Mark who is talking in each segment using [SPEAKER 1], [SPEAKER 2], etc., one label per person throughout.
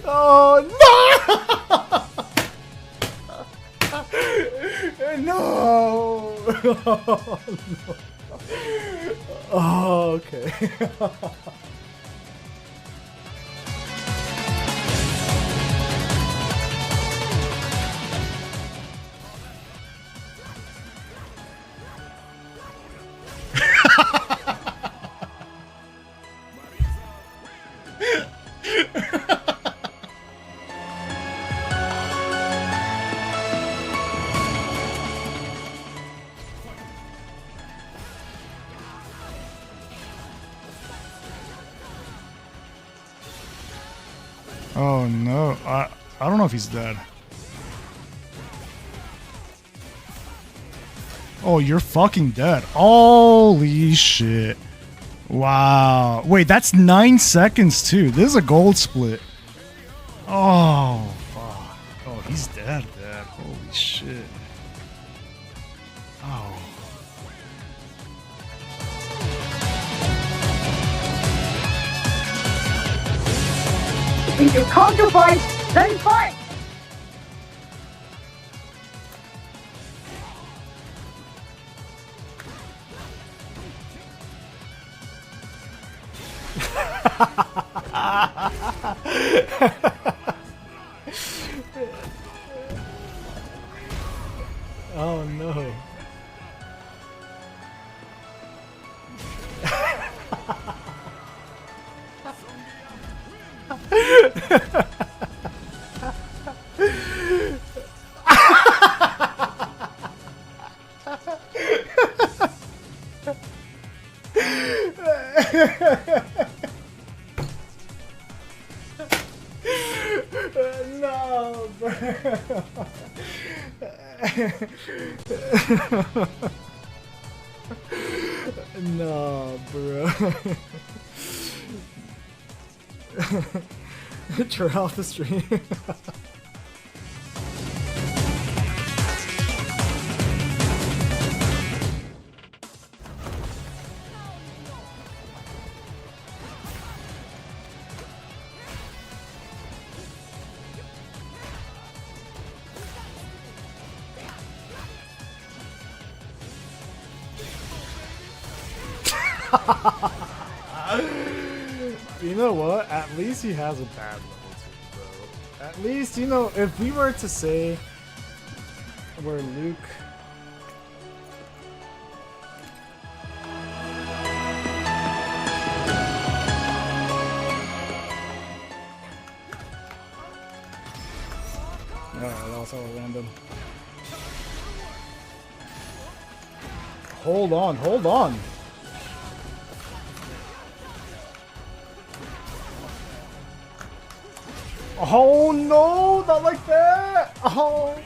[SPEAKER 1] Oh no! No! Oh, no. Oh, okay. Oh no, I don't know if he's dead. Oh, you're fucking dead. Holy shit. Wow. Wait, that's 9 seconds too. This is a gold split. Oh, fuck. Oh, he's dead. Holy shit. Oh.
[SPEAKER 2] If you counterplay, then fight!
[SPEAKER 1] Oh no. No, bro. No, bro. Turn off the stream. You know what? At least he has a bad level 2, bro. At least, you know, if we were to say where Luke... Alright, that was all random. Hold on, hold on! Oh no, not like that! Oh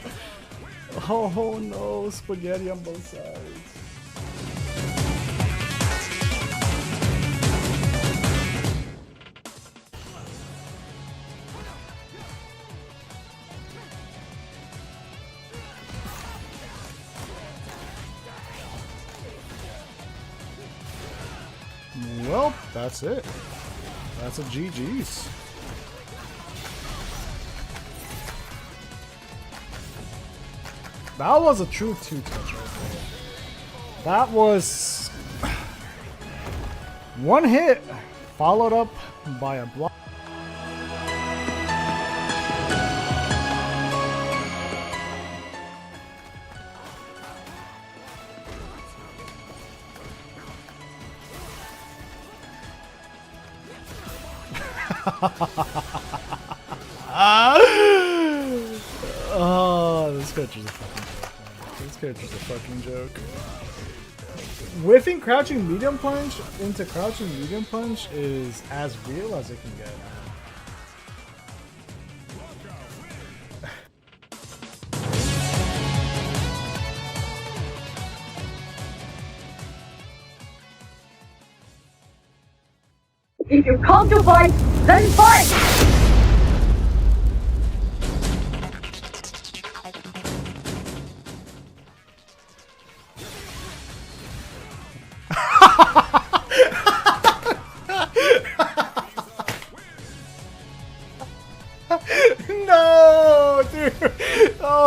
[SPEAKER 1] no, spaghetti on both sides. Well, that's it. That's a GG's. That was a true 2-touch right there. That was one hit followed up by a block. Oh, this character's a fucking joke, man. This character's a fucking joke. Whiffing crouching medium punch into crouching medium punch is as real as it can get.
[SPEAKER 2] If you counterplay, then fight!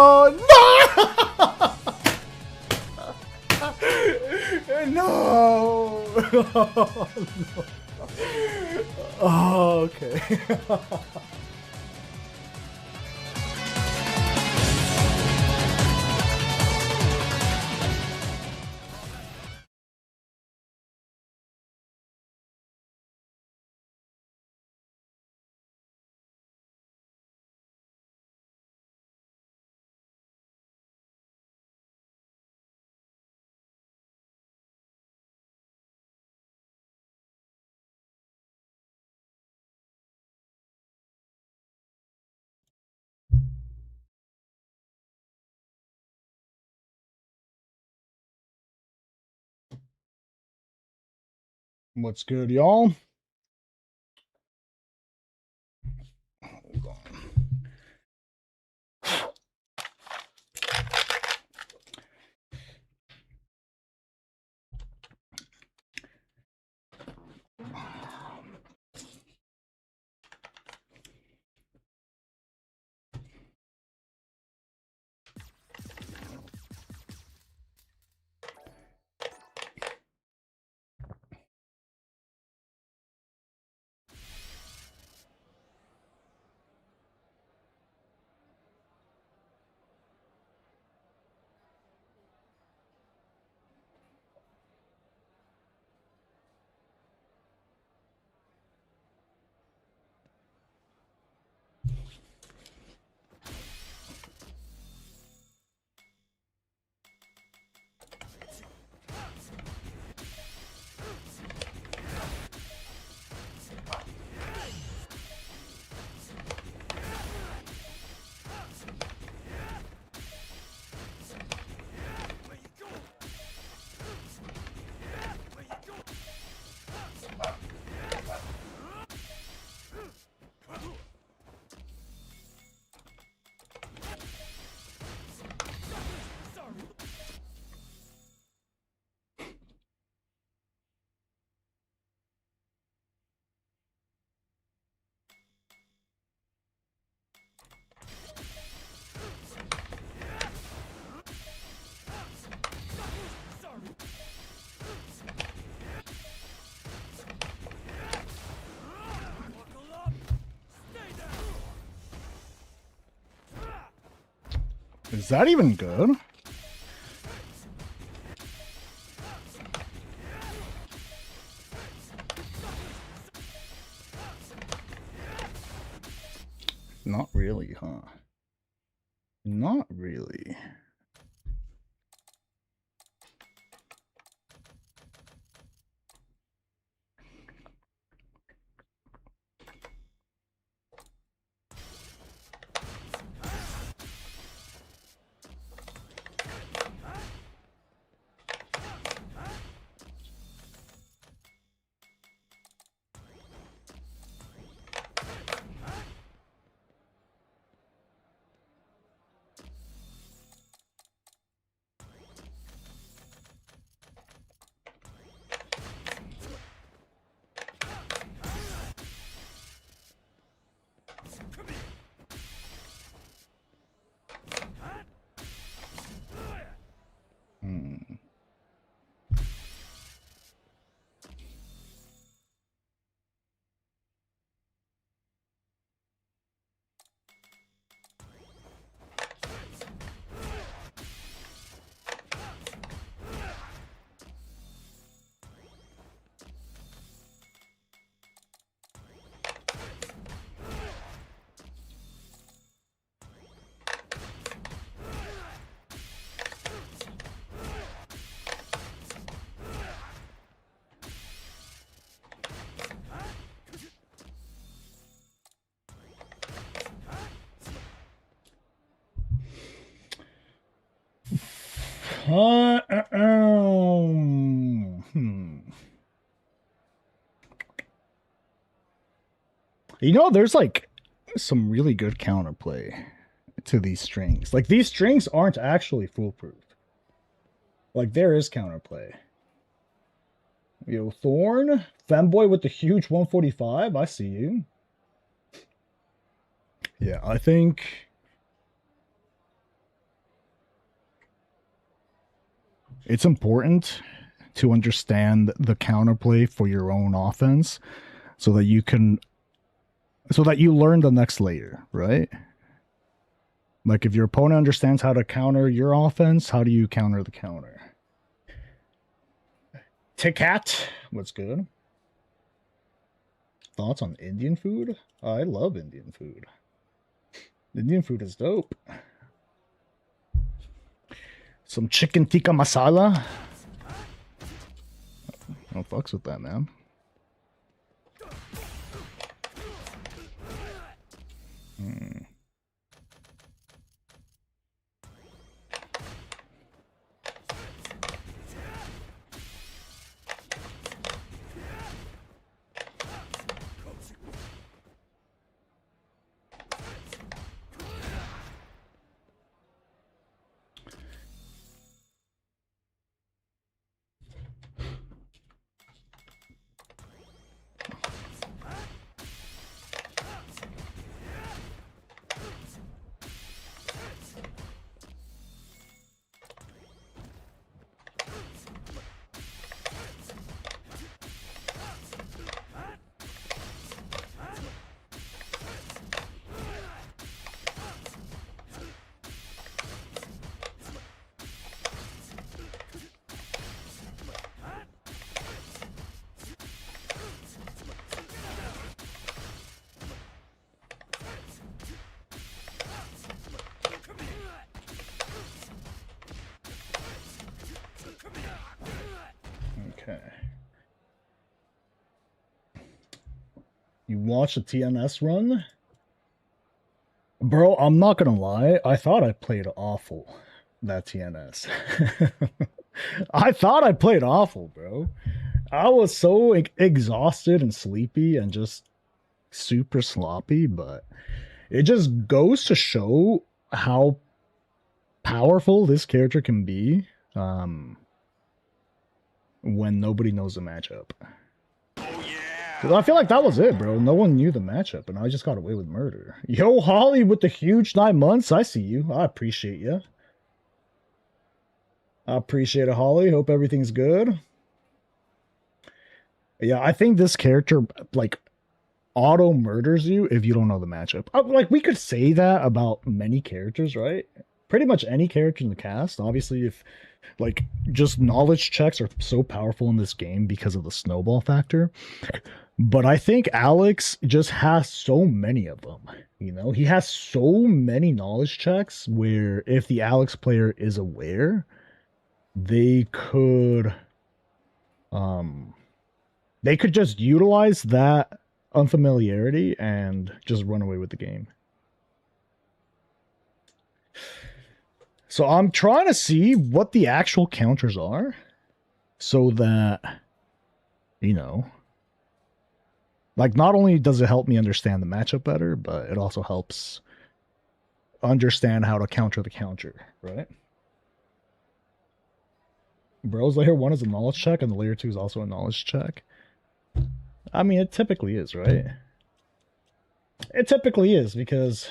[SPEAKER 1] Oh no! No! Oh, okay. What's good, y'all? Hold on. Is that even good? Not really, huh? Not really. You know, there's like some really good counterplay to these strings. Like these strings aren't actually foolproof. Like there is counterplay. Yo, Thorn, Femboy with the huge 145. I see you. Yeah, I think it's important to understand the counterplay for your own offense so that you learn the next layer, right? Like if your opponent understands how to counter your offense, how do you counter the counter? Tikat, what's good? Thoughts on Indian food? I love Indian food. Indian food is dope. Some chicken tikka masala. No fucks with that, man. Okay. You watch the TNS run? Bro, I'm not gonna lie. I thought I played awful, that TNS. I thought I played awful, bro. I was so exhausted and sleepy and just super sloppy, but it just goes to show how powerful this character can be when nobody knows the matchup. Cause I feel like that was it, bro. No one knew the matchup, and I just got away with murder. Yo, Holly with the huge 9 months. I see you. I appreciate you. I appreciate it, Holly. Hope everything's good. Yeah, I think this character, like, auto murders you if you don't know the matchup. Like, we could say that about many characters, right? Pretty much any character in the cast. Obviously, if, like, just knowledge checks are so powerful in this game because of the snowball factor. But I think Alex just has so many of them, you know? He has so many knowledge checks where if the Alex player is aware, they could just utilize that unfamiliarity and just run away with the game. So I'm trying to see what the actual counters are so that, you know, like, not only does it help me understand the matchup better, but it also helps understand how to counter the counter, right? Bro's layer 1 is a knowledge check, and the layer 2 is also a knowledge check. I mean, it typically is, right? It typically is, because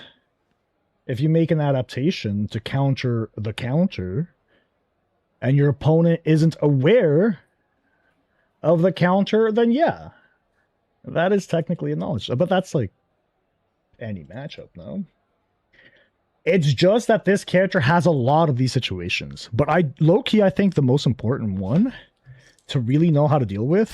[SPEAKER 1] if you make an adaptation to counter the counter, and your opponent isn't aware of the counter, then yeah. That is technically a knowledge, but that's like any matchup, no? It's just that this character has a lot of these situations. But low-key, I think the most important one to really know how to deal with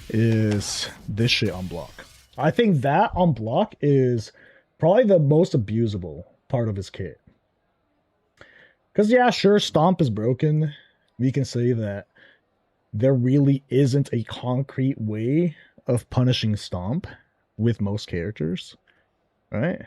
[SPEAKER 1] is this shit on block. I think that on block is probably the most abusable part of his kit. Because, yeah, sure, Stomp is broken. We can say that there really isn't a concrete way of punishing Stomp with most characters, right?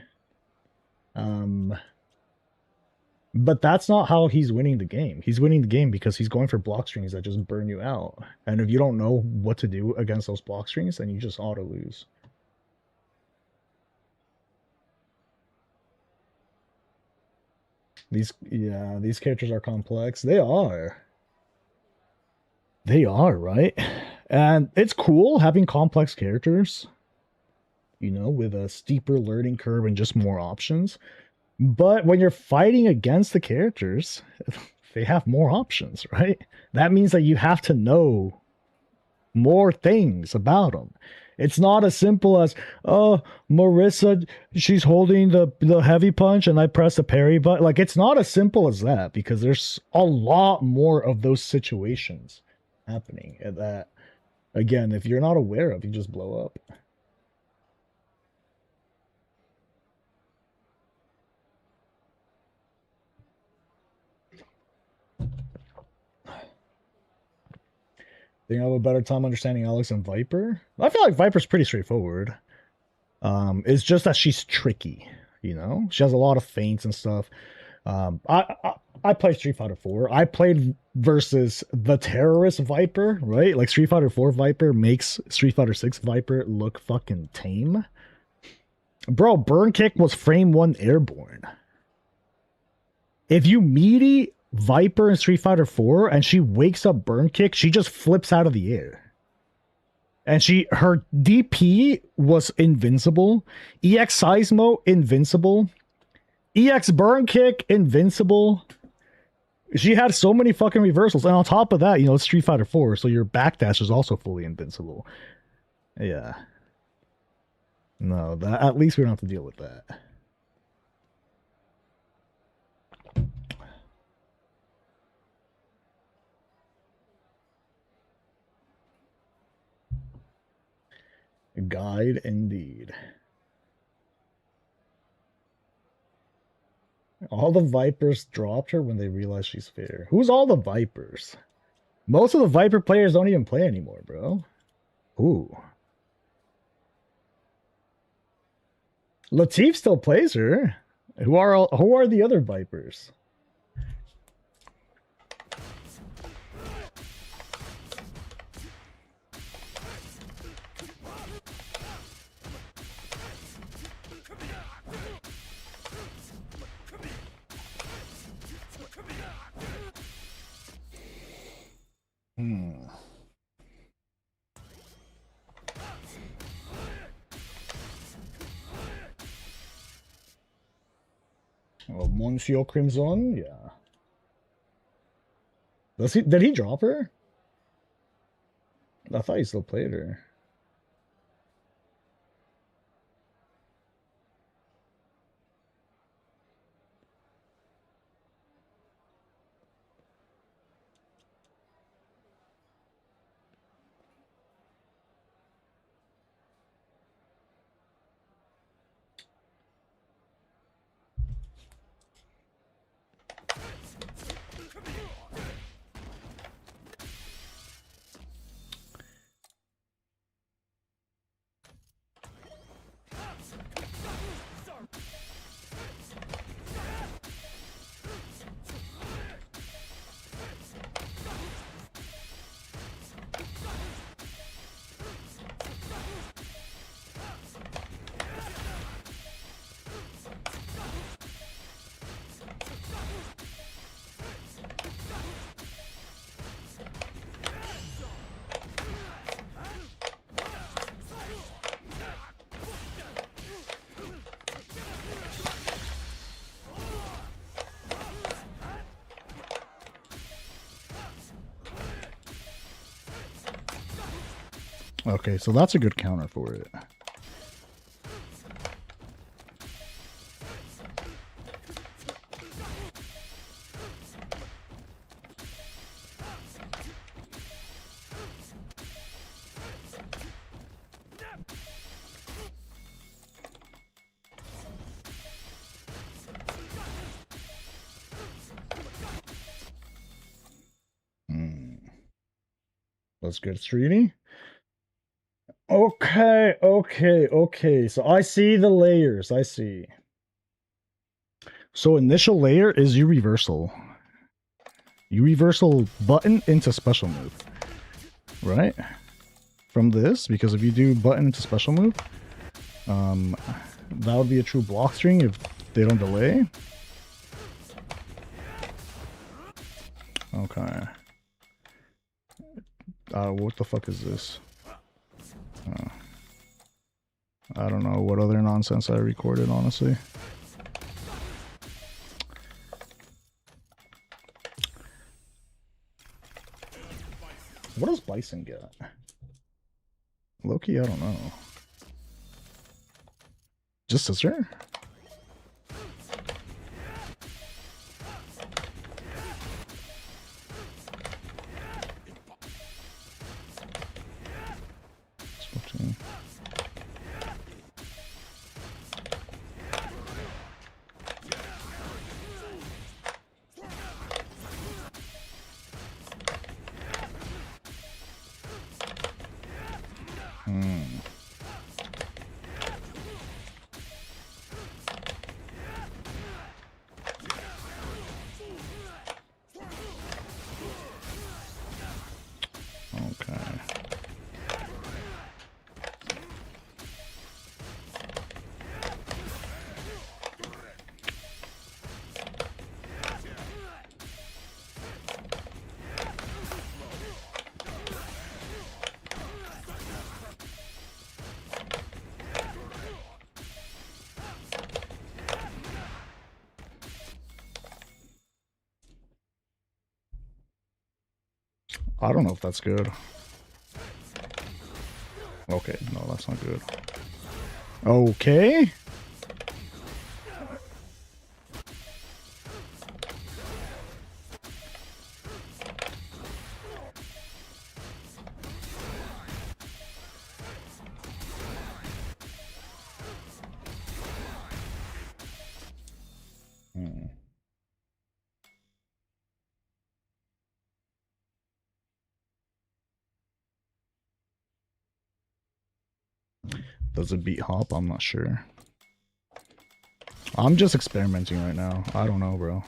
[SPEAKER 1] But that's not how he's winning the game. He's winning the game because he's going for block strings that just burn you out. And if you don't know what to do against those block strings, then you just auto lose. These characters are complex. They are. They are, right? And it's cool having complex characters, you know, with a steeper learning curve and just more options. But when you're fighting against the characters,
[SPEAKER 3] they have more options, right? That means that you have to know more things about them. It's not as simple as, oh, Marissa, she's holding the heavy punch and I press the parry button. Like, it's not as simple as that, because there's a lot more of those situations happening that, again, if you're not aware of, you just blow up. Think I have a better time understanding Alex than Viper? I feel like Viper's pretty straightforward. It's just that she's tricky, you know? She has a lot of feints and stuff. I played Street Fighter 4. I played versus the terrorist Viper, right? Like Street Fighter 4 Viper makes Street Fighter 6 Viper look fucking tame. Bro, Burn Kick was frame 1 airborne. If you meaty Viper in Street Fighter 4 and she wakes up Burn Kick, she just flips out of the air. And her DP was invincible. EX Seismo, invincible. EX Burn Kick, invincible. She had so many fucking reversals. And on top of that, you know, it's Street Fighter 4, so your backdash is also fully invincible. Yeah. No, that, at least we don't have to deal with that. Guide indeed. All the Vipers dropped her when they realized she's fair. Who's all the Vipers? Most of the Viper players don't even play anymore, bro. Ooh. Latif still plays her. Who are the other Vipers? Oh, Monsieur Crimson, yeah. Did he drop her? I thought he still played her. Okay, so that's a good counter for it. Let's get streety. Okay. So I see the layers. I see. So initial layer is you reversal. You reversal button into special move. Right? From this, because if you do button into special move, that would be a true block string if they don't delay. Okay. What the fuck is this? I don't know what other nonsense I recorded, honestly. Bison get? Loki, I don't know. Just scissor? Switching. Okay. I don't know if that's good. Okay, no, that's not good. Okay. Does it beat hop? I'm not sure. I'm just experimenting right now. I don't know, bro.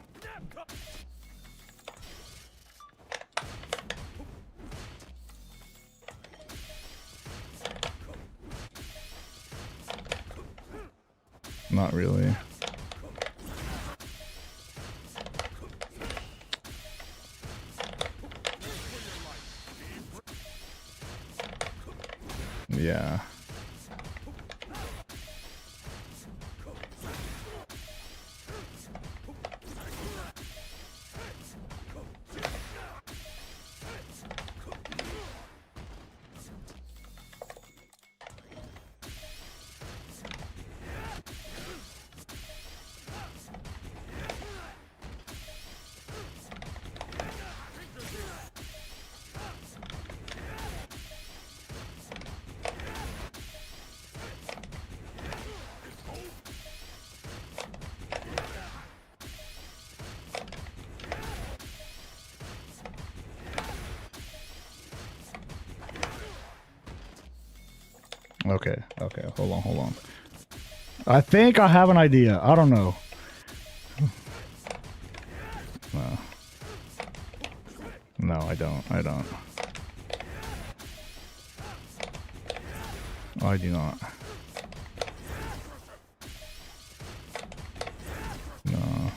[SPEAKER 3] Not really. Yeah. Okay, hold on. I think I have an idea. I don't know. No. No, I don't. I do not. No.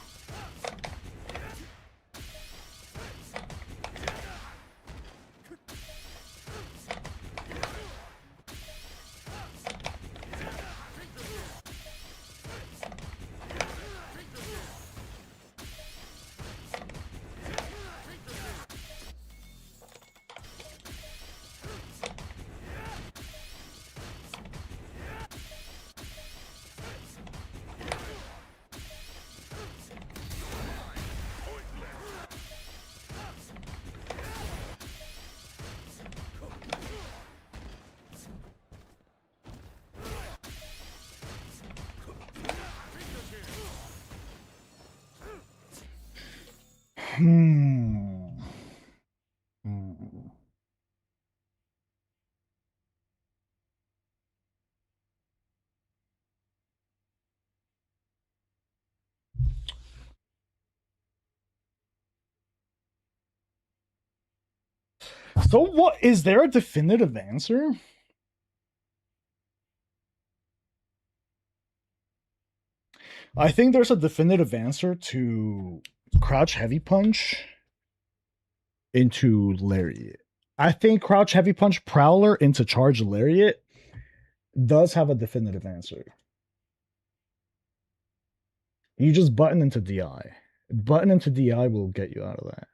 [SPEAKER 3] Hmm. So what is there a definitive answer? I think there's a definitive answer to crouch heavy punch into lariat. I think crouch heavy punch Prowler into charge lariat does have a definitive answer. You just button into DI. Button into DI will get you out of that.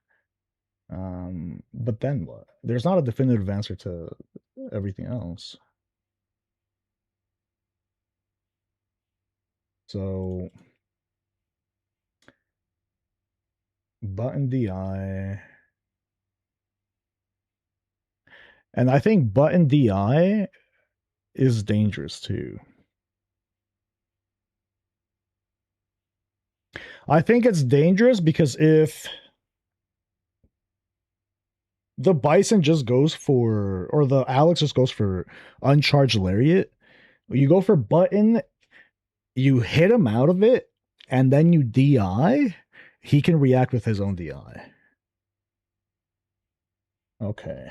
[SPEAKER 3] But then what? There's not a definitive answer to everything else. So button DI. And I think button DI is dangerous too. I think it's dangerous because if the Bison just goes for, or the Alex just goes for uncharged lariat, you go for button, you hit him out of it, and then you DI, he can react with his own DI. Okay.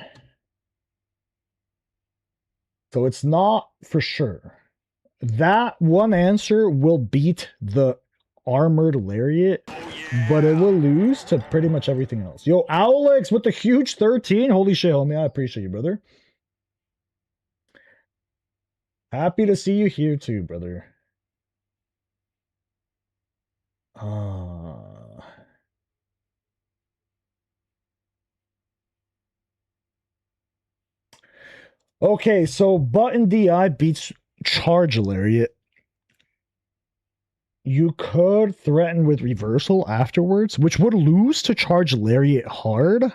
[SPEAKER 3] So it's not for sure. That one answer will beat the armored lariat, but it will lose to pretty much everything else. Yo, Alex with the huge 13. Holy shit, homie. I appreciate you, brother. Happy to see you here too, brother. Okay, so button DI beats charge lariat. You could threaten with reversal afterwards, which would lose to charge lariat hard,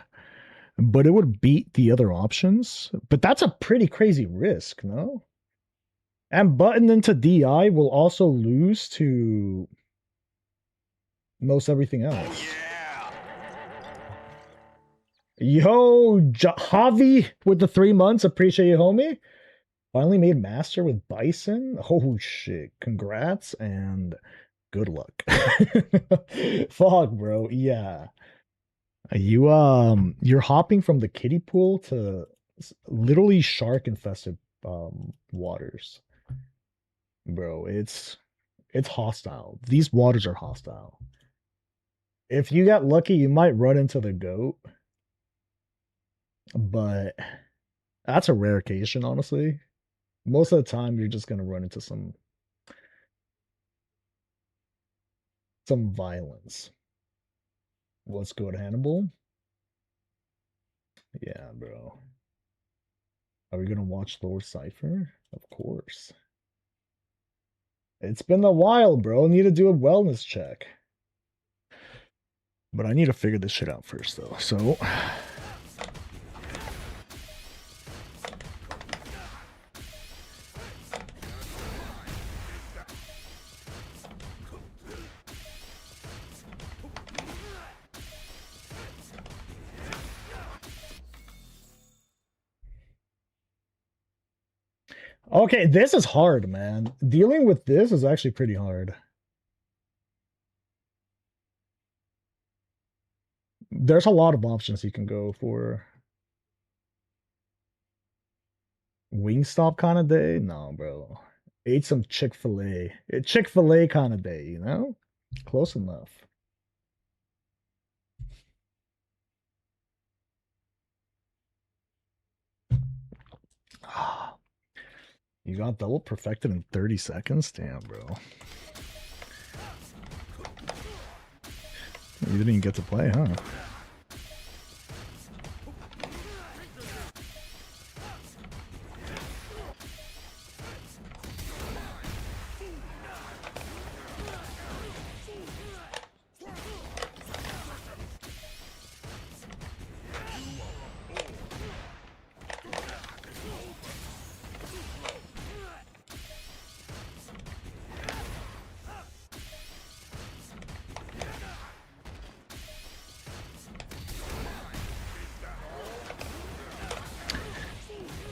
[SPEAKER 3] but it would beat the other options. But that's a pretty crazy risk, no? And button into DI will also lose to most everything else. Yo, Javi with the 3 months. Appreciate you, homie. Finally made master with Bison. Oh shit. Congrats and good luck. Fuck, bro. Yeah. You're hopping from the kiddie pool to literally shark infested waters. Bro, it's hostile. These waters are hostile. If you get lucky, you might run into the goat. But that's a rare occasion, honestly. Most of the time, you're just gonna run into some violence. Let's go to Hannibal. Yeah, bro. Are we gonna watch Lord Cypher? Of course. It's been a while, bro. I need to do a wellness check. But I need to figure this shit out first, though. So... Okay, this is hard, man. Dealing with this is actually pretty hard. There's a lot of options you can go for. Wingstop kind of day? No, bro. Ate some Chick-fil-A. Chick-fil-A kind of day, you know? Close enough. You got double perfected in 30 seconds? Damn, bro. You didn't even get to play, huh?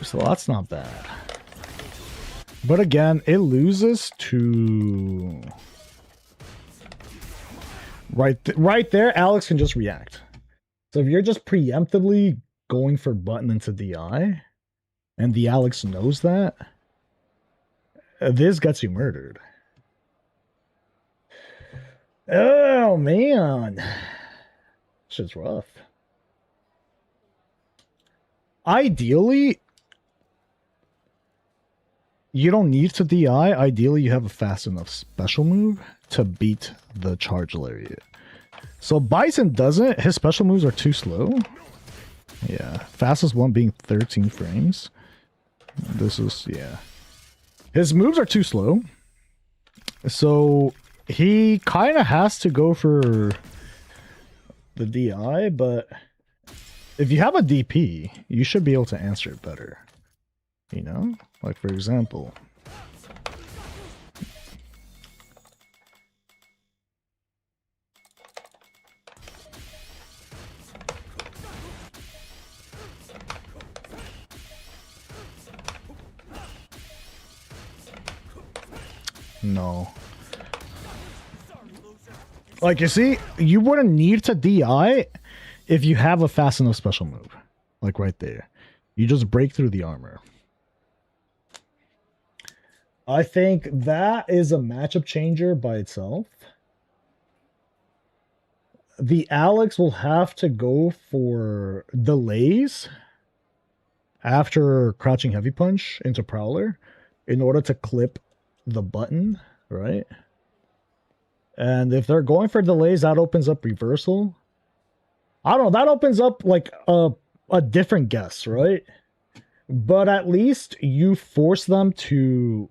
[SPEAKER 3] So that's not bad. But again, it loses to... Right there, Alex can just react. So if you're just preemptively going for button into DI, and the Alex knows that, this gets you murdered. Oh, man. Shit's rough. Ideally... You don't need to DI. Ideally, you have a fast enough special move to beat the charge lariat. So Bison doesn't. His special moves are too slow. Yeah. Fastest one being 13 frames. This is, yeah. His moves are too slow. So he kind of has to go for the DI, but if you have a DP, you should be able to answer it better. You know? Like, for example... No. Like, you see, you wouldn't need to DI if you have a fast enough special move. Like, right there. You just break through the armor. I think that is a matchup changer by itself. The Alex will have to go for delays after crouching heavy punch into Prowler in order to clip the button, right? And if they're going for delays, that opens up reversal. I don't know, that opens up like a different guess, right? But at least you force them to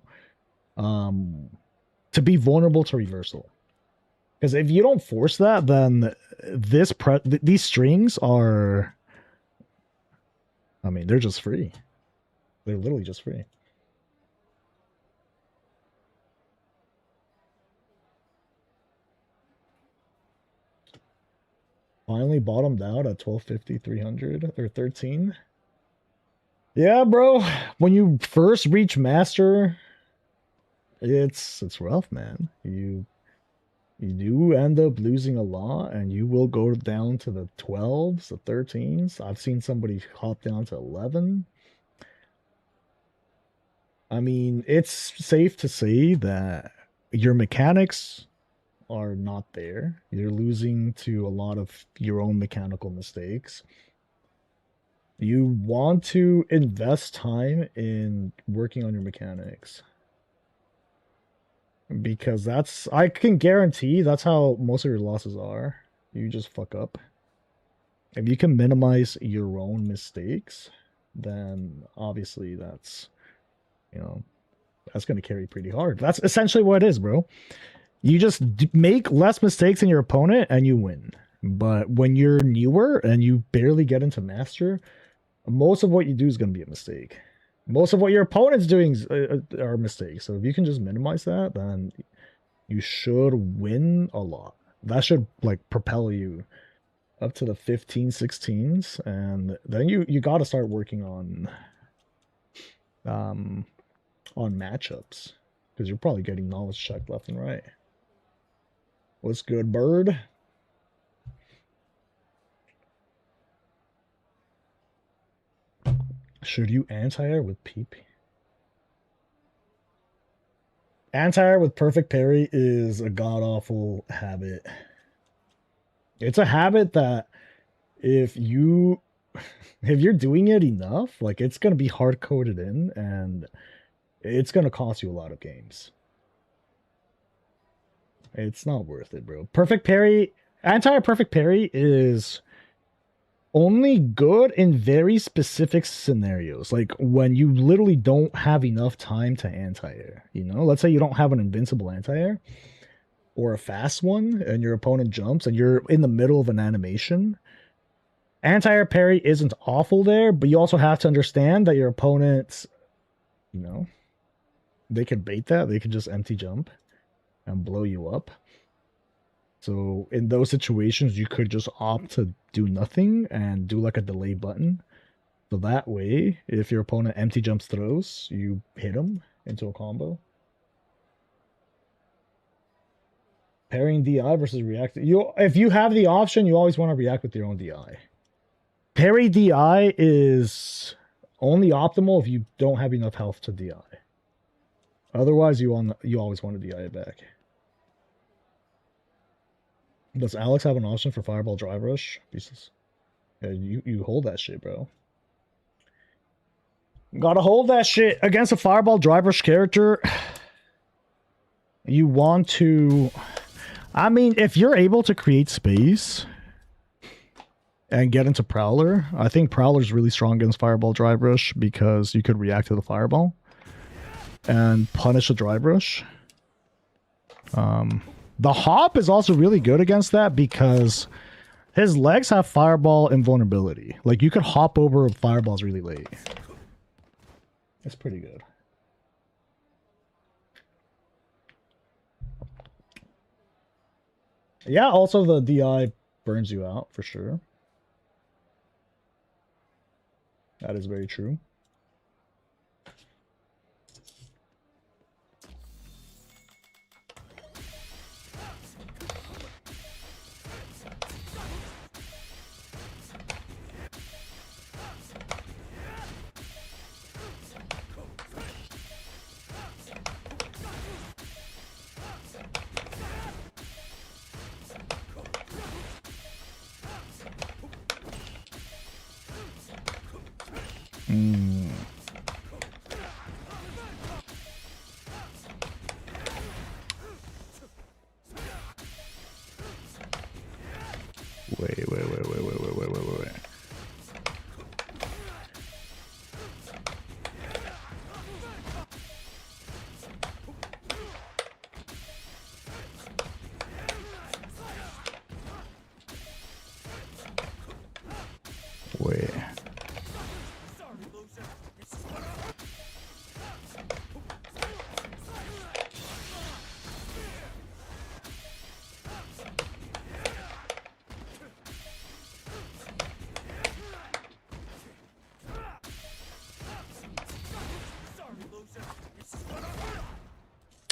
[SPEAKER 3] be vulnerable to reversal. Because if you don't force that, then these strings are, I mean, they're just free. They're literally just free. Finally bottomed out at 1250, 300, or 13. Yeah, bro. When you first reach master, it's rough, man. You do end up losing a lot, and you will go down to the 12s, the 13s. I've seen somebody hop down to 11. I mean, it's safe to say that your mechanics are not there. You're losing to a lot of your own mechanical mistakes. You want to invest time in working on your mechanics. Because I can guarantee that's how most of your losses are. You just fuck up. If you can minimize your own mistakes, then obviously that's, you know, that's going to carry pretty hard. That's essentially what it is, bro. You just make less mistakes than your opponent and you win. But when you're newer and you barely get into master, most of what you do is going to be a mistake. Most of what your opponent's doing are mistakes. So if you can just minimize that, then you should win a lot. That should like propel you up to the 15, 16s, and then you got to start working on matchups, because you're probably getting knowledge checked left and right. What's good, bird? Should you anti-air with PP? Anti-air with perfect parry is a god-awful habit. It's a habit that if you're doing it enough, like, it's going to be hard-coded in, and it's going to cost you a lot of games. It's not worth it, bro. Perfect parry, anti-air perfect parry is only good in very specific scenarios, like when you literally don't have enough time to anti-air. You know, let's say you don't have an invincible anti-air or a fast one, and your opponent jumps, and you're in the middle of an animation. Anti-air parry isn't awful there, but you also have to understand that your opponents, you know, they can bait that. They can just empty jump and blow you up. So in those situations, you could just opt to do nothing and do like a delay button. So that way, if your opponent empty jumps throws, you hit them into a combo. Pairing DI versus react. If you have the option, you always want to react with your own DI. Parry DI is only optimal if you don't have enough health to DI. Otherwise, you always want to DI it back. Does Alex have an option for Fireball Drive Rush? Pieces. Yeah, you hold that shit, bro. Gotta hold that shit against a Fireball Drive Rush character. You want to... I mean, if you're able to create space and get into Prowler, I think Prowler's really strong against Fireball Drive Rush because you could react to the Fireball and punish a Drive Rush. The Hop is also really good against that because his legs have Fireball invulnerability. Like, you could hop over Fireballs really late. It's pretty good. Yeah, also the DI burns you out, for sure. That is very true. Wait. Wait.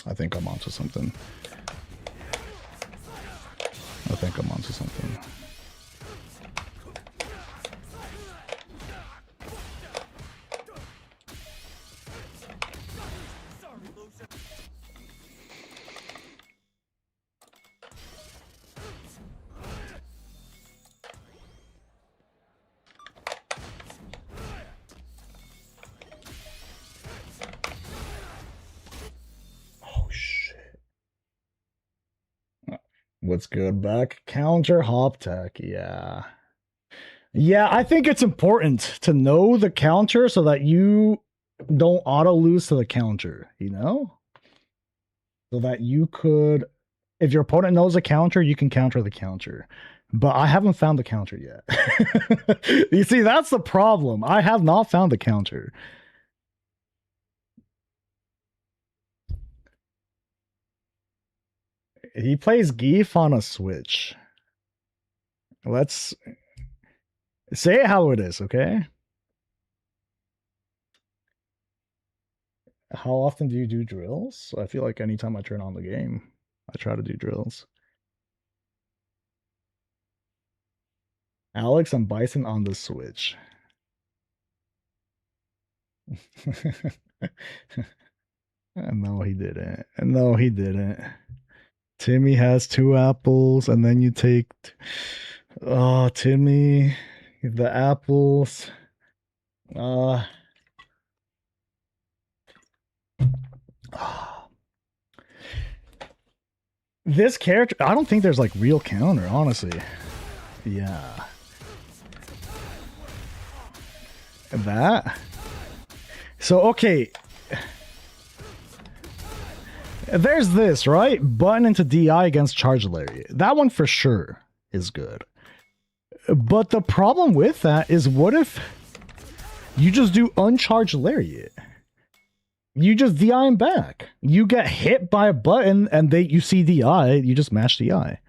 [SPEAKER 3] I think I'm onto something. Oh shit. What's good, back? Counter hop tech, yeah. Yeah, I think it's important to know the counter so that you don't auto lose to the counter, you know? So that you could, if your opponent knows a counter, you can counter the counter. But I haven't found the counter yet. You see, that's the problem. I have not found the counter. He plays Geef on a Switch. Let's say it how it is, okay? How often do you do drills? I feel like anytime I turn on the game, I try to do drills. Alex and Bison on the Switch. No, he didn't. No, he didn't. Timmy has 2 apples, and then you take. Oh, Timmy, the apples. This character, I don't think there's like real counter, honestly. Yeah. That. So, okay. There's this, right? Button into DI against Charge Lariat. That one for sure is good. But the problem with that is, what if you just do uncharged Lariat? You just DI him back. You get hit by a button and you see DI, you just mash DI.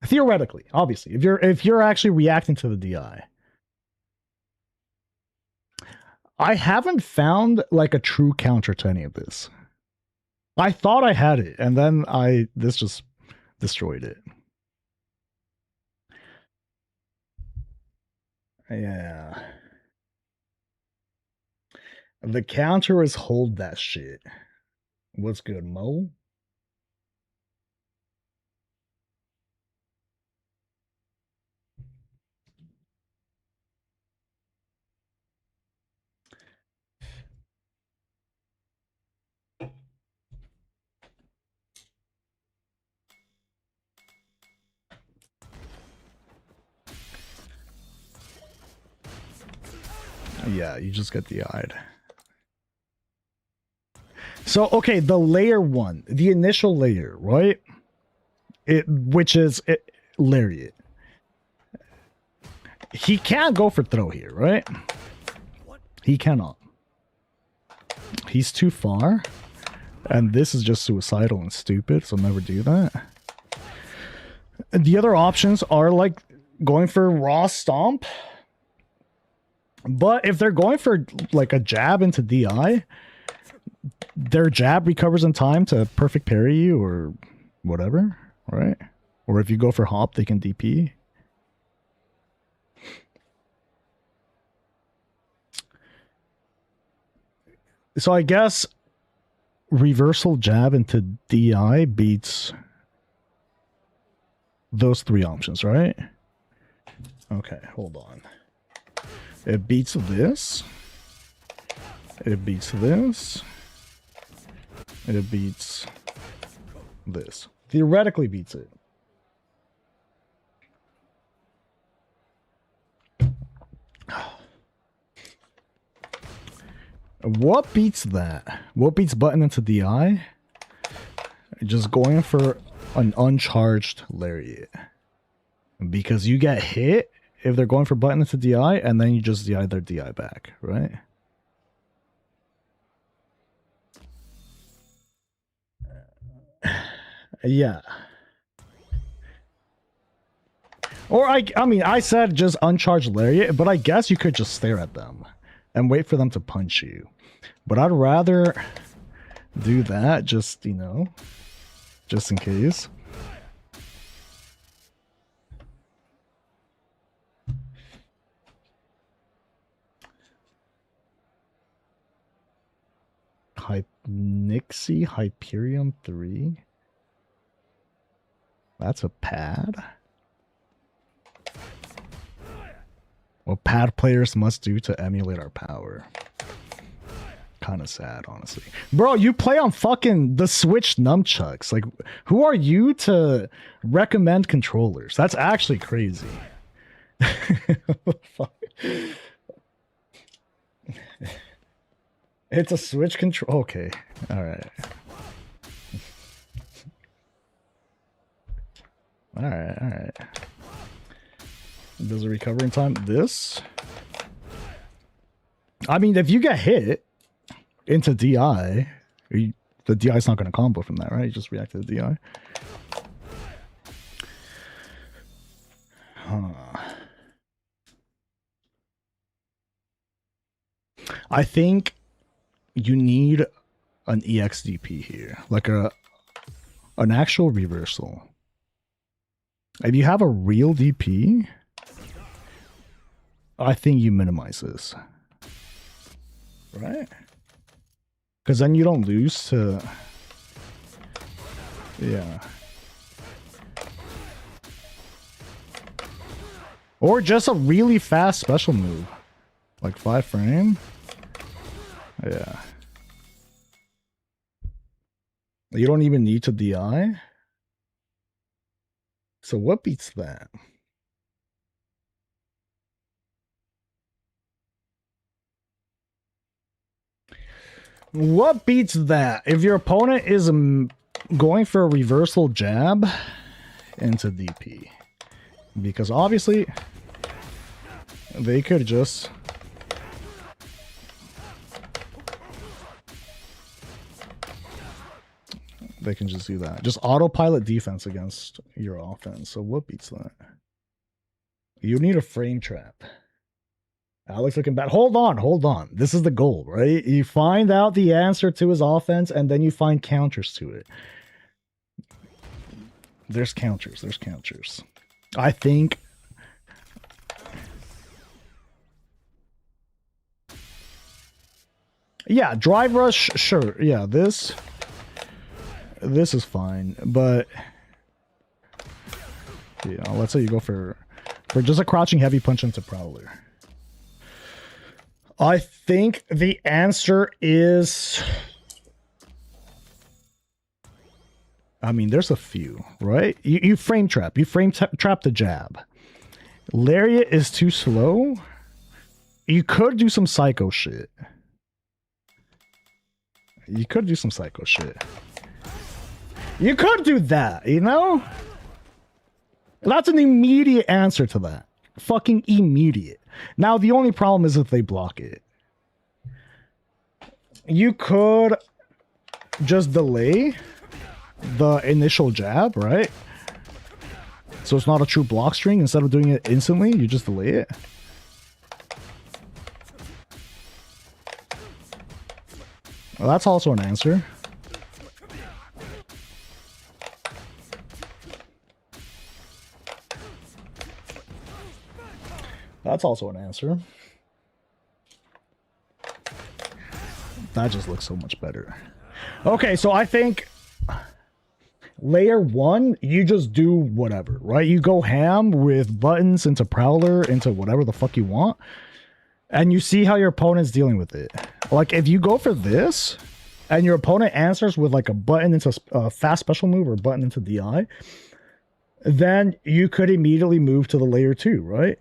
[SPEAKER 3] Theoretically, obviously, if you're actually reacting to the DI. I haven't found like a true counter to any of this. I thought I had it, and then this just destroyed it. Yeah. The counter is hold that shit. What's good, Mo? Yeah, you just get DI'd. So, okay, the layer 1, the initial layer, right? Which is lariat. He can't go for throw here, right? He cannot. He's too far. And this is just suicidal and stupid, so never do that. The other options are like going for raw stomp. But if they're going for like a jab into DI, their jab recovers in time to perfect parry you or whatever, right? Or if you go for hop, they can DP. So I guess reversal jab into DI beats those 3 options, right? Okay, hold on. It beats this. It beats this. It beats this. Theoretically beats it. What beats that? What beats button into DI? Just going for an uncharged lariat. Because you get hit if they're going for button into DI, and then you just DI their DI back, right? Yeah. Or I mean, I said just uncharged lariat, but I guess you could just stare at them and wait for them to punch you. But I'd rather do that, just, you know, just in case. Nixie Hyperion 3. That's a pad. What pad players must do to emulate our power. Kind of sad, honestly. Bro, you play on fucking the Switch nunchucks. Like, who are you to recommend controllers? That's actually crazy. Fuck. It's a Switch control. Okay. Alright. Alright. Does it recover in time? This? I mean, if you get hit into DI, the DI is not going to combo from that, right? You just react to the DI. I think you need an EXDP here, like an actual reversal. If you have a real DP, I think you minimize this, right? Because then you don't lose to, yeah. Or just a really fast special move, like 5 frame. Yeah. You don't even need to DI. So what beats that? What beats that? If your opponent is going for a reversal jab into DP. Because obviously they could just they can just do that. Just autopilot defense against your offense. So what beats that? You need a frame trap. Alex looking bad. Hold on. This is the goal, right? You find out the answer to his offense, and then you find counters to it. There's counters. I think... Yeah, drive rush, sure. Yeah, this is fine, but... Yeah, let's say you go for just a crouching heavy punch into Prowler. I think the answer is... I mean, there's a few, right? You frame trap. You frame trap the jab. Lariat is too slow. You could do some psycho shit. You could do some psycho shit. You could do that, you know? That's an immediate answer to that. Fucking immediate. Now, the only problem is if they block it. You could just delay the initial jab, right? So it's not a true block string. Instead of doing it instantly, you just delay it. Well, that's also an answer. That's also an answer. That just looks so much better. Okay, so I think layer 1, you just do whatever, right? You go ham with buttons into Prowler, into whatever the fuck you want, and you see how your opponent's dealing with it. Like, if you go for this, and your opponent answers with like a button into a fast special move or a button into DI, then you could immediately move to the layer 2, right?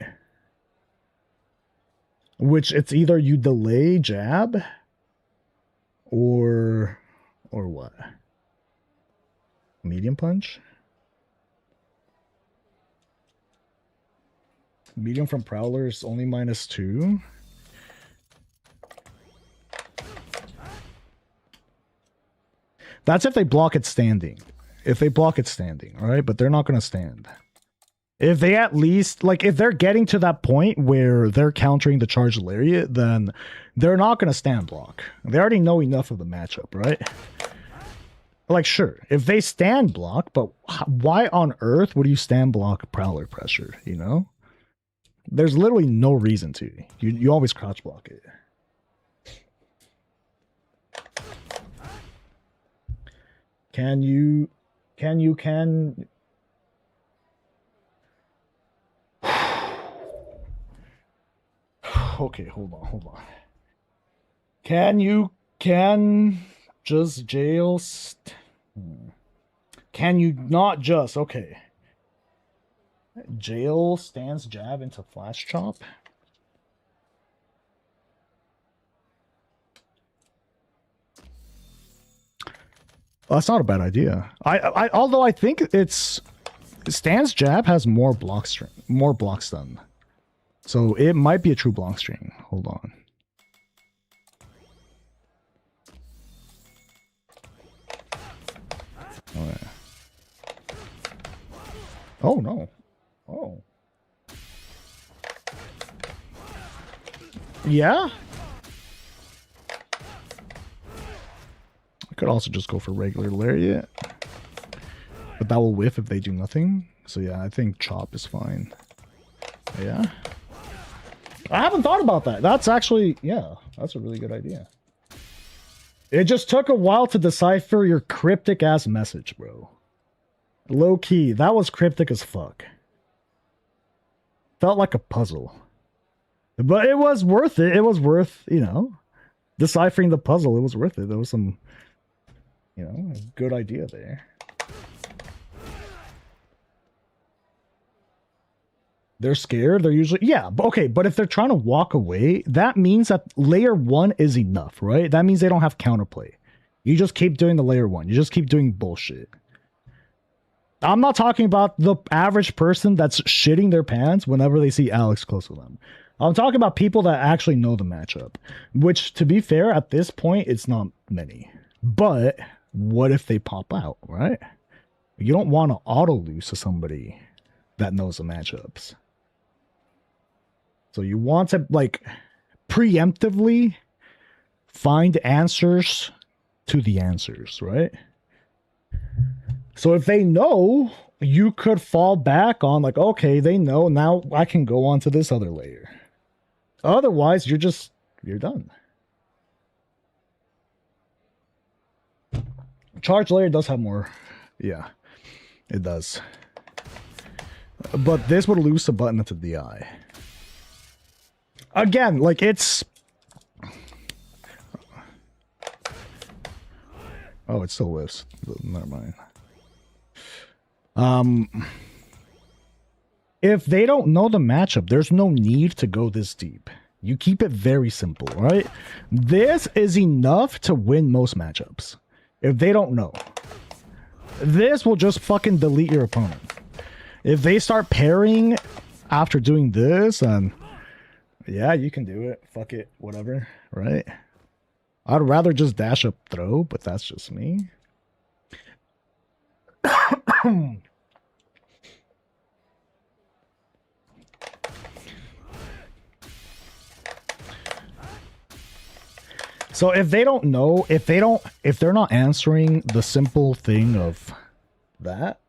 [SPEAKER 3] Which it's either you delay jab or what? Medium punch? Medium from Prowler is only -2. That's if they block it standing. If they block it standing, right? But they're not going to stand. If they at least, like, if they're getting to that point where they're countering the charged lariat, then they're not going to stand block. They already know enough of the matchup, right? Like, sure, if they stand block, but why on earth would you stand block Prowler pressure, you know? There's literally no reason to. You always crouch block it. Okay, hold on. Just jail? Can you not just, okay. Jail stands jab into flash chop? Well, that's not a bad idea. Although I think it's stands jab has more block stun. So it might be a true block string. Hold on. Oh, yeah. Oh no. Oh. Yeah? I could also just go for regular lariat. But that will whiff if they do nothing. So yeah, I think chop is fine. Yeah. I haven't thought about that. That's actually, yeah, that's a really good idea. It just took a while to decipher your cryptic ass message, bro. Low key, that was cryptic as fuck. Felt like a puzzle. But it was worth it. It was worth, you know, deciphering the puzzle. It was worth it. There was some, you know, a good idea there. They're scared. They're usually, yeah, but okay, but if they're trying to walk away, that means that layer 1 is enough, right? That means they don't have counterplay. You just keep doing the layer 1. You just keep doing bullshit. I'm not talking about the average person that's shitting their pants whenever they see Alex close to them. I'm talking about people that actually know the matchup, which, to be fair, at this point, it's not many. But what if they pop out, right? You don't want to auto-lose to somebody that knows the matchups. So you want to, like, preemptively find answers to the answers, right? So if they know, you could fall back on, like, okay, they know, now I can go on to this other layer. Otherwise, you're done. Charge layer does have more. Yeah, it does. But this would lose the button into DI. Again, like, it's... Oh, it still lives. Never mind. If they don't know the matchup, there's no need to go this deep. You keep it very simple, right? This is enough to win most matchups. If they don't know. This will just fucking delete your opponent. If they start parrying after doing this, and yeah, you can do it. Fuck it, whatever, right? I'd rather just dash up throw, but that's just me. So if they don't know, if they're not answering the simple thing of that,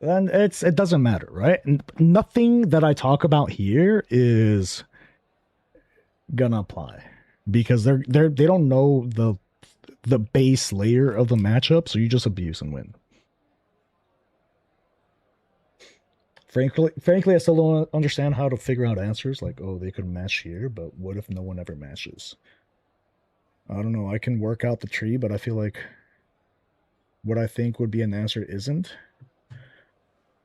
[SPEAKER 3] then it doesn't matter, right? Nothing that I talk about here is gonna apply because they don't know the base layer of the matchup, so you just abuse and win. Frankly, I still don't understand how to figure out answers. Like, oh, they could match here, but what if no one ever matches? I don't know. I can work out the tree, but I feel like what I think would be an answer isn't.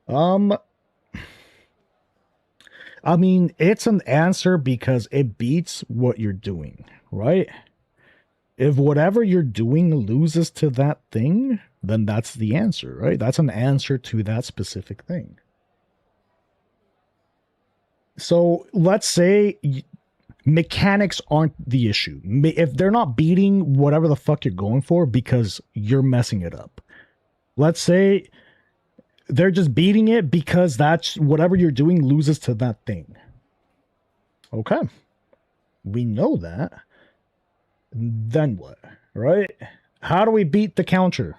[SPEAKER 3] I mean, it's an answer because it beats what you're doing, right? If whatever you're doing loses to that thing, then that's the answer, right? That's an answer to that specific thing. So let's say mechanics aren't the issue. If they're not beating whatever the fuck you're going for because you're messing it up. Let's say they're just beating it because that's whatever you're doing loses to that thing. Okay. We know that. Then what? Right? How do we beat the counter?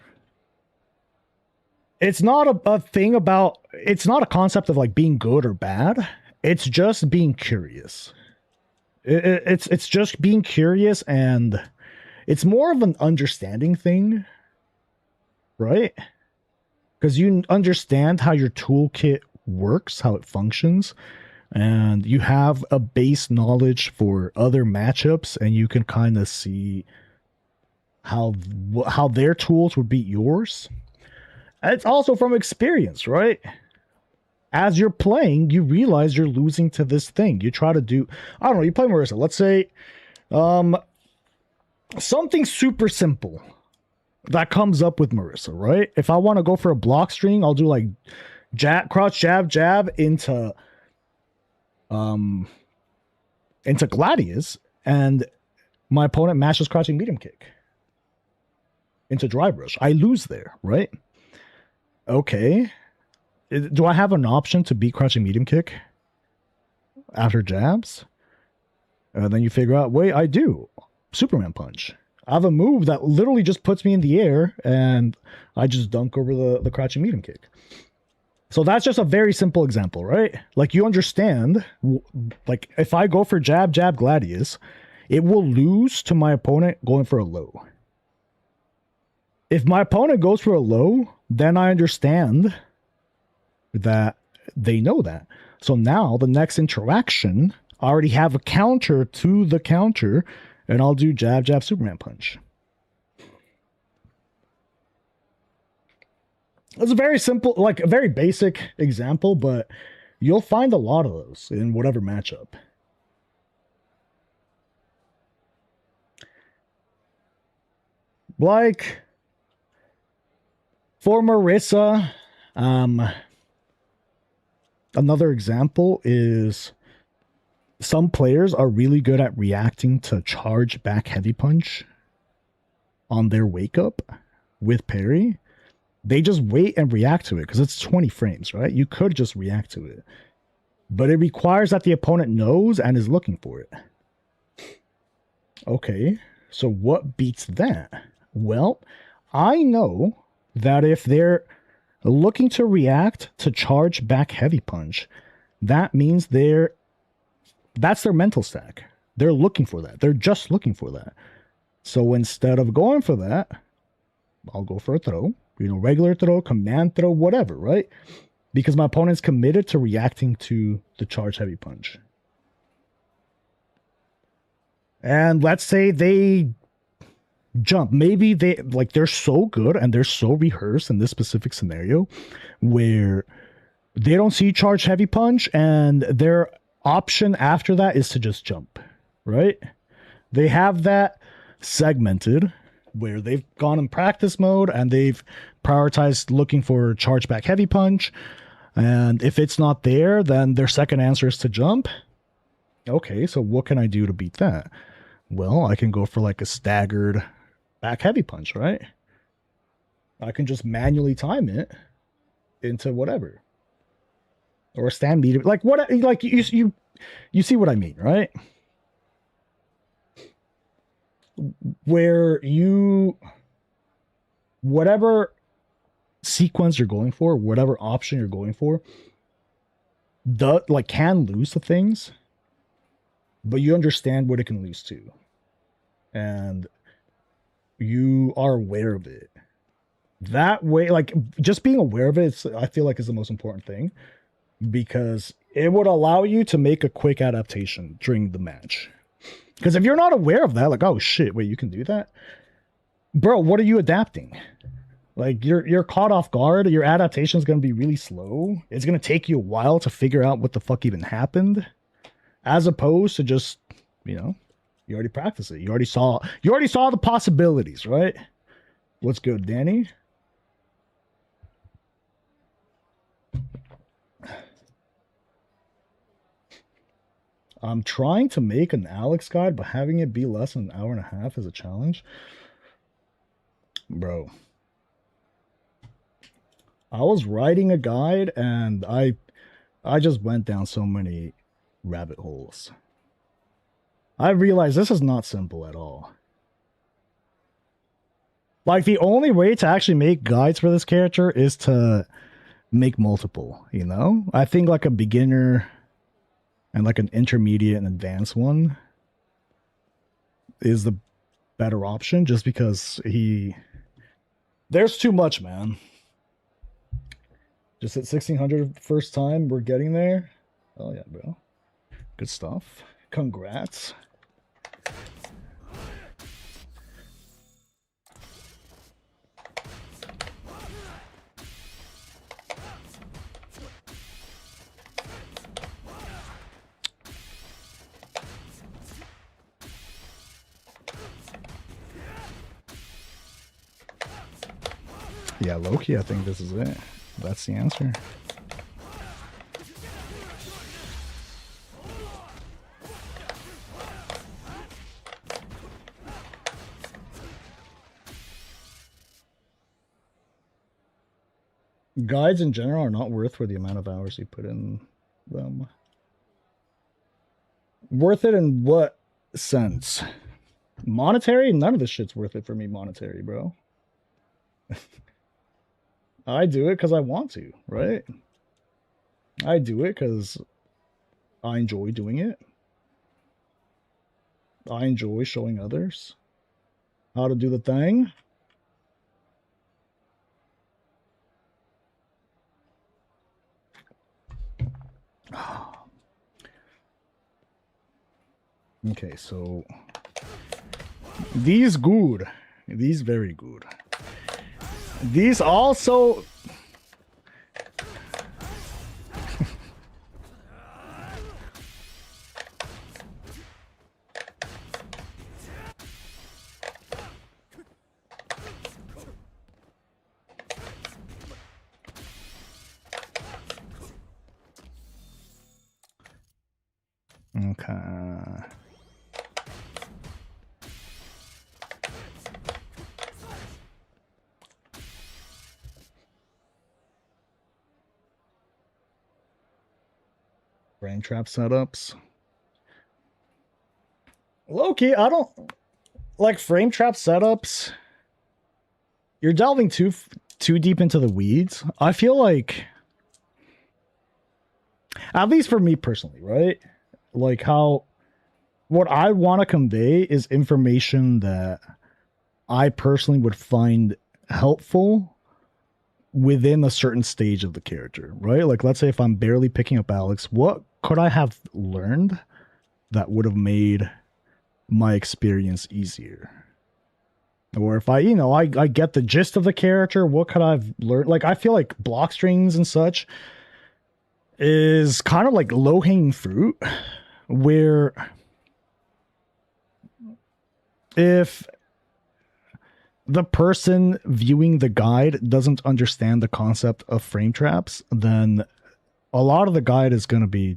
[SPEAKER 3] It's not a thing about, it's not a concept of like being good or bad. It's just being curious. It's just being curious, and it's more of an understanding thing, right? Because you understand how your toolkit works, how it functions, and you have a base knowledge for other matchups, and you can kind of see how their tools would beat yours. And it's also from experience, right? As you're playing, you realize you're losing to this thing. You try to do, I don't know, you play Marissa. Let's say something super simple that comes up with Marissa, right? If I want to go for a block string, I'll do like crouch, jab into Gladius, and my opponent mashes crouching medium kick into drive rush. I lose there, right? Okay. Do I have an option to beat crouching medium kick after jabs? And then you figure out, wait, I do. Superman punch. I have a move that literally just puts me in the air, and I just dunk over the crouching medium kick. So that's just a very simple example, right? Like, you understand, like, if I go for jab, Gladius, it will lose to my opponent going for a low. If my opponent goes for a low, then I understand that they know that. So now the next interaction, I already have a counter to the counter, and I'll do jab, Superman punch. It's a very simple, like a very basic example, but you'll find a lot of those in whatever matchup. Like for Marissa, another example is some players are really good at reacting to charge back heavy punch on their wake up with parry. They just wait and react to it because it's 20 frames, right? You could just react to it, but it requires that the opponent knows and is looking for it. Okay, so what beats that? Well, I know that if they're looking to react to charge back heavy punch, that means that's their mental stack. They're looking for that. They're just looking for that. So instead of going for that, I'll go for a throw, regular throw, command throw, whatever, right? Because my opponent's committed to reacting to the charge heavy punch. And let's say they jump. Maybe they're so good and they're so rehearsed in this specific scenario where they don't see charge heavy punch, and their option after that is to just jump. right? They have that segmented where they've gone in practice mode and they've prioritized looking for charge back heavy punch. And if it's not there, then their second answer is to jump. Okay, so what can I do to beat that? Well, I can go for like a staggered back heavy punch, right? I can just manually time it into whatever. Or a stand meter. Like what like you see what I mean, right? Where you whatever sequence you're going for, whatever option you're going for, can lose to things, but you understand what it can lose to. And you are aware of it. That way, like just being aware of it, I feel like is the most important thing, because it would allow you to make a quick adaptation during the match. Because if you're not aware of that, like, oh shit, wait, you can do that? Bro, what are you adapting? Like you're caught off guard, your adaptation is gonna be really slow. It's gonna take you a while to figure out what the fuck even happened. As opposed to just, you already practiced it. You already saw the possibilities, right? What's good, Danny? I'm trying to make an Alex guide, but having it be less than an hour and a half is a challenge. Bro. I was writing a guide and I just went down so many rabbit holes. I realized this is not simple at all. Like, the only way to actually make guides for this character is to make multiple, I think like a beginner and like an intermediate and advanced one is the better option, just because there's too much, man. Just at 1600 first time, we're getting there. Oh yeah, bro. Good stuff. Congrats. Yeah, Loki, I think this is it. That's the answer. Guides in general are not worth for the amount of hours you put in them. Worth it in what sense? Monetary? None of this shit's worth it for me monetary, bro. I do it because I want to, right? I do it because I enjoy doing it. I enjoy showing others how to do the thing. Okay, so these good. These very good. These also... Okay. Frame trap setups. Loki, I don't like frame trap setups. You're delving too deep into the weeds. I feel like, at least for me personally, right? Like what I want to convey is information that I personally would find helpful within a certain stage of the character, right? Like, let's say if I'm barely picking up Alex, what could I have learned that would have made my experience easier? Or if I get the gist of the character, what could I have learned? Like, I feel like block strings and such is kind of like low-hanging fruit, where if the person viewing the guide doesn't understand the concept of frame traps, then a lot of the guide is going to be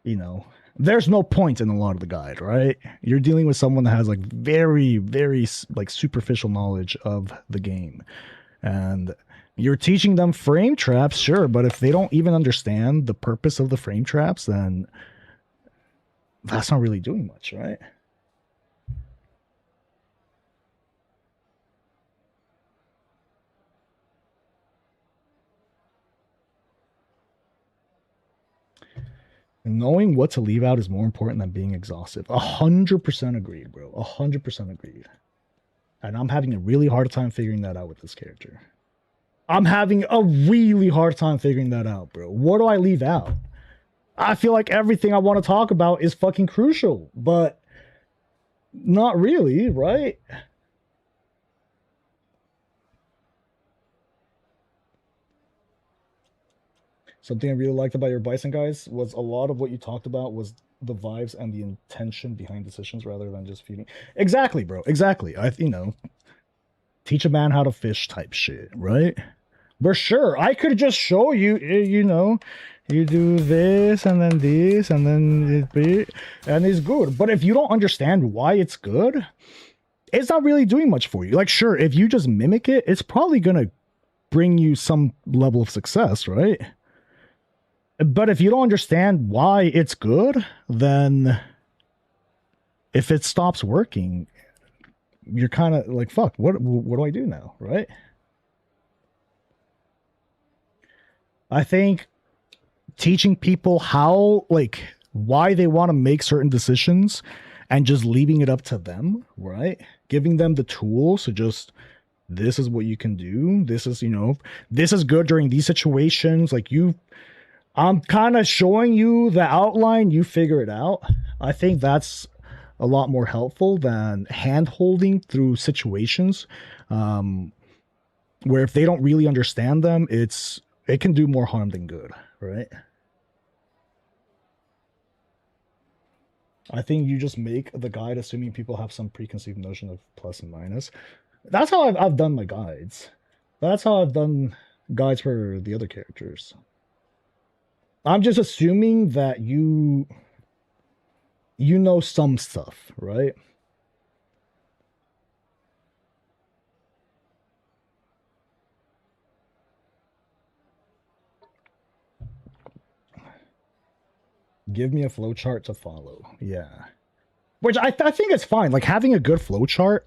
[SPEAKER 3] you know, there's no point in a lot of the guide, right? You're dealing with someone that has like very, very like superficial knowledge of the game, and you're teaching them frame traps, sure, but if they don't even understand the purpose of the frame traps, then that's not really doing much, right? Knowing what to leave out is more important than being exhaustive. 100% agreed, bro. 100% agreed. And I'm having a really hard time figuring that out with this character. I'm having a really hard time figuring that out, bro. What do I leave out? I feel like everything I want to talk about is fucking crucial, but not really, right? Something I really liked about your Bison guys was a lot of what you talked about was the vibes and the intention behind decisions rather than just feeding. Exactly, bro. Exactly. Teach a man how to fish type shit, right? For sure. I could just show you, you do this and then this and then and it's good. But if you don't understand why it's good, it's not really doing much for you. Like, sure, if you just mimic it, it's probably going to bring you some level of success, right? But if you don't understand why it's good, then if it stops working, you're kind of like, fuck, what do I do now, right? I think teaching people how, like, why they want to make certain decisions and just leaving it up to them, right? Giving them the tools to just, this is what you can do. This is, this is good during these situations. Like, I'm kind of showing you the outline, you figure it out. I think that's a lot more helpful than hand-holding through situations where if they don't really understand them, it can do more harm than good, right? I think you just make the guide assuming people have some preconceived notion of plus and minus. That's how I've done my guides. That's how I've done guides for the other characters. I'm just assuming that you know some stuff, right? Give me a flowchart to follow. Yeah. Which I think is fine. Like, having a good flowchart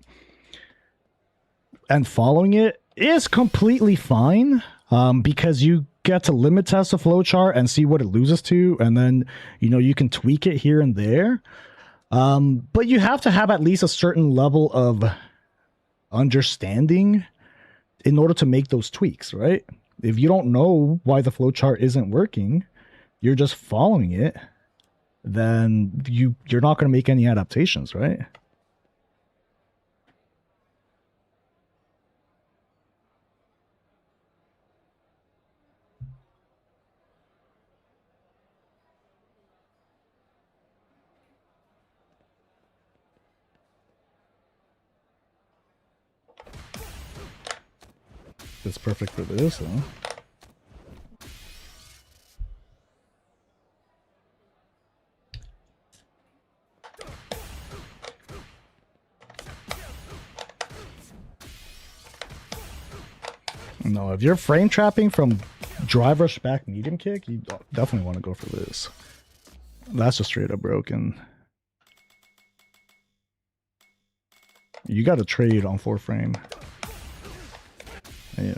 [SPEAKER 3] and following it is completely fine because you get to limit test the flowchart and see what it loses to, and then you can tweak it here and there. But you have to have at least a certain level of understanding in order to make those tweaks, right? If you don't know why the flowchart isn't working, you're just following it, then you're not going to make any adaptations, right? It's perfect for this, huh? No, if you're frame trapping from drive rush back medium kick, you definitely want to go for this. That's just straight up broken. You got to trade on 4 frame. Yeah.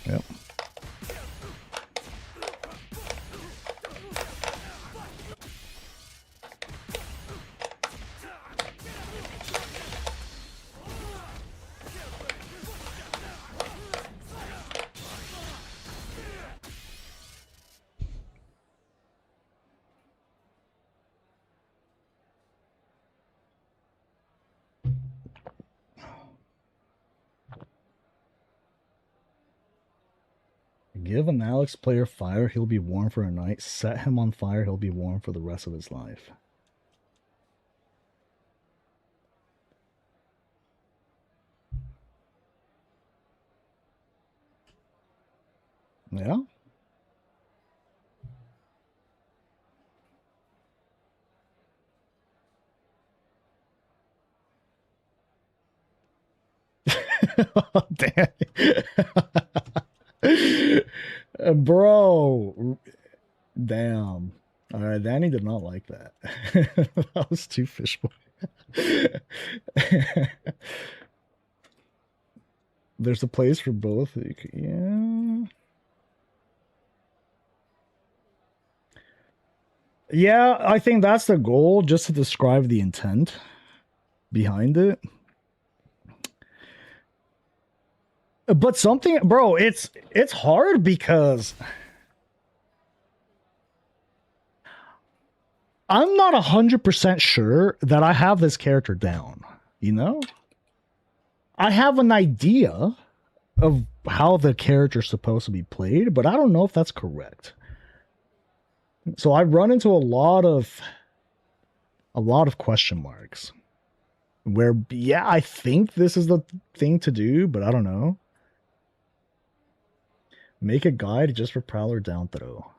[SPEAKER 3] Yep. Give an Alex player fire, he'll be warm for a night. Set him on fire, he'll be warm for the rest of his life. Yeah. Damn. Bro. Damn. All right, Danny did not like that. That was too fishbowl. There's a place for both. Yeah. Yeah, I think that's the goal, just to describe the intent behind it. But something, bro, it's hard because I'm not 100% sure that I have this character down, you know? I have an idea of how the character's supposed to be played, but I don't know if that's correct. So I run into a lot of question marks where, yeah, I think this is the thing to do, but I don't know. Make a guide just for Prowler down throw.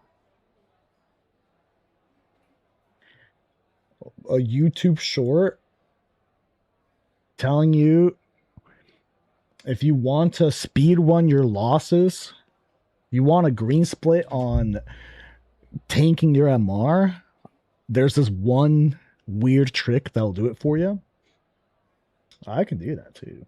[SPEAKER 3] A YouTube short telling you if you want to speed run your losses, you want a green split on tanking your MR, there's this one weird trick that'll do it for you. I can do that too.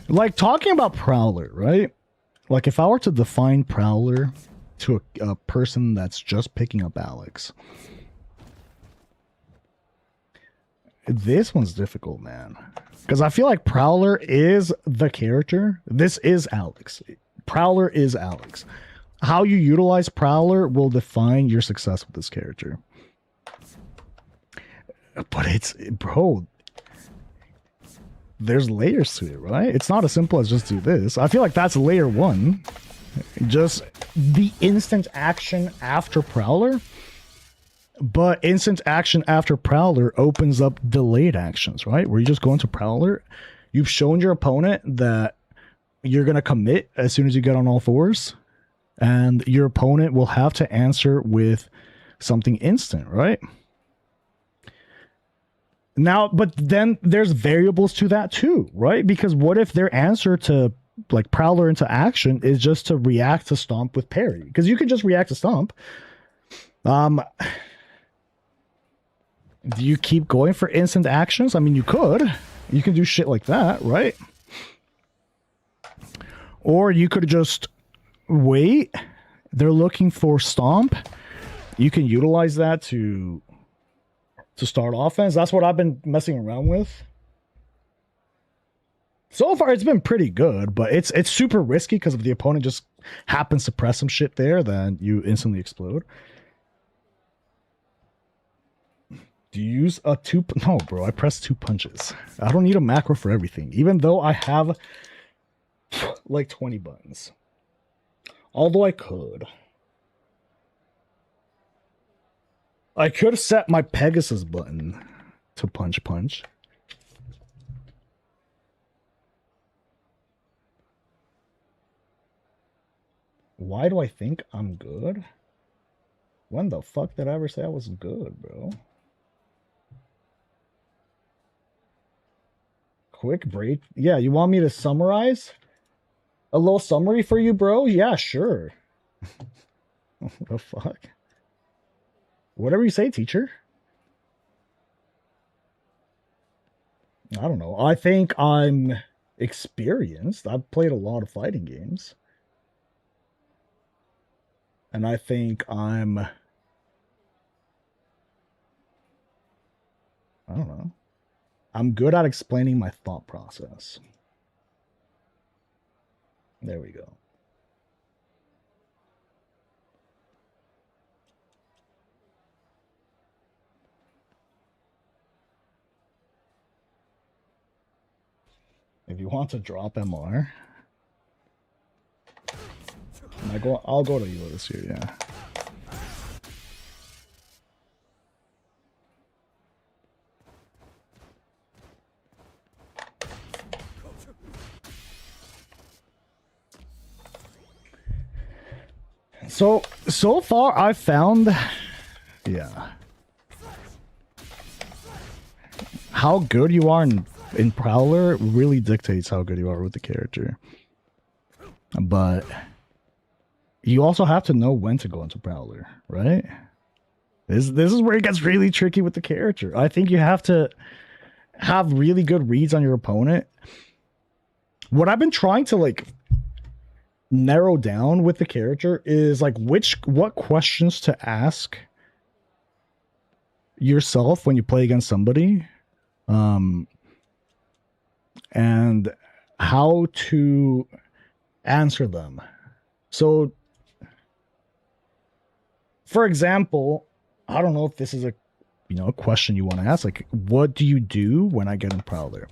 [SPEAKER 3] Like, talking about Prowler, right? Like, if I were to define Prowler to a person that's just picking up Alex, this one's difficult, man. Because I feel like Prowler is the character. This is Alex. Prowler is Alex. How you utilize Prowler will define your success with this character. But it's, bro, there's layers to it, right? It's not as simple as just do this. I feel like that's layer one. Just the instant action after Prowler. But instant action after Prowler opens up delayed actions, right? Where you just go into Prowler. You've shown your opponent that you're going to commit as soon as you get on all fours. And your opponent will have to answer with something instant, right? Now, but then there's variables to that too, right? Because what if their answer to like Prowler into action is just to react to Stomp with parry? Because you can just react to Stomp. Do you keep going for instant actions? I mean, you could. You can do shit like that, right? Or you could just wait. They're looking for Stomp. You can utilize that to start offense. That's what I've been messing around with. So far, it's been pretty good, but it's super risky because if the opponent just happens to press some shit there, then you instantly explode. Do you use a two? No, bro, I press 2 punches. I don't need a macro for everything, even though I have like 20 buttons. Although I could set my Pegasus button to punch. Why do I think I'm good? When the fuck did I ever say I was good, bro? Quick break. Yeah, you want me to summarize? A little summary for you, bro? Yeah, sure. What the fuck? Whatever you say, teacher. I don't know. I think I'm experienced. I've played a lot of fighting games. And I think I don't know. I'm good at explaining my thought process. There we go. If you want to drop MR, I'll go to you this year, yeah. So far I've found, yeah, how good you are in Prowler really dictates how good you are with the character. But you also have to know when to go into Prowler, right? This is where it gets really tricky with the character. I think you have to have really good reads on your opponent. What I've been trying to like narrow down with the character is like what questions to ask yourself when you play against somebody, and how to answer them. So for example, I don't know if this is a question you want to ask, like, what do you do when I get in Prowler?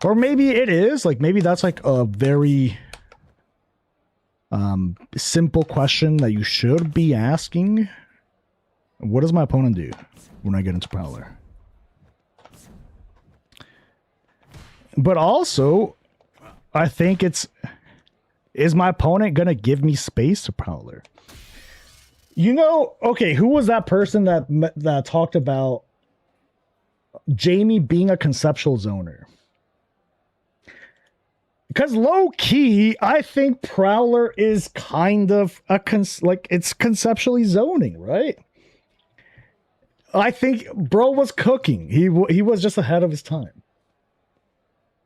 [SPEAKER 3] Or maybe it is like, maybe that's like a very simple question that you should be asking. What does my opponent do when I get into Prowler? But also, I think is my opponent gonna give me space to Prowler? Okay, who was that person that talked about Jamie being a conceptual zoner? Because low key, I think Prowler is kind of it's conceptually zoning, right? I think bro was cooking. He was just ahead of his time.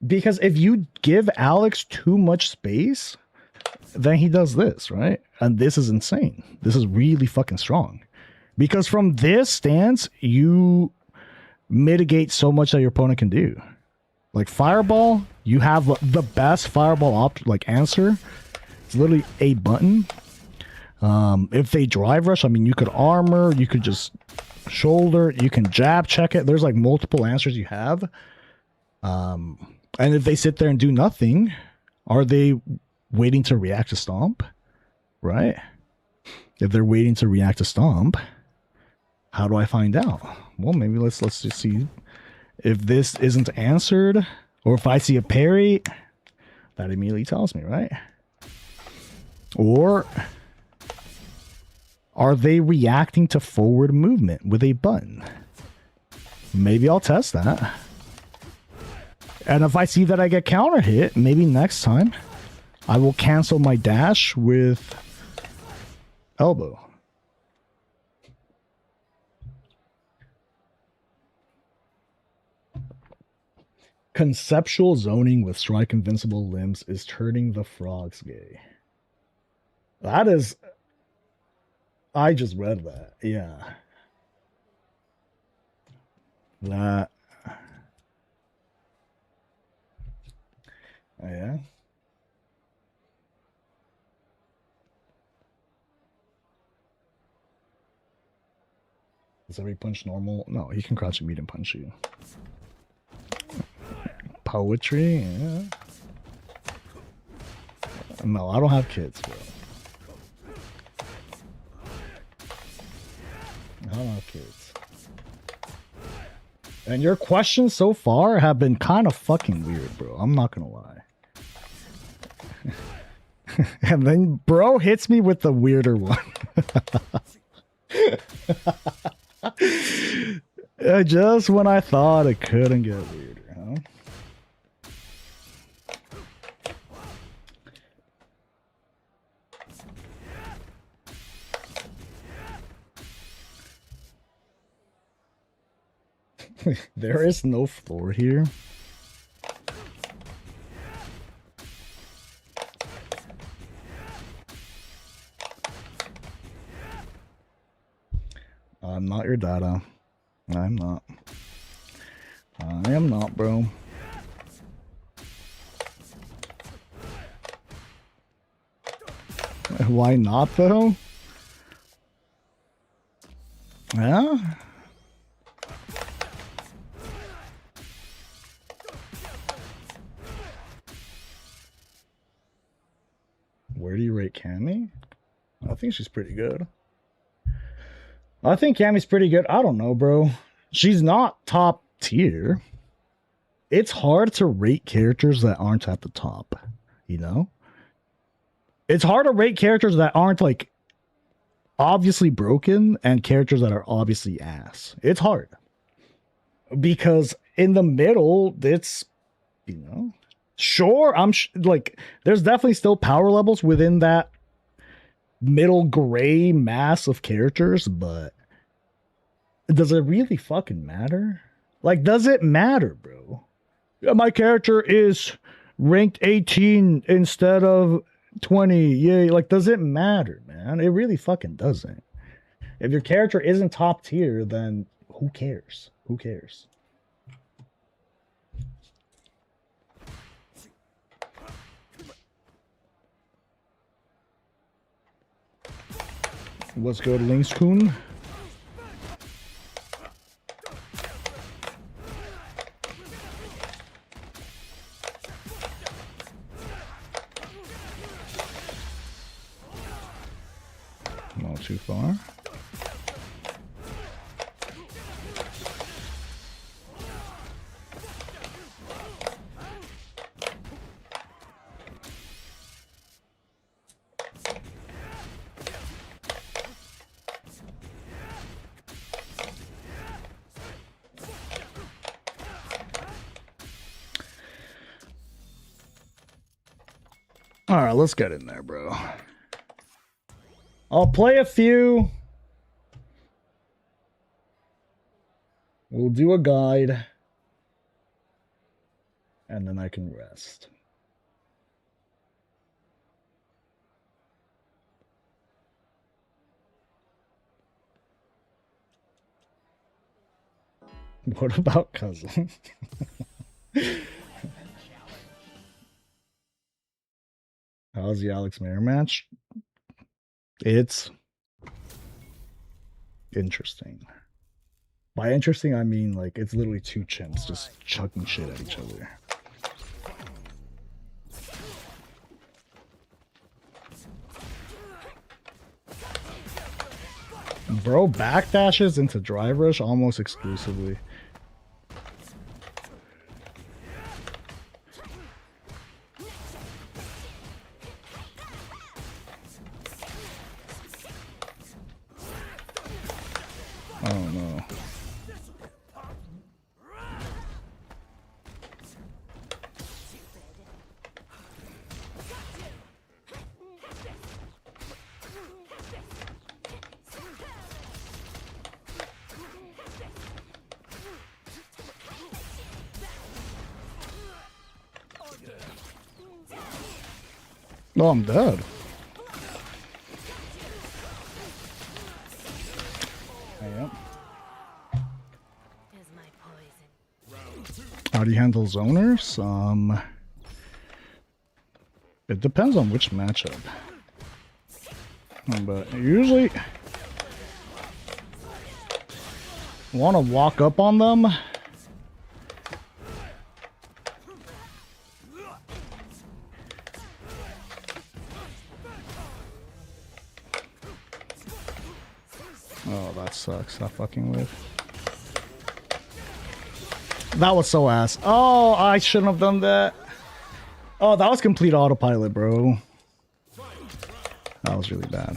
[SPEAKER 3] Because if you give Alex too much space, then he does this, right? And this is insane. This is really fucking strong. Because from this stance, you mitigate so much that your opponent can do. Like Fireball, you have the best Fireball answer. It's literally a button. If they drive rush, I mean, you could armor, you could just shoulder, you can jab check it. There's like multiple answers you have. And if they sit there and do nothing, are they waiting to react to Stomp? Right? If they're waiting to react to Stomp, how do I find out? Well, maybe let's just see if this isn't answered, or if I see a parry, that immediately tells me, right? Or are they reacting to forward movement with a button? Maybe I'll test that. And if I see that I get counter hit, maybe next time I will cancel my dash with elbow. Conceptual zoning with strike invincible limbs is turning the frogs gay. That is... I just read that. Yeah. That... Oh, yeah? Is every punch normal? No, he can crouch and meet and punch you. Poetry, yeah. No, I don't have kids, bro. I don't have kids. And your questions so far have been kind of fucking weird, bro. I'm not gonna lie. And then bro hits me with the weirder one. Just when I thought it couldn't get weirder, huh? There is no floor here. not your data. I'm not. I am not, bro. Why not, though? Yeah? Where do you rate Cammy? I think she's pretty good. I think Cammy's pretty good. I don't know, bro. She's not top tier. It's hard to rate characters that aren't at the top, you know? It's hard to rate characters that aren't, like, obviously broken and characters that are obviously ass. It's hard. Because in the middle, it's, you know... Sure, like, there's definitely still power levels within that middle gray mass of characters, but does it really fucking matter? Like, does it matter, bro? Yeah, my character is ranked 18 instead of 20. Yeah, like, does it matter, man? It really fucking doesn't. If your character isn't top tier, then who cares? Who cares? Let's go to Linkscoon. Not too far. All right, let's get in there, bro. I'll play a few. We'll do a guide. And then I can rest. What about cousin? How's the Alex Mayer match? It's interesting. By interesting, I mean, like, it's literally two chimps just chucking shit at each other. Bro backdashes into drive rush almost exclusively. Oh no. Oh, I'm dead. I am. How do you handle zoners? It depends on which matchup. But usually want to walk up on them. Oh, that sucks. That fucking whip. That was so ass. Oh, I shouldn't have done that. Oh, that was complete autopilot, bro. That was really bad.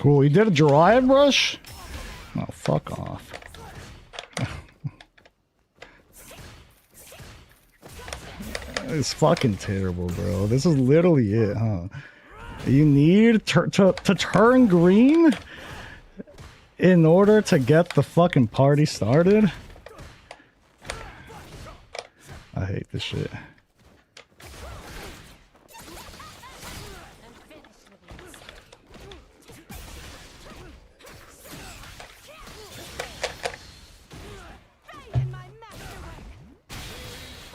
[SPEAKER 3] Cool. You did a dry brush? Oh, fuck off. It's fucking terrible, bro. This is literally it, huh? You need to turn green in order to get the fucking party started? I hate this shit.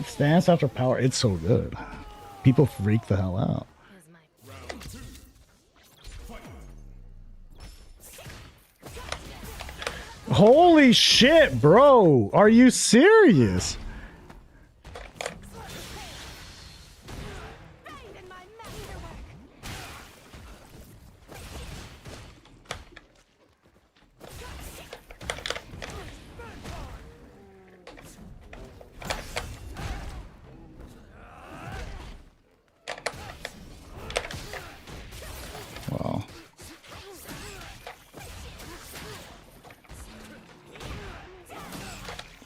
[SPEAKER 3] Stance after power, it's so good. People freak the hell out. Holy shit, bro! Are you serious? Wow.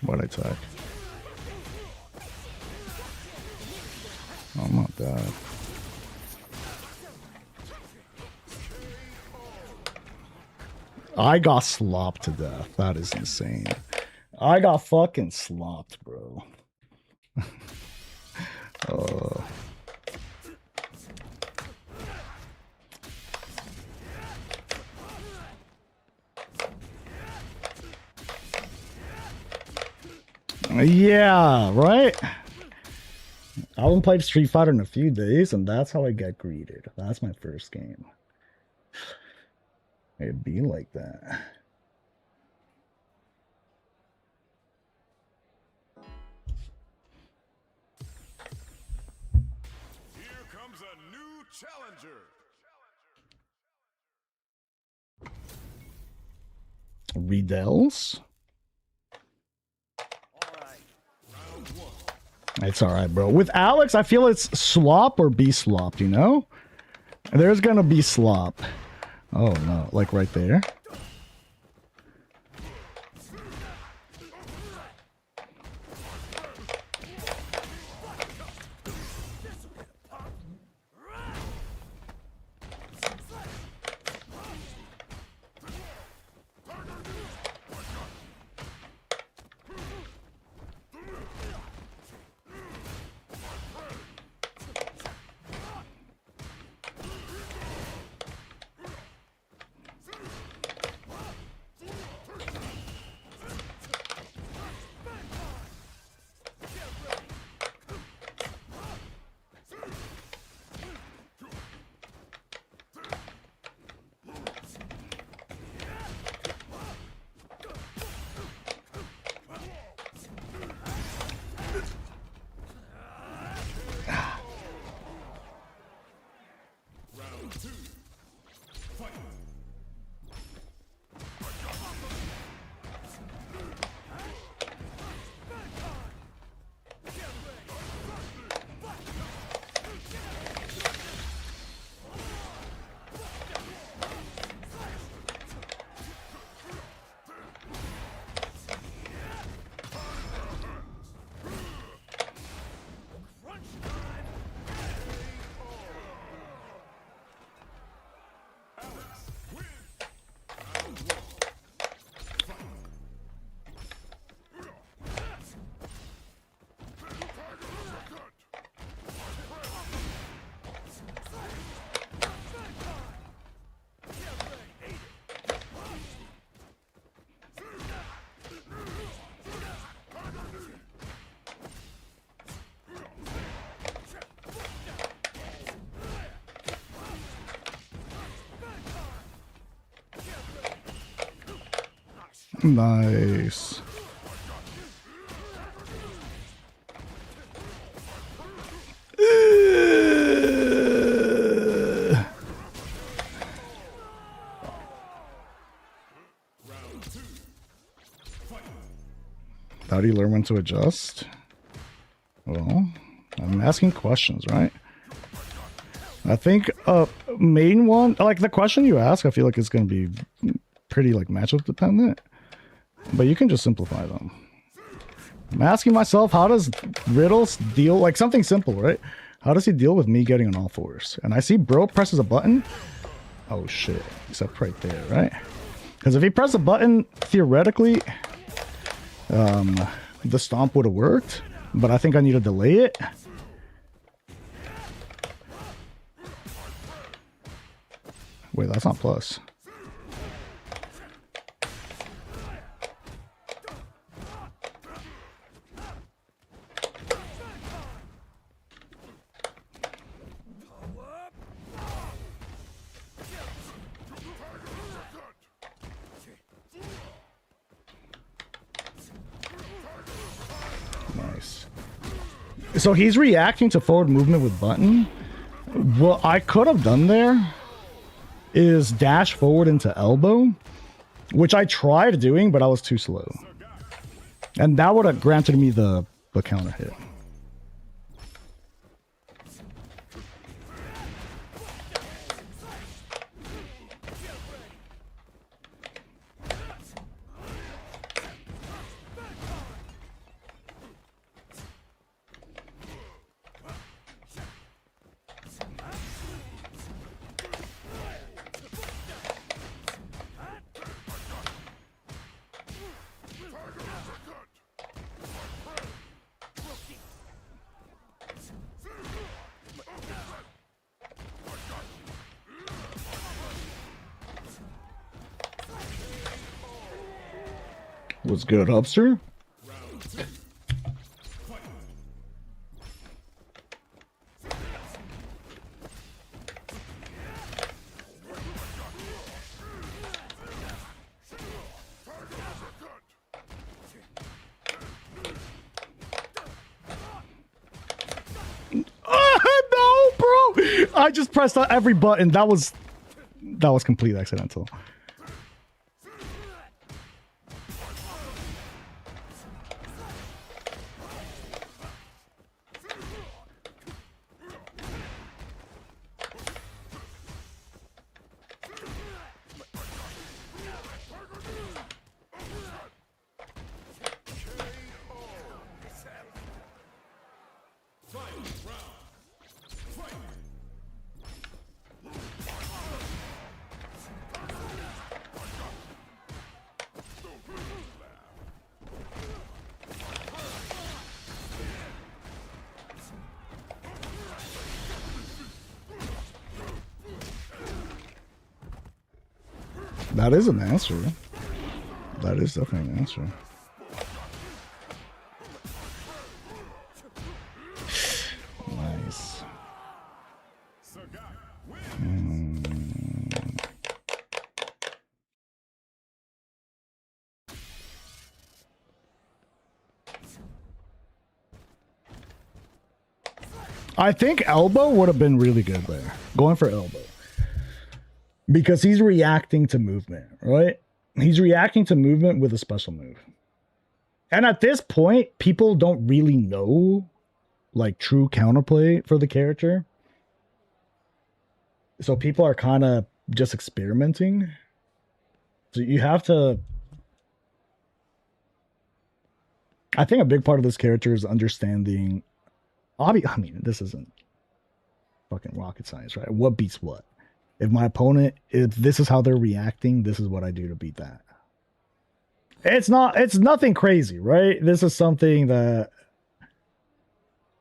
[SPEAKER 3] What attack? Oh, I'm not dead. I got slopped to death. That is insane. I got fucking slopped, bro. Yeah, right? I haven't played Street Fighter in a few days, and that's how I get greeted. That's my first game. It'd be like that.
[SPEAKER 4] Here comes a new challenger.
[SPEAKER 3] Riddles? It's alright, bro. With Alex, I feel it's slop or be slopped, you know? There's gonna be slop. Oh no, like right there. Nice. How do you learn when to adjust? Well, I'm asking questions, right? I think main one, like the question you ask, I feel like it's going to be pretty like matchup dependent, but you can just simplify them. I'm asking myself, how does Riddles deal, like something simple, right? How does he deal with me getting on all fours? And I see bro presses a button. Oh shit, except right there, right? Because if he pressed a button, theoretically, the stomp would have worked, but I think I need to delay it. Wait, that's not plus. Nice. So he's reacting to forward movement with button. What I could have done there is dash forward into elbow, which I tried doing, but I was too slow. And that would have granted me the counter hit. What's good, Hubster? No, bro! I just pressed every button. That was complete accidental. That is an answer. That is definitely an answer. Nice. I think elbow would have been really good there. Going for elbow. Because he's reacting to movement, right? He's reacting to movement with a special move. And at this point, people don't really know, like, true counterplay for the character. So people are kind of just experimenting. So you have to... I think a big part of this character is understanding... I mean, this isn't fucking rocket science, right? What beats what? If my opponent, if this is how they're reacting, this is what I do to beat that. It's nothing crazy, right? This is something that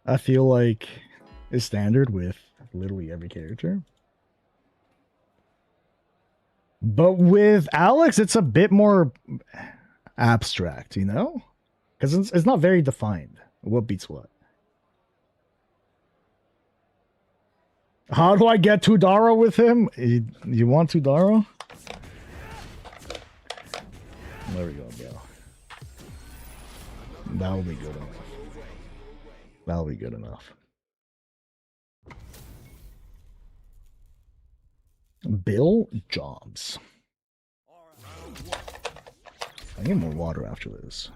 [SPEAKER 3] I feel like is standard with literally every character. But with Alex, it's a bit more abstract, you know? Because it's not very defined. What beats what? How do I get Tudaro with him? You want Tudaro? There we go, bro. That'll be good enough. That'll be good enough. Bill Jobs. I need more water after this.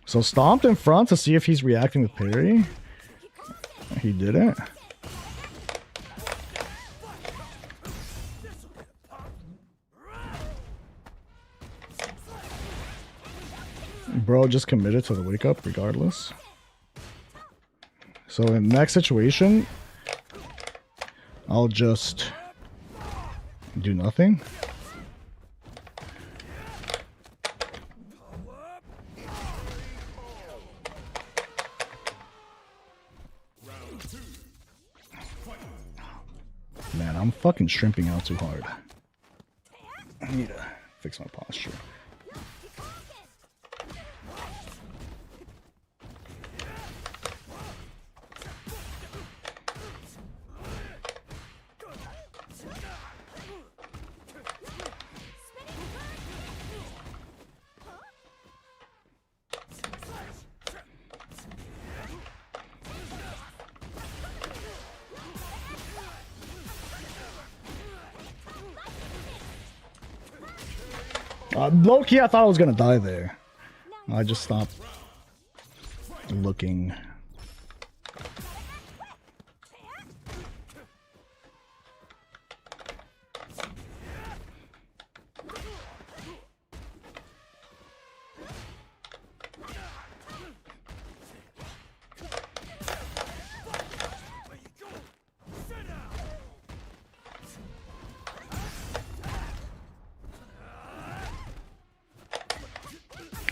[SPEAKER 3] So stomped in front to see if he's reacting with parry. He did it. Bro just committed to the wake up regardless. So in the next situation, I'll just do nothing. Man, I'm fucking shrimping out too hard. I need to fix my posture. Low-key, I thought I was gonna die there. I just stopped looking.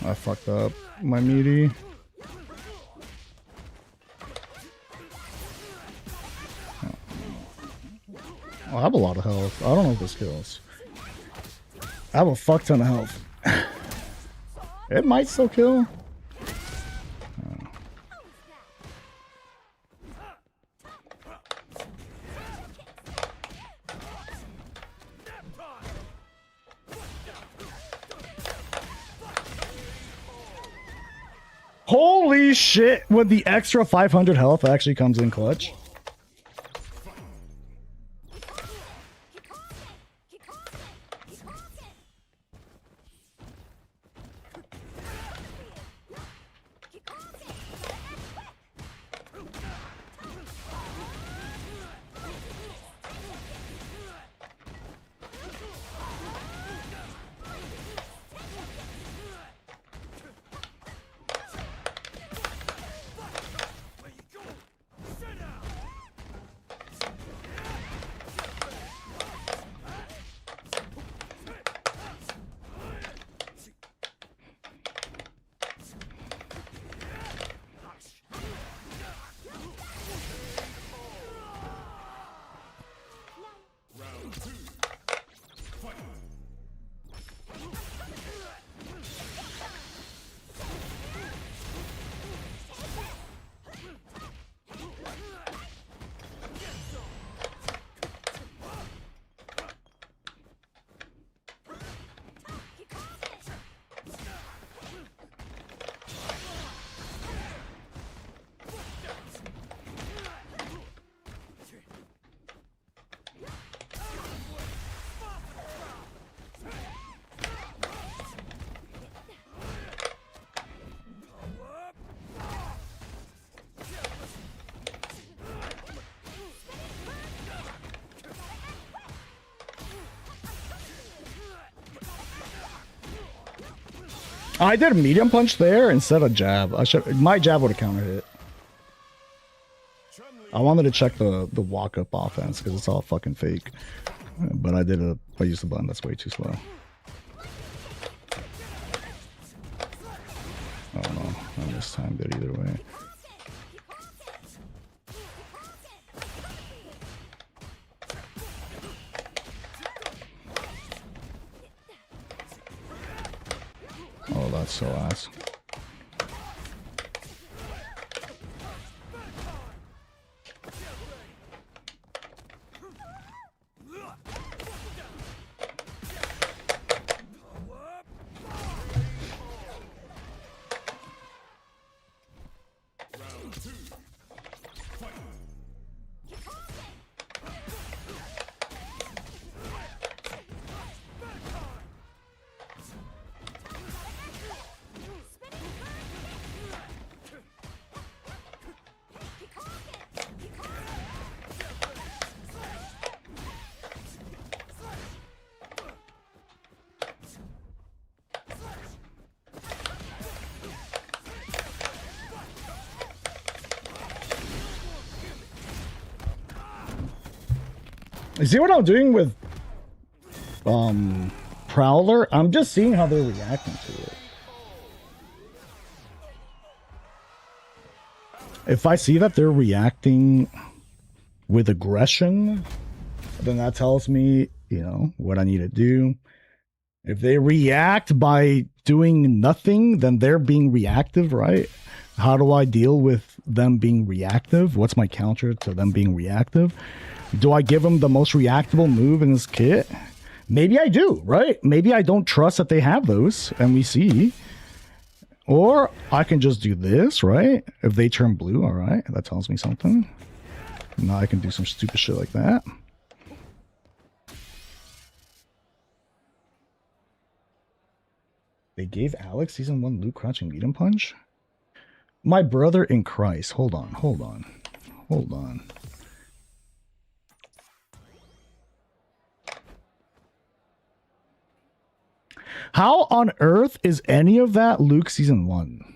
[SPEAKER 3] I fucked up my meaty. Oh, I have a lot of health. I don't know if this kills. I have a fuck ton of health. It might still kill. Holy shit, with the extra 500 health actually comes in clutch. I did a medium punch there instead of jab. My jab would have counter hit. I wanted to check the walk up offense because it's all fucking fake. But I used the button that's way too slow. Oh no, I mistimed it either way. Oh, that's so ass. You see what I'm doing with Prowler? I'm just seeing how they're reacting to it. If I see that they're reacting with aggression, then that tells me, you know, what I need to do. If they react by doing nothing, then they're being reactive, right? How do I deal with them being reactive? What's my counter to them being reactive? Do I give them the most reactable move in this kit? Maybe I do, right? Maybe I don't trust that they have those, and we see. Or I can just do this, right? If they turn blue, all right, that tells me something. Now I can do some stupid shit like that. They gave Alex Season 1 Luke crouching medium punch? My brother in Christ. Hold on. How on earth is any of that Luke Season 1?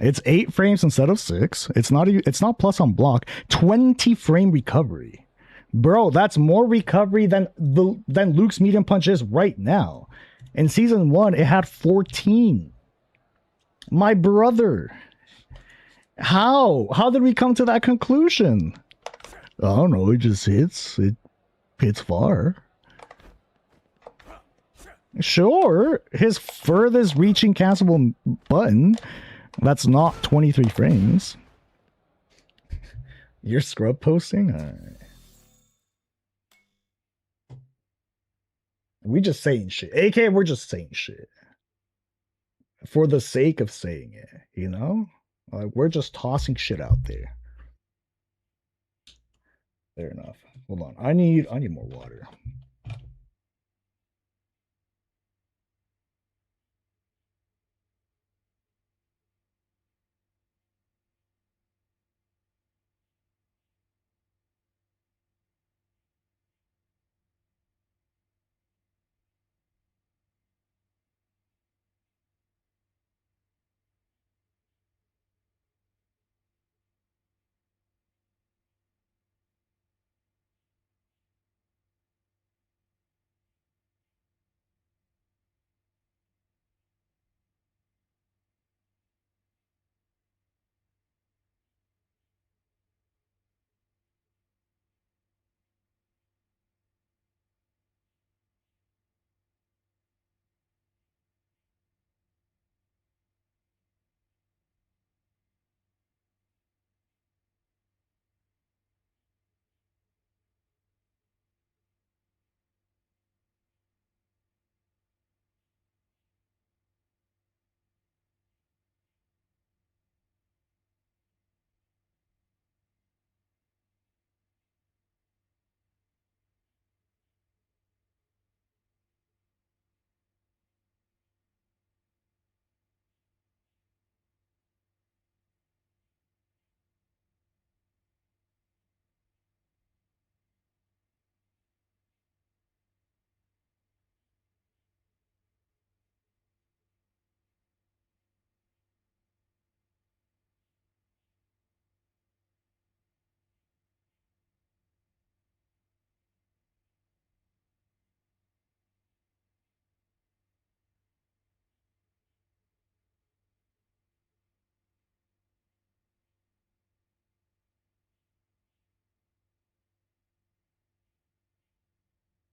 [SPEAKER 3] It's 8 frames instead of 6. It's not plus on block. 20 frame recovery. Bro, that's more recovery than Luke's medium punch is right now. In Season 1, it had 14. My brother. How? How did we come to that conclusion? I don't know, it just hits. It hits far. Sure, his furthest reaching castable button, that's not 23 frames. You're scrub posting? Alright. We just saying shit. AK, we're just saying shit. For the sake of saying it, you know? Like, we're just tossing shit out there. Fair enough. Hold on. I need more water.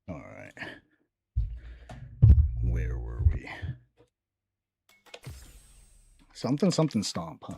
[SPEAKER 3] Alright. Where were we? Something stomp, huh?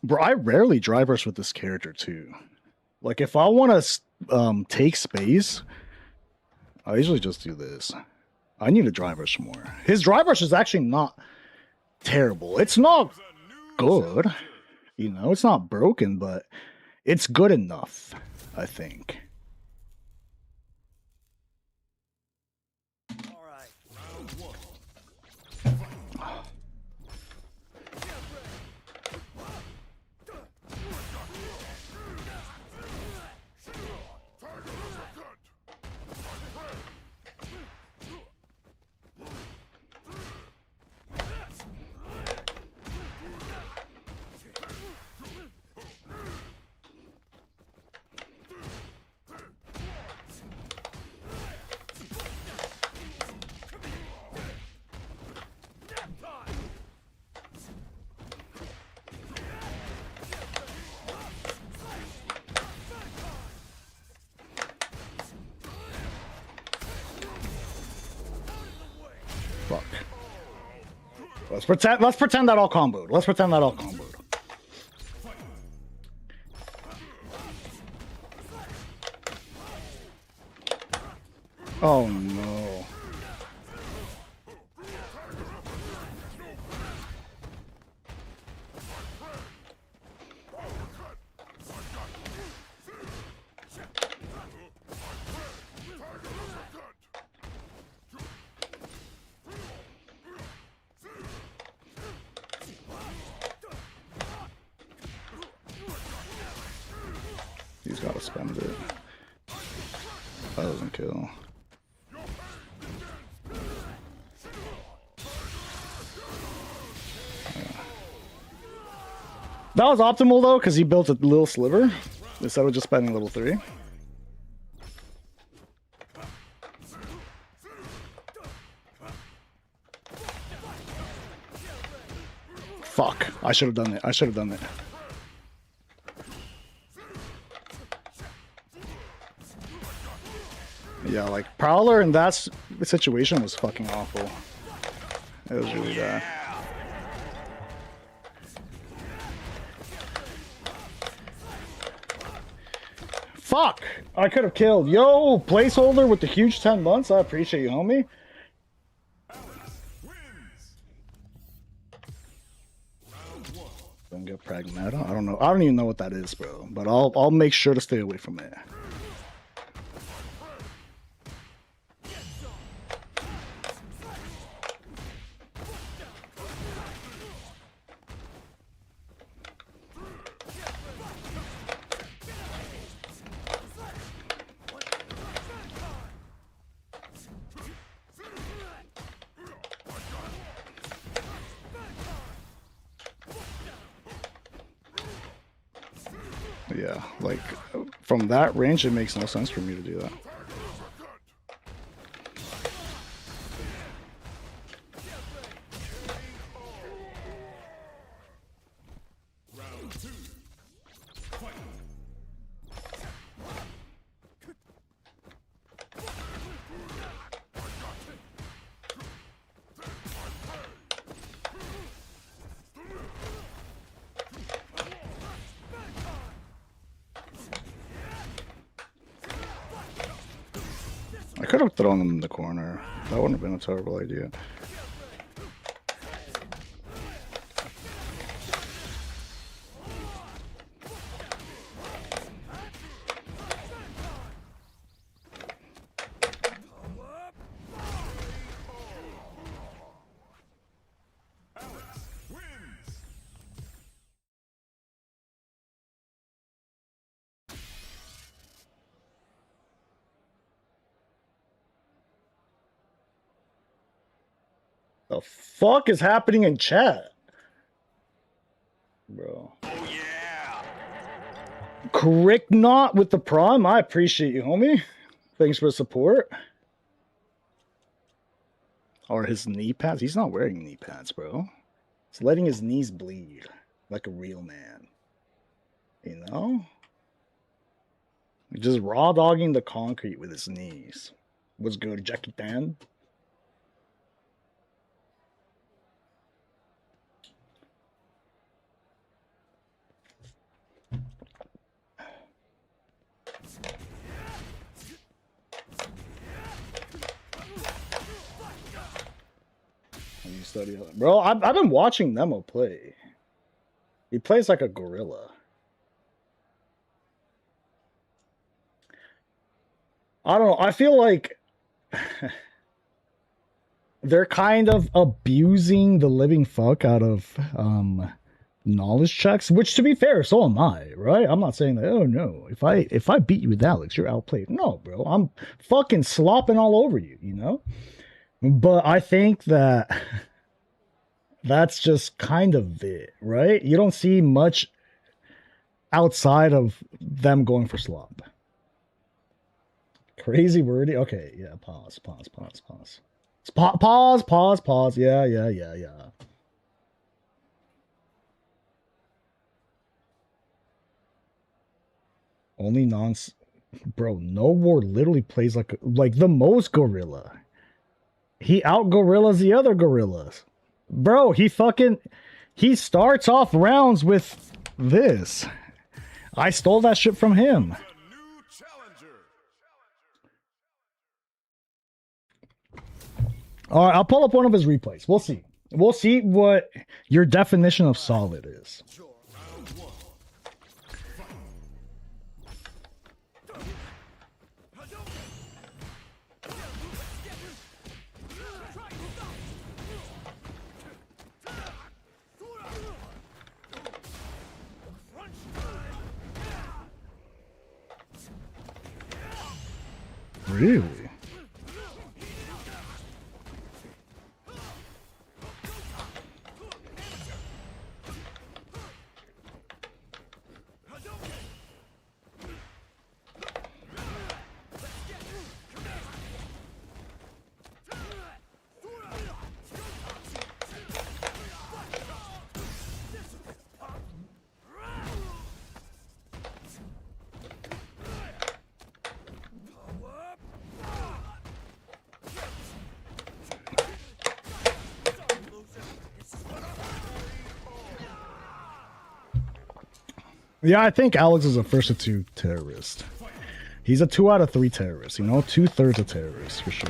[SPEAKER 3] Bro, I rarely drive rush with this character too. Like, if I want to take space, I usually just do this. I need to drive rush more. His drive rush is actually not terrible. It's not good. You know, it's not broken, but it's good enough, I think. Let's pretend that all comboed. Let's pretend that all comboed. Oh no. He's gotta spend it. That doesn't kill. That was optimal though, because he built a little sliver instead of just spending level 3. Fuck. I should have done it. I should have done it. Yeah, like Prowler in that situation was fucking awful. It was really bad. Fuck! I could have killed. Yo, placeholder with the huge 10 months. I appreciate you, homie. Don't get pragmatic. I don't know. I don't even know what that is, bro. But I'll make sure to stay away from it. Yeah, like from that range, it makes no sense for me to do that. I could have thrown them in the corner. That wouldn't have been a terrible idea. The fuck is happening in chat? Bro.
[SPEAKER 4] Oh yeah!
[SPEAKER 3] Crick Knot with the prime. I appreciate you, homie. Thanks for the support. Or his knee pads. He's not wearing knee pads, bro. He's letting his knees bleed like a real man. You know? Just raw dogging the concrete with his knees. What's good, Jackie Tan? You study, bro. I've been watching Nemo play. He plays like a gorilla. I don't know. I feel like they're kind of abusing the living fuck out of knowledge checks, which to be fair, so am I, right? I'm not saying that, oh no, if I beat you with Alex, you're outplayed. No, bro. I'm fucking slopping all over you, you know? But I think that that's just kind of it, right? You don't see much outside of them going for slop. Crazy wordy. Okay, yeah, pause. Pause. Yeah. Only bro, No War literally plays like the most gorilla. He out gorillas the other gorillas. Bro, he starts off rounds with this. I stole that shit from him.
[SPEAKER 4] A new challenger.
[SPEAKER 3] All right, I'll pull up one of his replays. We'll see. We'll see what your definition of solid is. Really? Yeah, I think Alex is a first of 2 terrorist. He's a 2 out of 3 terrorist, you know? 2/3 a terrorist, for sure.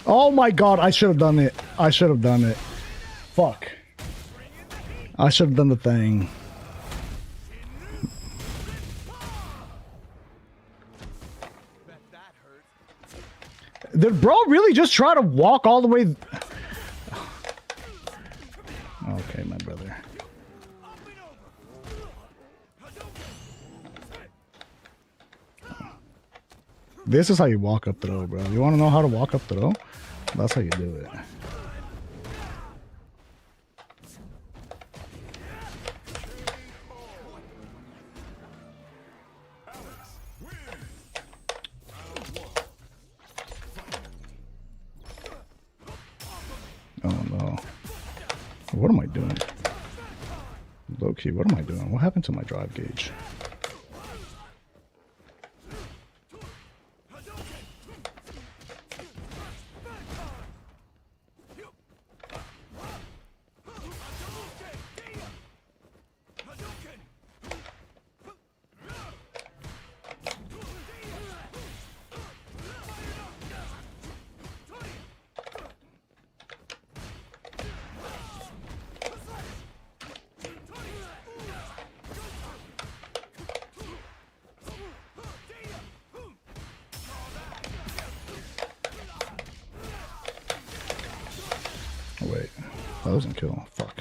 [SPEAKER 3] Oh my god, I should have done it. I should have done it. Fuck. I should have done the thing. Did bro really just try to walk all the way? Okay, my brother. This is how you walk up throw, bro. You want to know how to walk up throw? That's how you do it. Oh no. What am I doing? Low key, what am I doing? What happened to my drive gauge? Wait, that doesn't kill. Fuck.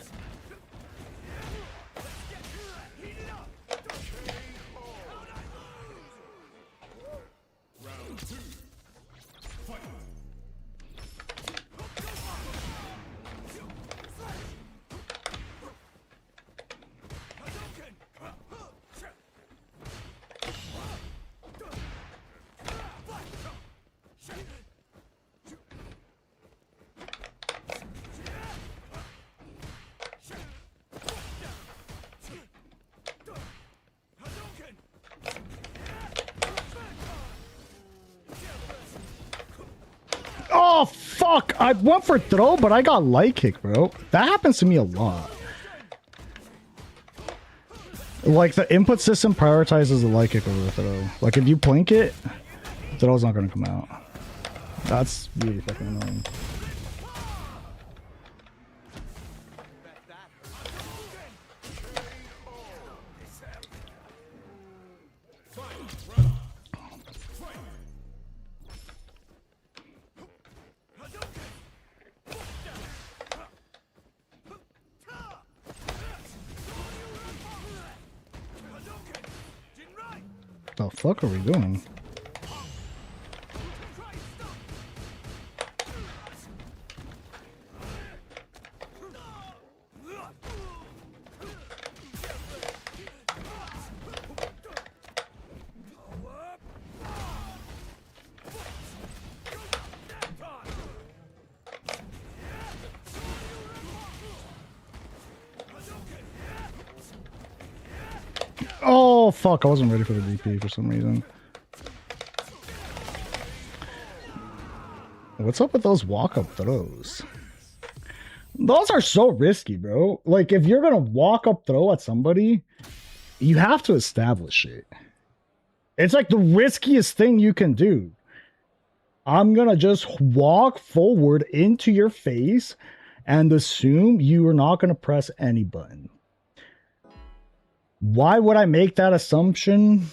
[SPEAKER 3] Oh, fuck! I went for throw, but I got light kick, bro. That happens to me a lot. Like, the input system prioritizes the light kick over the throw. Like, if you plink it, the throw's not gonna come out. That's really fucking annoying. The fuck are we doing? Oh, fuck. I wasn't ready for the DP for some reason. What's up with those walk-up throws? Those are so risky, bro. Like, if you're going to walk-up throw at somebody, you have to establish it. It's like the riskiest thing you can do. I'm going to just walk forward into your face and assume you are not going to press any button. Why would I make that assumption?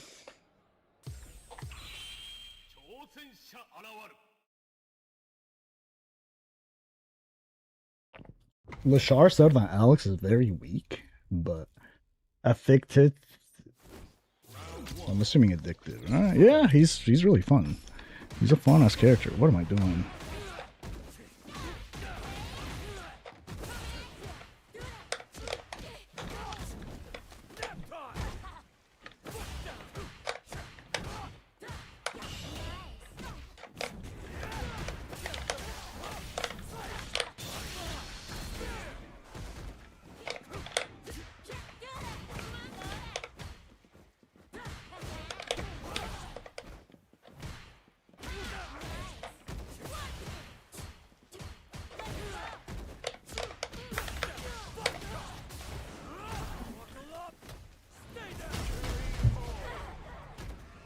[SPEAKER 3] Lashar said that Alex is very weak, but affected. I'm assuming addicted. Yeah, he's really fun. He's a fun-ass character. What am I doing?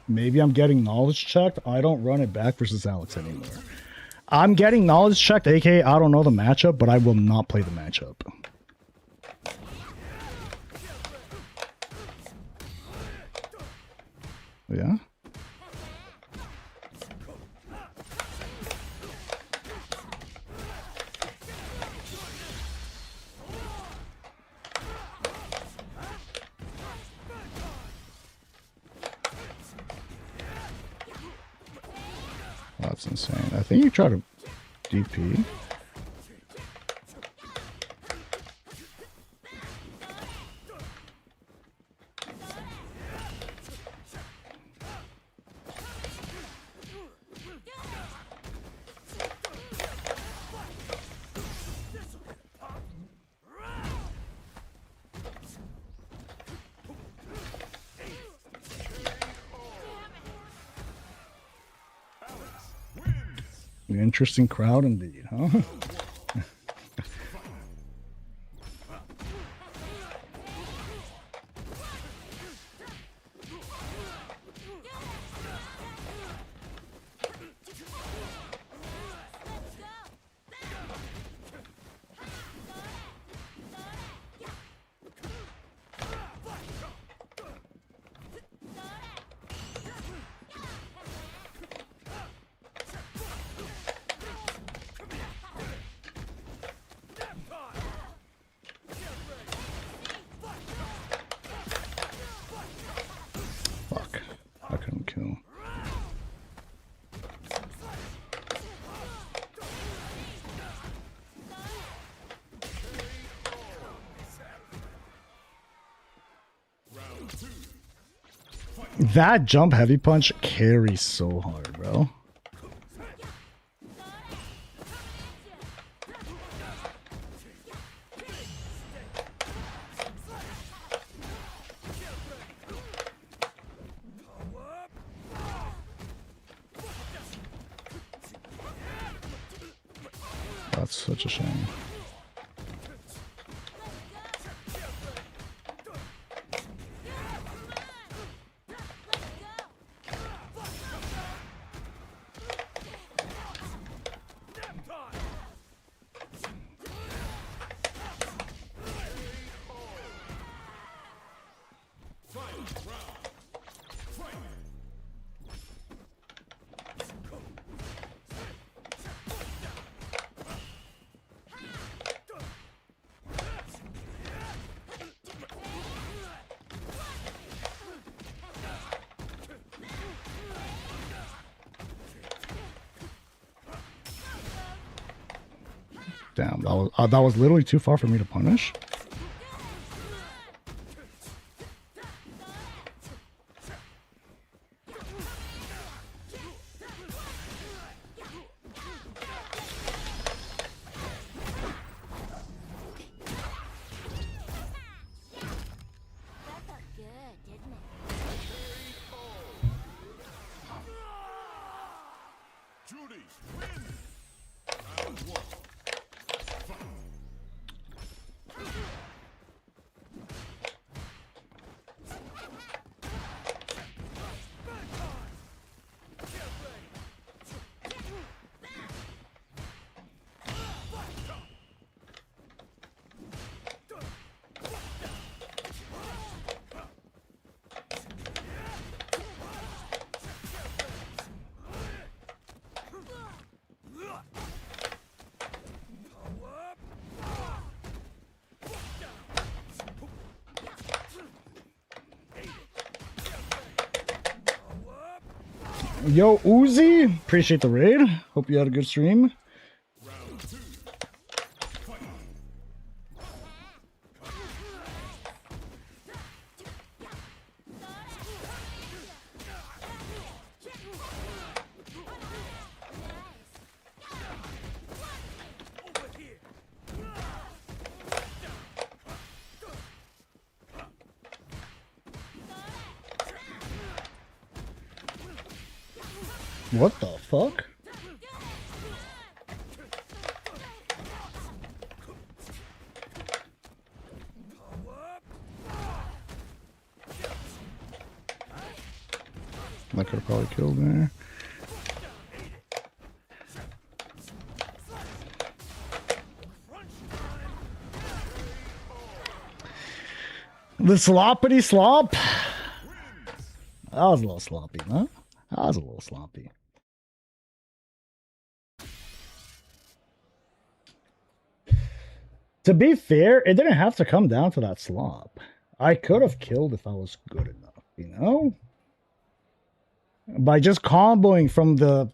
[SPEAKER 3] Maybe I'm getting knowledge checked. I don't run it back versus Alex anymore. I'm getting knowledge checked, aka I don't know the matchup, but I will not play the matchup. Yeah? That's insane. I think you try to DP. Interesting crowd indeed, huh? That jump heavy punch carries so hard, bro. That's such a shame. Damn, that was literally too far for me to punish.
[SPEAKER 5] That felt good, didn't it?
[SPEAKER 3] Yo, Uzi, appreciate the raid. Hope you had a good stream. What the fuck? I could have probably killed there. The sloppity slop. That was a little sloppy, huh? That was a little sloppy. To be fair, it didn't have to come down to that slop. I could have killed if I was good enough, you know? By just comboing from the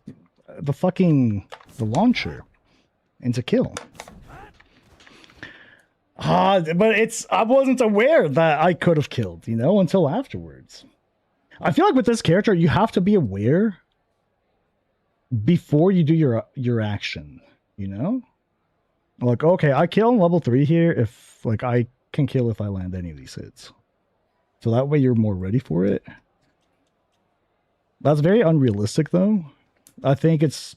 [SPEAKER 3] launcher into kill. But I wasn't aware that I could have killed, you know, until afterwards. I feel like with this character, you have to be aware before you do your action, you know? Like, okay, I kill level 3 here if, like, I can kill if I land any of these hits. So that way you're more ready for it. That's very unrealistic, though. I think it's...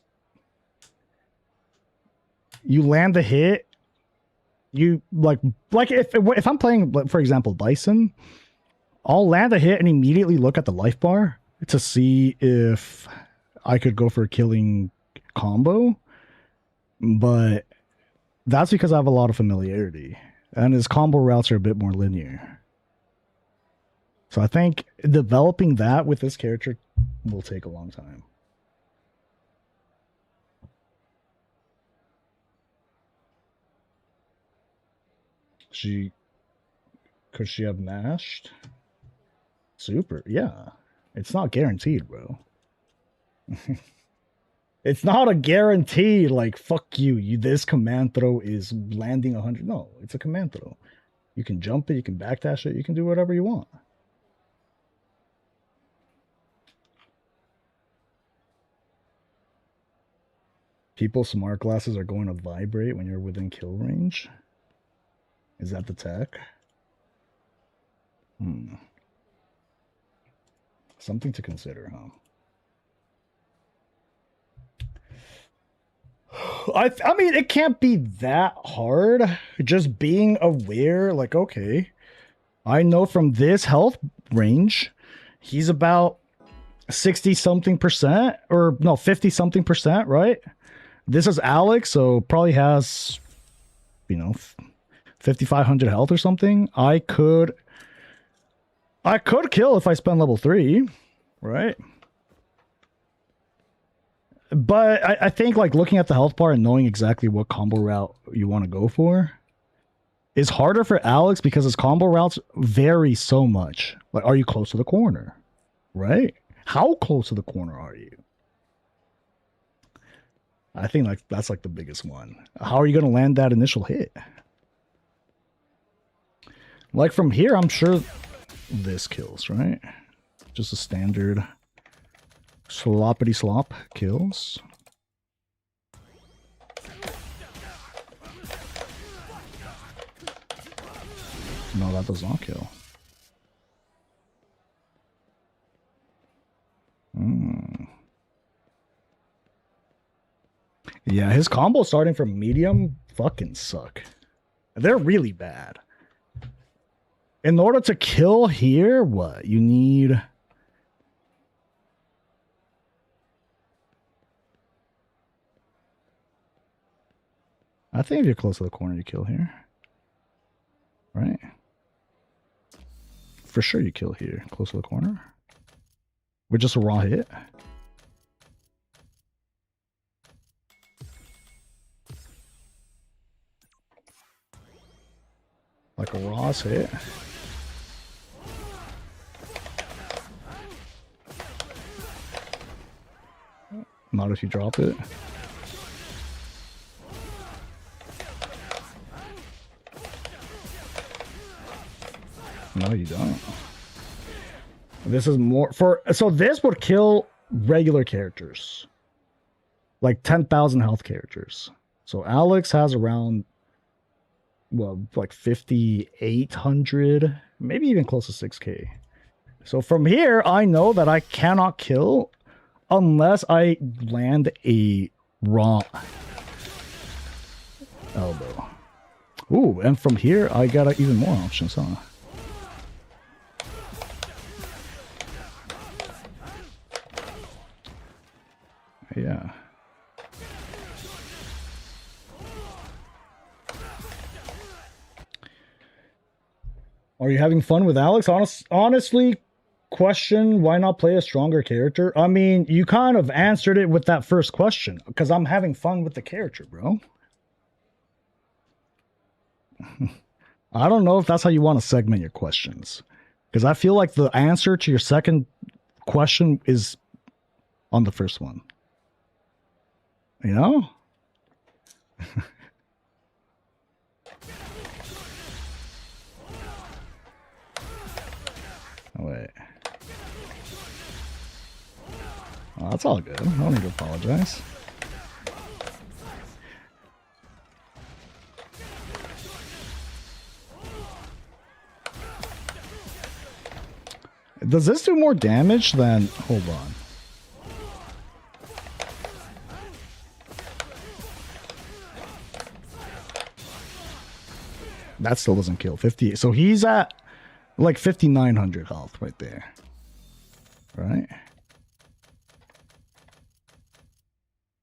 [SPEAKER 3] You land the hit, you, like if I'm playing, for example, Bison, I'll land a hit and immediately look at the life bar to see if I could go for a killing combo. But... that's because I have a lot of familiarity, and his combo routes are a bit more linear. So I think developing that with this character will take a long time. Could she have mashed? Super, yeah. It's not guaranteed, bro. It's not a guarantee, like, fuck you, this command throw is landing 100. No, it's a command throw. You can jump it, you can backdash it, you can do whatever you want. People's smart glasses are going to vibrate when you're within kill range. Is that the tech? Something to consider, huh? I mean, it can't be that hard. Just being aware, like, okay, I know from this health range, he's about 60-something%, or no, 50-something%, right? This is Alex, so probably has, you know, 5,500 health or something. I could kill if I spend level 3, right? But I think, like, looking at the health bar and knowing exactly what combo route you want to go for is harder for Alex because his combo routes vary so much. Like, are you close to the corner? Right? How close to the corner are you? I think, like, that's, like, the biggest one. How are you going to land that initial hit? Like, from here, I'm sure this kills, right? Just a standard... sloppity slop kills. No, that does not kill. Yeah, his combos starting from medium fucking suck. They're really bad. In order to kill here, what? You need... I think if you're close to the corner, you kill here. Right? For sure you kill here, close to the corner. With just a raw hit. Like a raw hit. Not if you drop it. No, you don't. This is more for... So this would kill regular characters. Like 10,000 health characters. So Alex has around... Well, like 5,800. Maybe even close to 6k. So from here, I know that I cannot kill unless I land a raw elbow. Ooh, and from here, I got even more options, huh? Yeah. Are you having fun with Alex? Honestly, question, why not play a stronger character? I mean, you kind of answered it with that first question, because I'm having fun with the character, bro. I don't know if that's how you want to segment your questions, because I feel like the answer to your second question is on the first one. You know? Oh, wait. Oh, that's all good. I don't need to apologize. Does this do more damage than... Hold on. That still doesn't kill. 50. So he's at like 5,900 health right there. Right?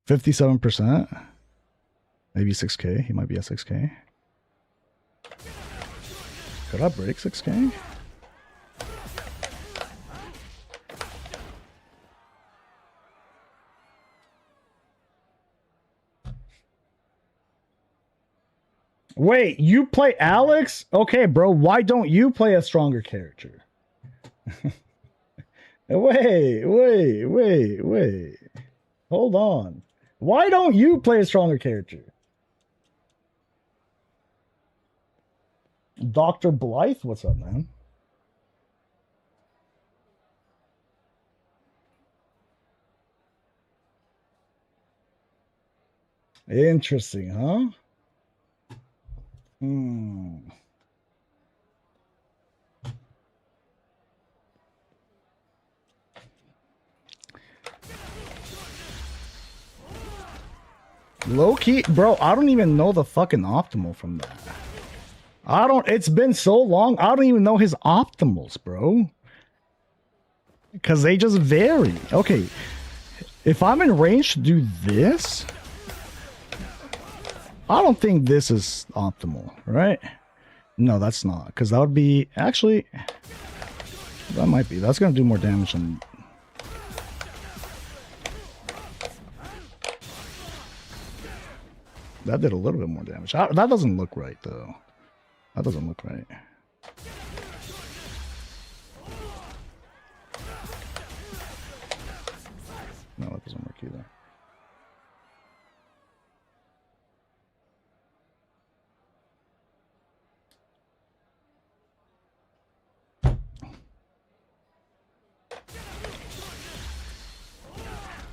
[SPEAKER 3] 57%. Maybe 6k. He might be at 6k. Could I break 6k? Wait, you play Alex? Okay, bro, why don't you play a stronger character? Wait. Hold on. Why don't you play a stronger character? Dr. Blythe, what's up, man? Interesting, huh? Low key, bro, I don't even know the fucking optimal from that. It's been so long, I don't even know his optimals, bro. Because they just vary. Okay, if I'm in range to do this, I don't think this is optimal, right? No, that's not. Because that would be... Actually, that might be. That's going to do more damage than... That did a little bit more damage. That doesn't look right, though. That doesn't look right. No, that doesn't work either.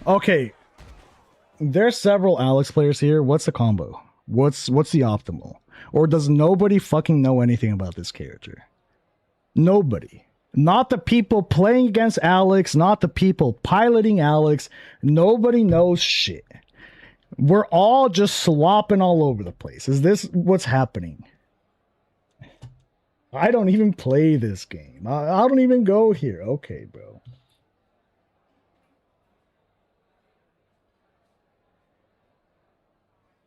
[SPEAKER 3] Okay, there's several Alex players here. What's the combo? What's the optimal? Or does nobody fucking know anything about this character? Nobody. Not the people playing against Alex, not the people piloting Alex. Nobody knows shit. We're all just slopping all over the place. Is this what's happening? I don't even play this game. I don't even go here. Okay, bro.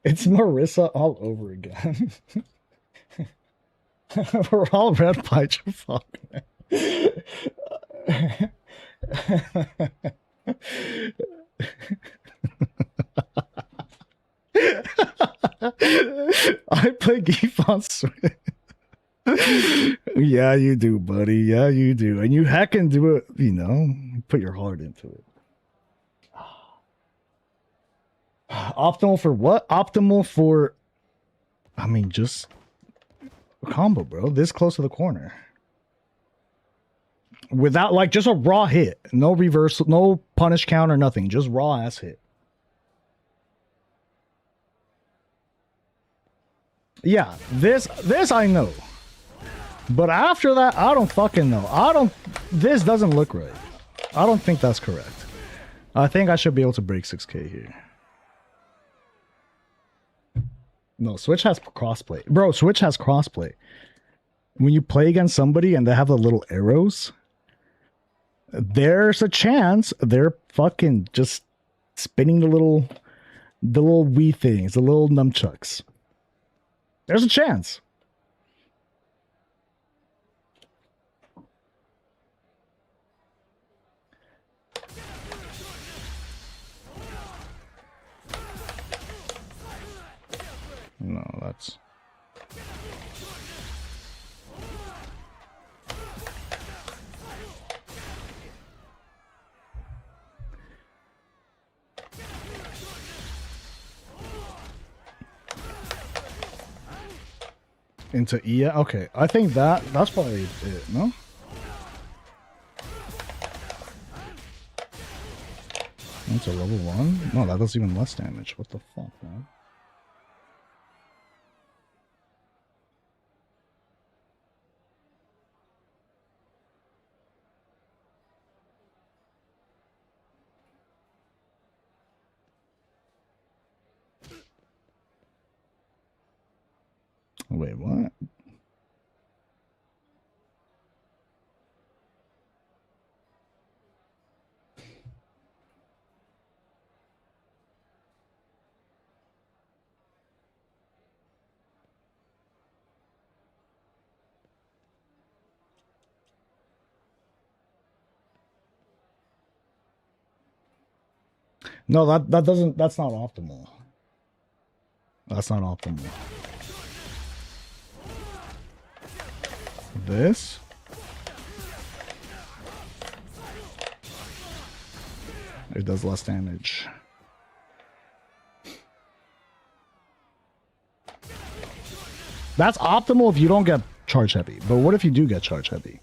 [SPEAKER 3] It's Marissa all over again. We're all red by your fuck, man. I play Geef on Switch. Yeah, you do, buddy. Yeah, you do. And you heckin' do it, you know, put your heart into it. Optimal for what? Optimal for, I mean, just a combo, bro. This close to the corner. Without, like, just a raw hit. No reversal, no punish counter, nothing. Just raw ass hit. Yeah, this I know. But after that, I don't fucking know. This doesn't look right. I don't think that's correct. I think I should be able to break 6K here. No, Switch has crossplay. Bro, Switch has crossplay. When you play against somebody and they have the little arrows, there's a chance they're fucking just spinning the little Wii things, the little nunchucks. There's a chance. No, that's... Into Ia? Okay, I think that's probably it, no? That's a level 1? No, that does even less damage. What the fuck, man? Wait, what? No, that doesn't, that's not optimal. That's not optimal. This? It does less damage. That's optimal if you don't get charge heavy. But what if you do get charge heavy?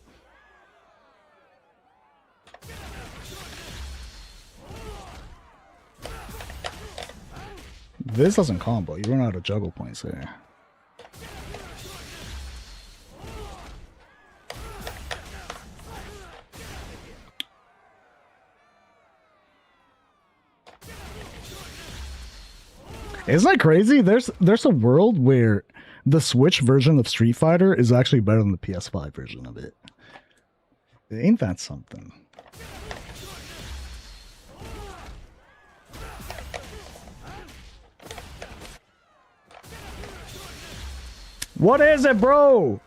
[SPEAKER 3] This doesn't combo. You run out of juggle points there. Isn't that crazy? There's a world where the Switch version of Street Fighter is actually better than the PS5 version of it. Ain't that something? What is it, bro?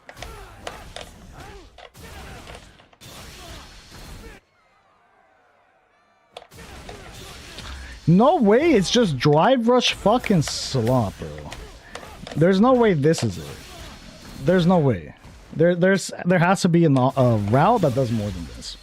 [SPEAKER 3] No way, it's just drive rush fucking slop, bro. There's no way this is it. There's no way. There has to be a route that does more than this.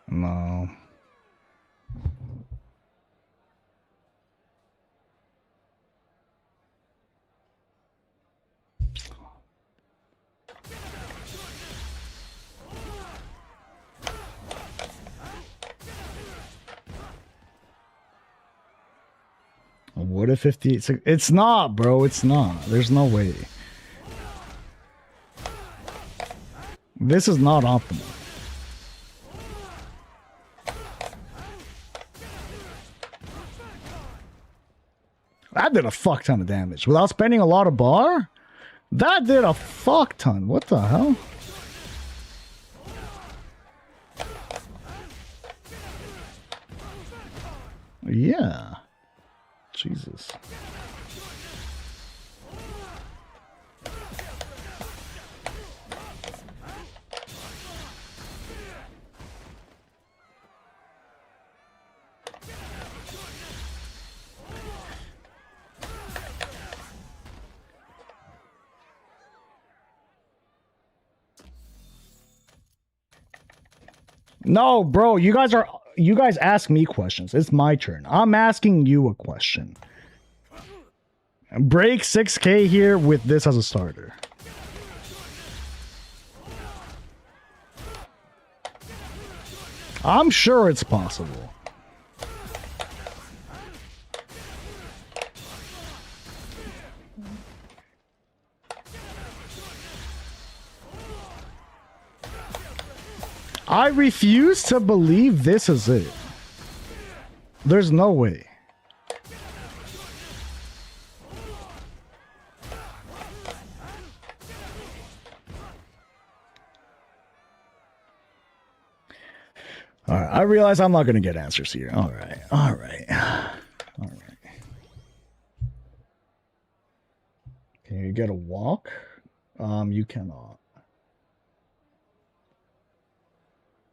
[SPEAKER 3] No. What if 58? It's not, bro. It's not. There's no way. This is not optimal. That did a fuck ton of damage. Without spending a lot of bar? That did a fuck ton. What the hell? Yeah. Jesus. No, bro, you guys ask me questions. It's my turn. I'm asking you a question. Break 6K here with this as a starter. I'm sure it's possible. I refuse to believe this is it. There's no way. All right, I realize I'm not going to get answers here. All right, all right, all right. Can you get a walk? You cannot.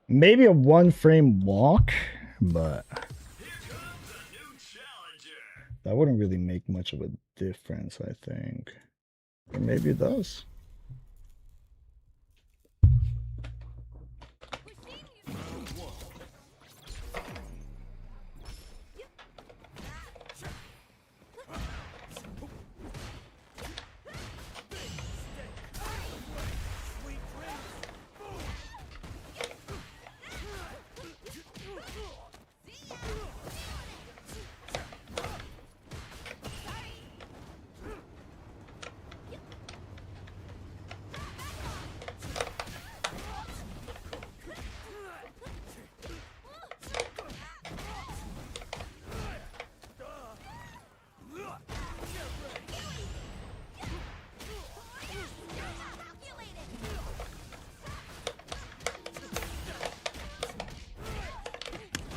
[SPEAKER 3] Maybe a one-frame walk, but that wouldn't really make much of a difference, I think. Or maybe it does.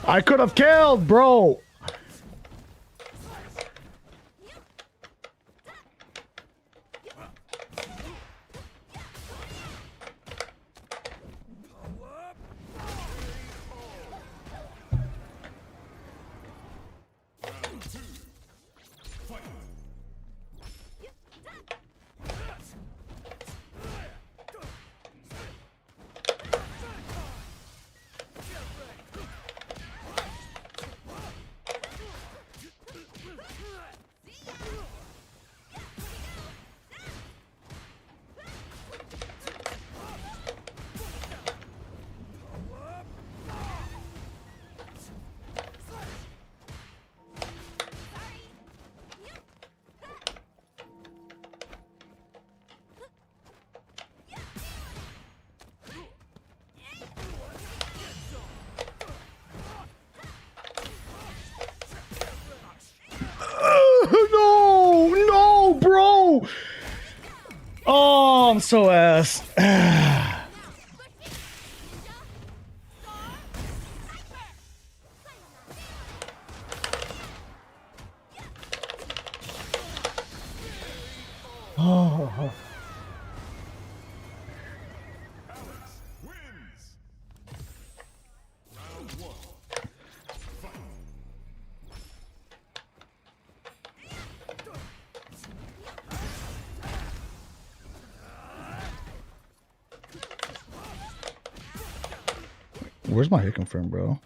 [SPEAKER 3] I could have killed, bro. No, bro. Oh, I'm so ass. Oh. Where's my hit confirm, bro?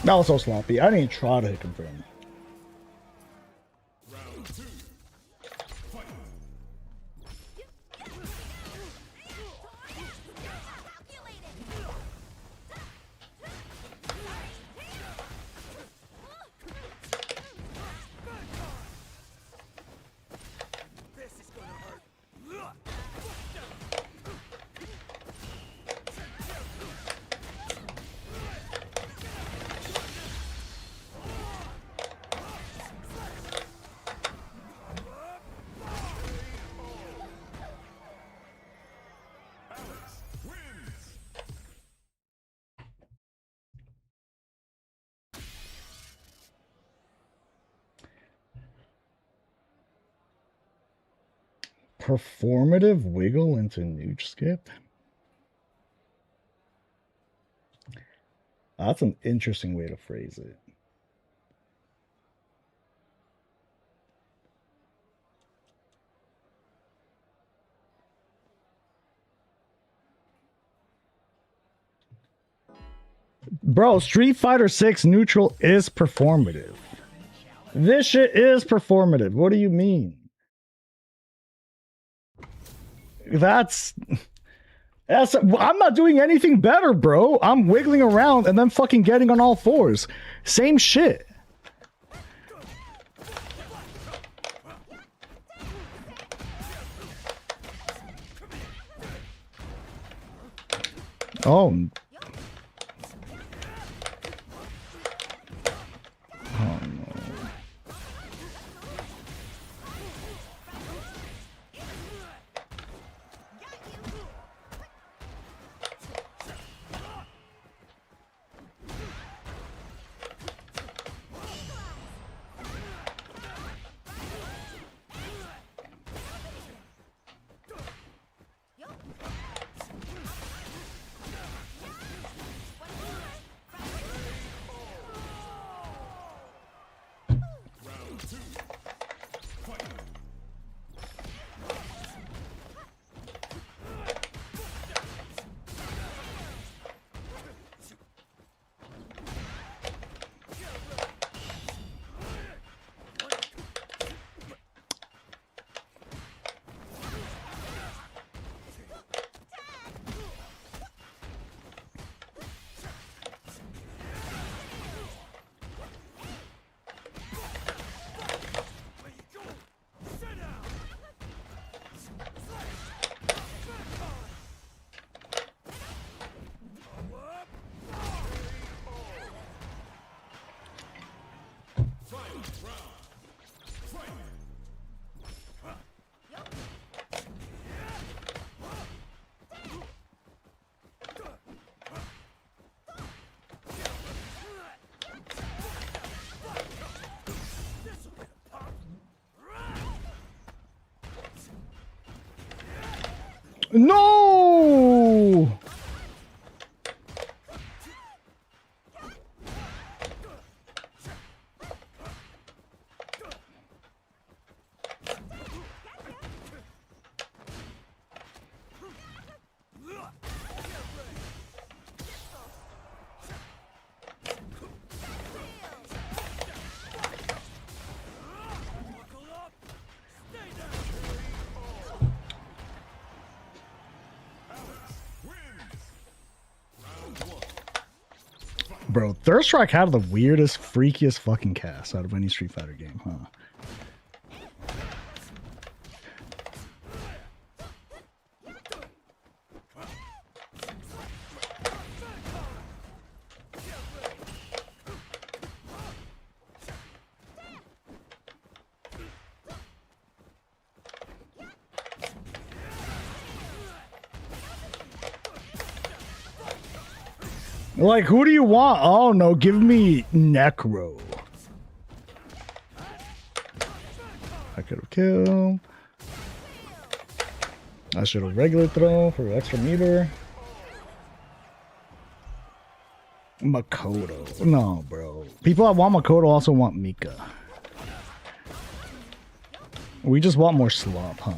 [SPEAKER 3] That was so sloppy. I didn't even try to hit confirm. Performative wiggle into nooch skip? That's an interesting way to phrase it. Bro, Street Fighter 6 neutral is performative. This shit is performative. What do you mean? That's I'm not doing anything better, bro. I'm wiggling around and then fucking getting on all fours. Same shit. Oh. Oh no. No! Bro, Third Strike had the weirdest, freakiest fucking cast out of any Street Fighter game, huh? Like, who do you want? Oh no, give me Necro. I could have killed. I should have regular throw for extra meter. Makoto. No, bro. People that want Makoto also want Mika. We just want more slop, huh?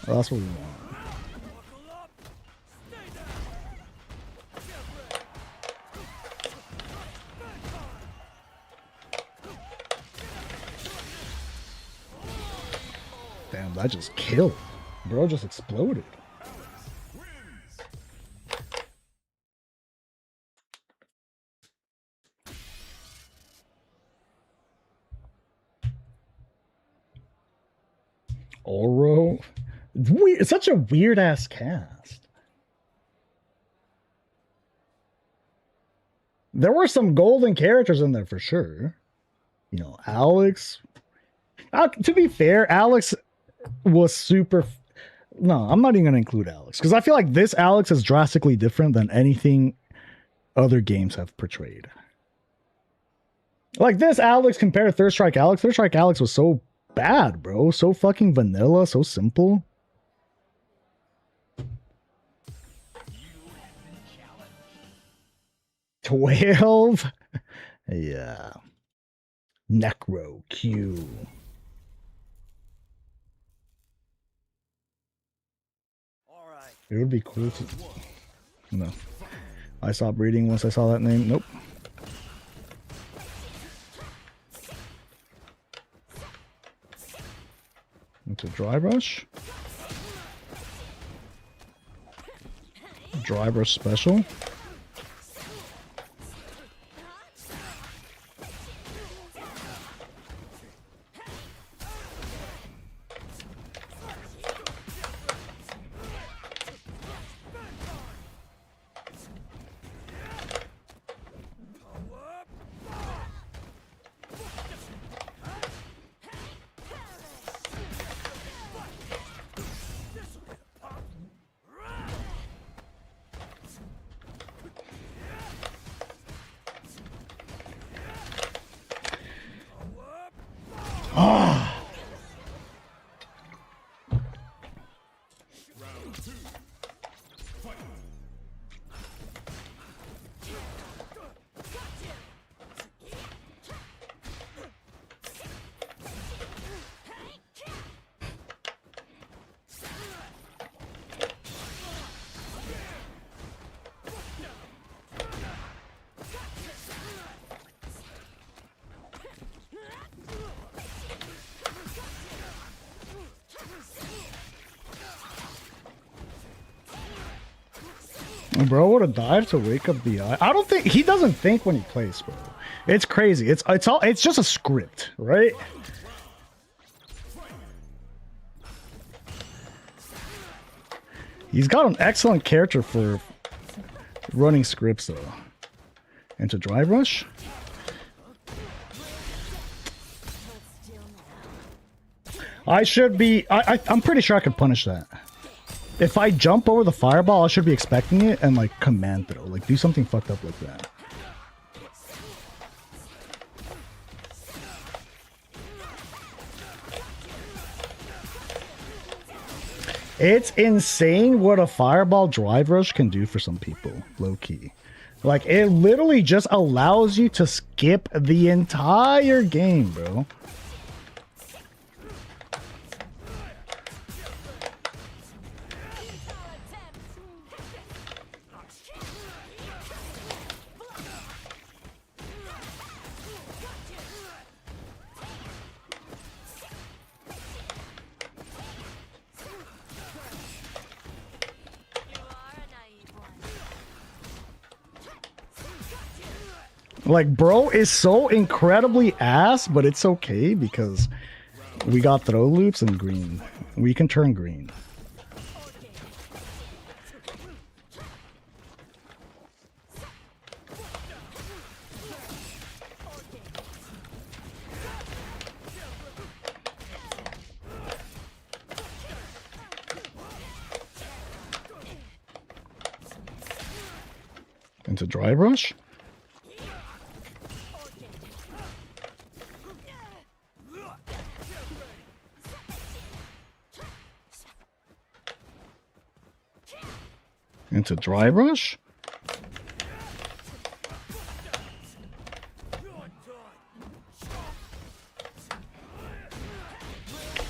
[SPEAKER 3] That's what we want. Damn, that just killed. Bro just exploded. Oro. It's such a weird ass cast. There were some golden characters in there for sure. You know, Alex. To be fair, Alex was super. No, I'm not even gonna include Alex because I feel like this Alex is drastically different than anything other games have portrayed. Like this Alex compared to Third Strike Alex. Third Strike Alex was so bad, bro. So fucking vanilla, so simple. $12? Yeah. Necro Q. It would be cool to... No. I stopped reading once I saw that name. Nope. Into dry brush. Dry brush special. Bro would have died to wake up the eye. I don't think he doesn't think when he plays, bro. It's crazy. It's just a script, right? He's got an excellent character for running scripts though. Into dry brush. I'm pretty sure I could punish that. If I jump over the fireball, I should be expecting it and like command throw. Like do something fucked up like that. It's insane what a fireball drive rush can do for some people, low key. Like it literally just allows you to skip the entire game, bro. Like, bro is so incredibly ass, but it's okay because we got throw loops and green. We can turn green. Into dry brush. Into dry brush.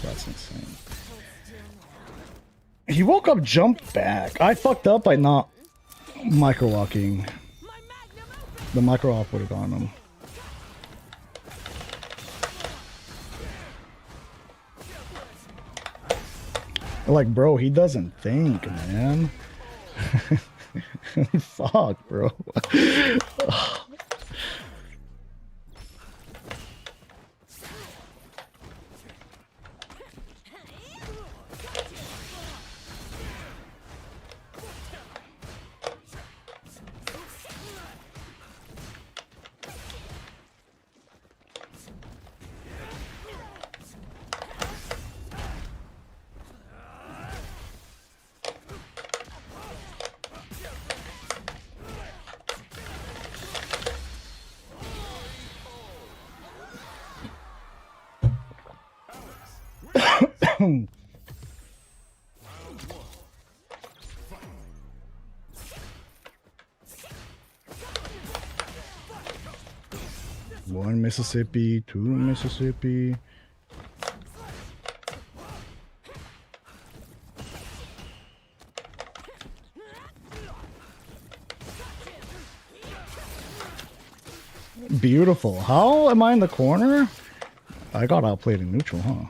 [SPEAKER 3] That's insane. He woke up, jumped back. I fucked up by not micro walking. The micro walk would have gone him. Like, bro, he doesn't think, man. Fuck, bro. One Mississippi, two Mississippi. Beautiful. How am I in the corner? I got outplayed in neutral, huh?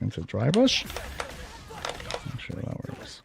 [SPEAKER 3] Into dry brush? Not sure that works.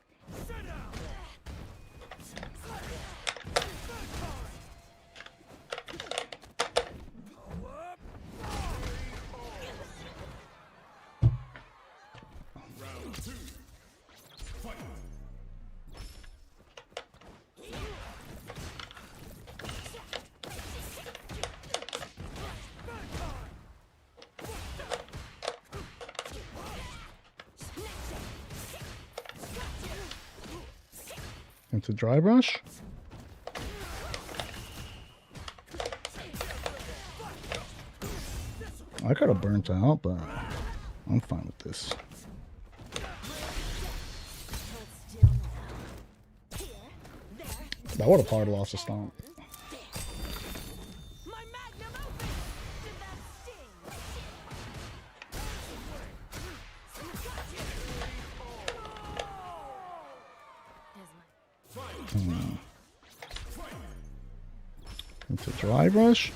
[SPEAKER 3] Into dry brush. I could have burnt out, but I'm fine with this. That would have hard lost a stomp. Into dry brush.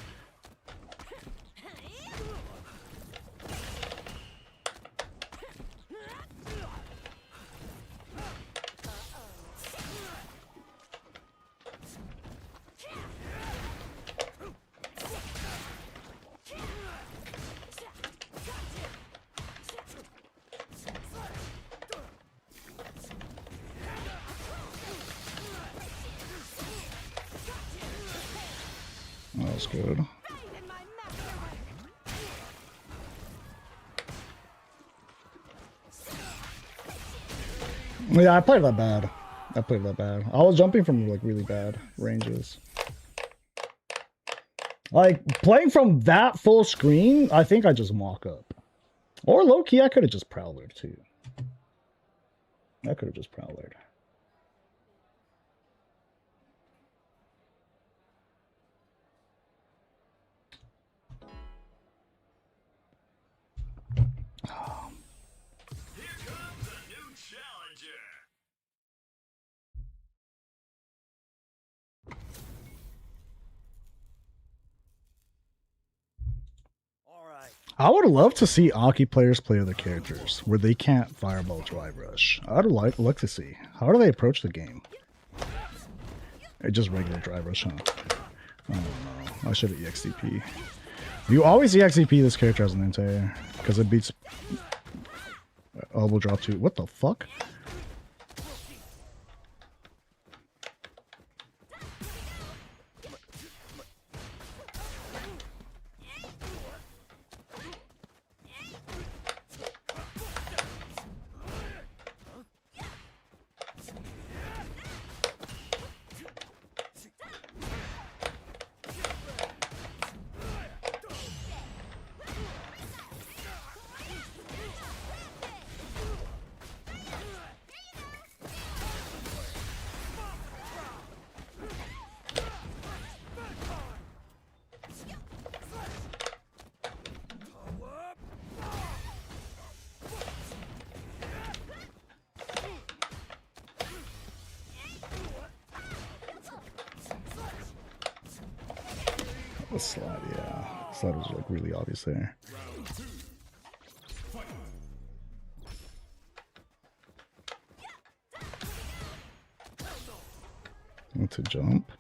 [SPEAKER 3] That was good. Yeah, I played that bad. I was jumping from like really bad ranges. Like playing from that full screen, I think I just mock up. Or low key, I could have just prowlered too. I could have just prowlered. I would love to see Aki players play other characters where they can't fireball dry brush. I'd like to see. How do they approach the game? It's just regular dry brush, huh? I don't know. I should have EXDP. You always EXDP this character as an anti-air because it beats elbow drop too. What the fuck? The slide, yeah. The slide was like really obvious there. To jump.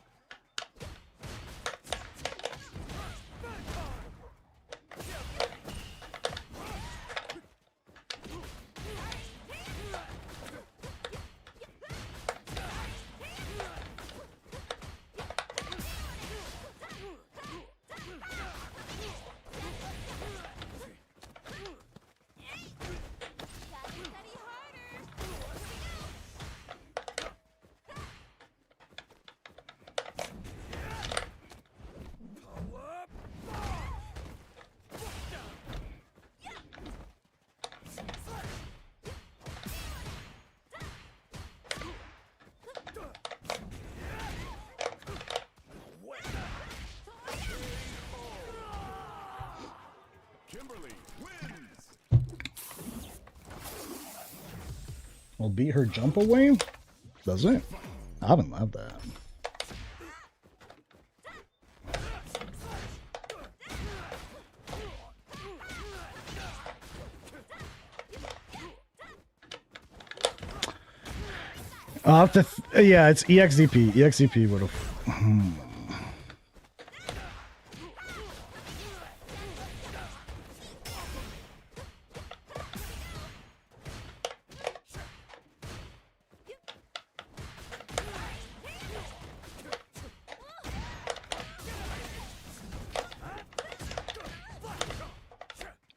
[SPEAKER 3] Will beat her jump away? Does it? I haven't loved that. I'll have to yeah, it's EXDP. EXDP would have.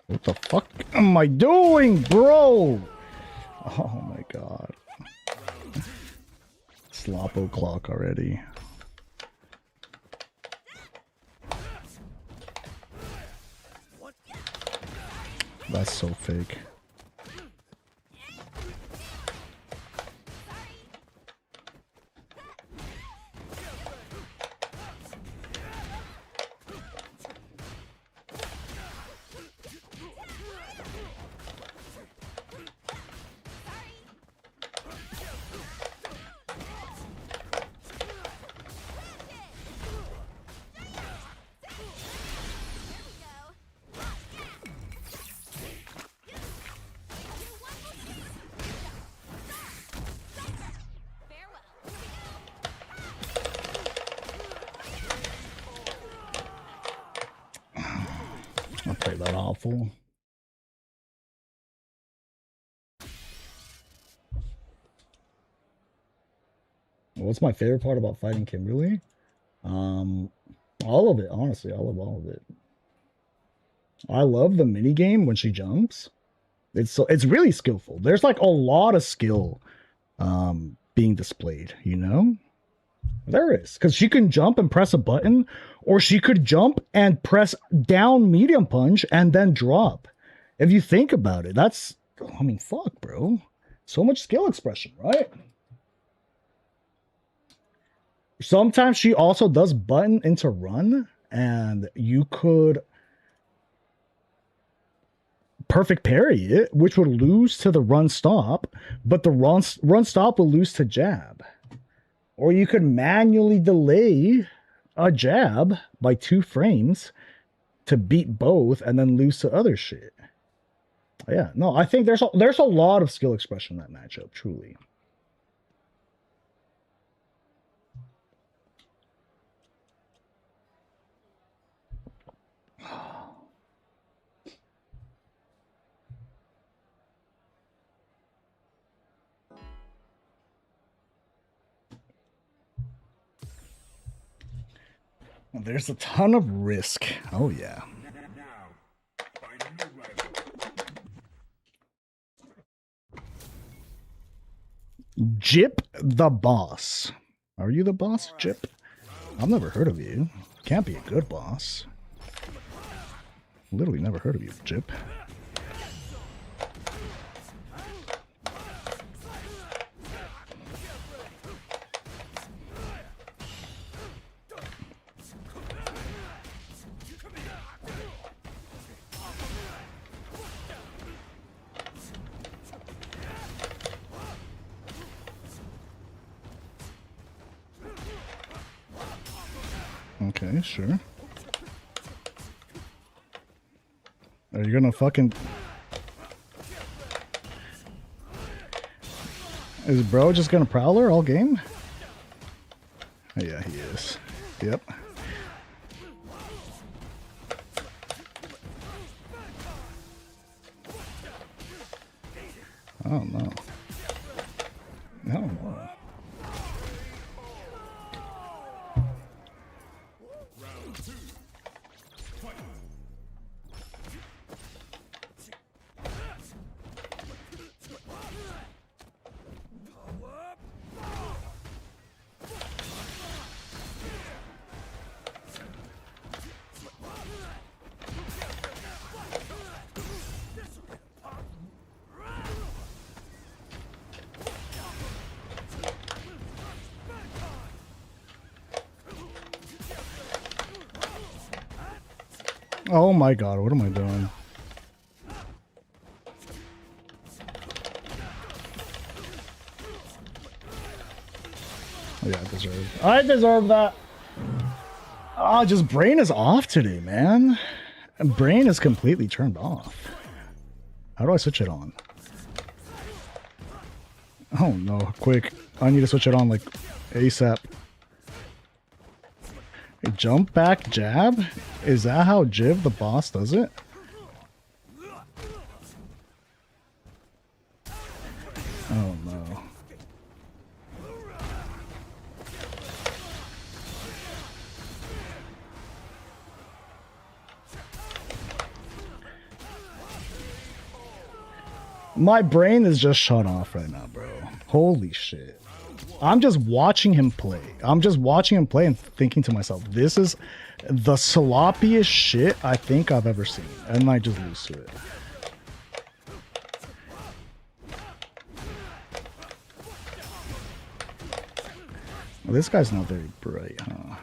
[SPEAKER 3] What the fuck am I doing, bro? Oh my god. Slop o'clock already. That's so fake. I played that awful. What's my favorite part about fighting Kimberly? All of it, honestly. I love all of it. I love the mini game when she jumps. It's really skillful. There's like a lot of skill being displayed, you know? There is, because she can jump and press a button, or she could jump and press down medium punch and then drop. If you think about it, that's, I mean, fuck, bro. So much skill expression, right? Sometimes she also does button into run, and you could perfect parry it, which would lose to the run stop, but the run stop will lose to jab. Or you could manually delay a jab by 2 frames to beat both and then lose to other shit. Yeah, no, I think there's a lot of skill expression in that matchup, truly. There's a ton of risk. Oh, yeah. Jip the boss. Are you the boss, Jip? I've never heard of you. Can't be a good boss. Literally never heard of you, Jip. Okay, sure. Are you gonna fucking... Is bro just gonna Prowler all game? Yeah, he is. Yep. I don't know. I don't know. Oh my god, what am I doing? Yeah, I deserve that. Ah, just brain is off today, man. Brain is completely turned off. How do I switch it on? Oh no, quick. I need to switch it on like ASAP. Jump back jab? Is that how Jiv the boss does it? Oh no. My brain is just shut off right now, bro. Holy shit. I'm just watching him play. I'm just watching him play and thinking to myself, this is the sloppiest shit I think I've ever seen. And I just lose to it. Well, this guy's not very bright, huh?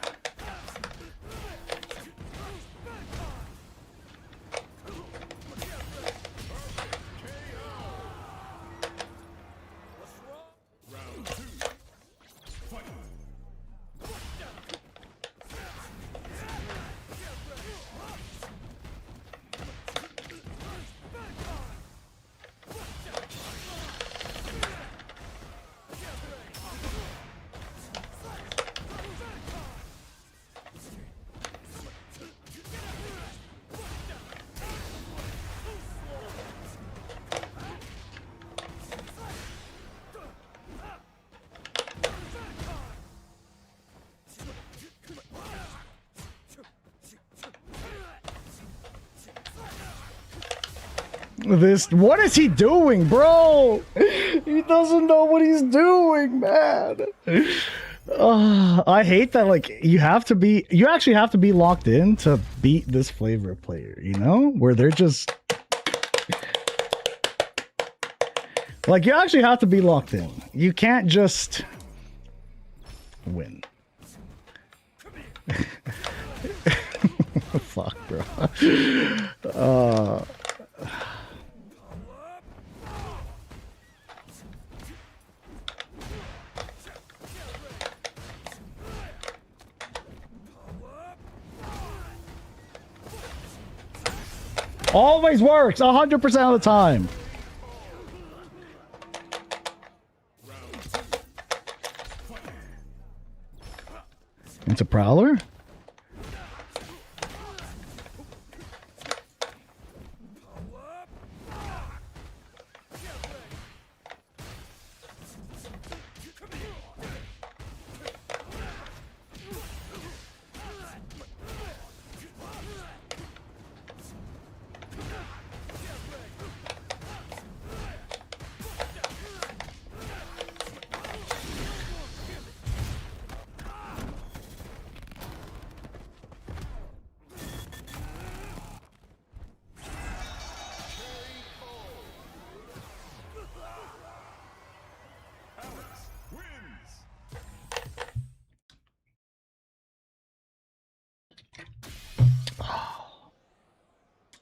[SPEAKER 3] What is he doing, bro? He doesn't know what he's doing, man. I hate that, like, you actually have to be locked in to beat this flavor player, you know? Where they're just... Like, you actually have to be locked in. You can't just... win. Fuck, bro. Always works 100% of the time. It's a Prowler?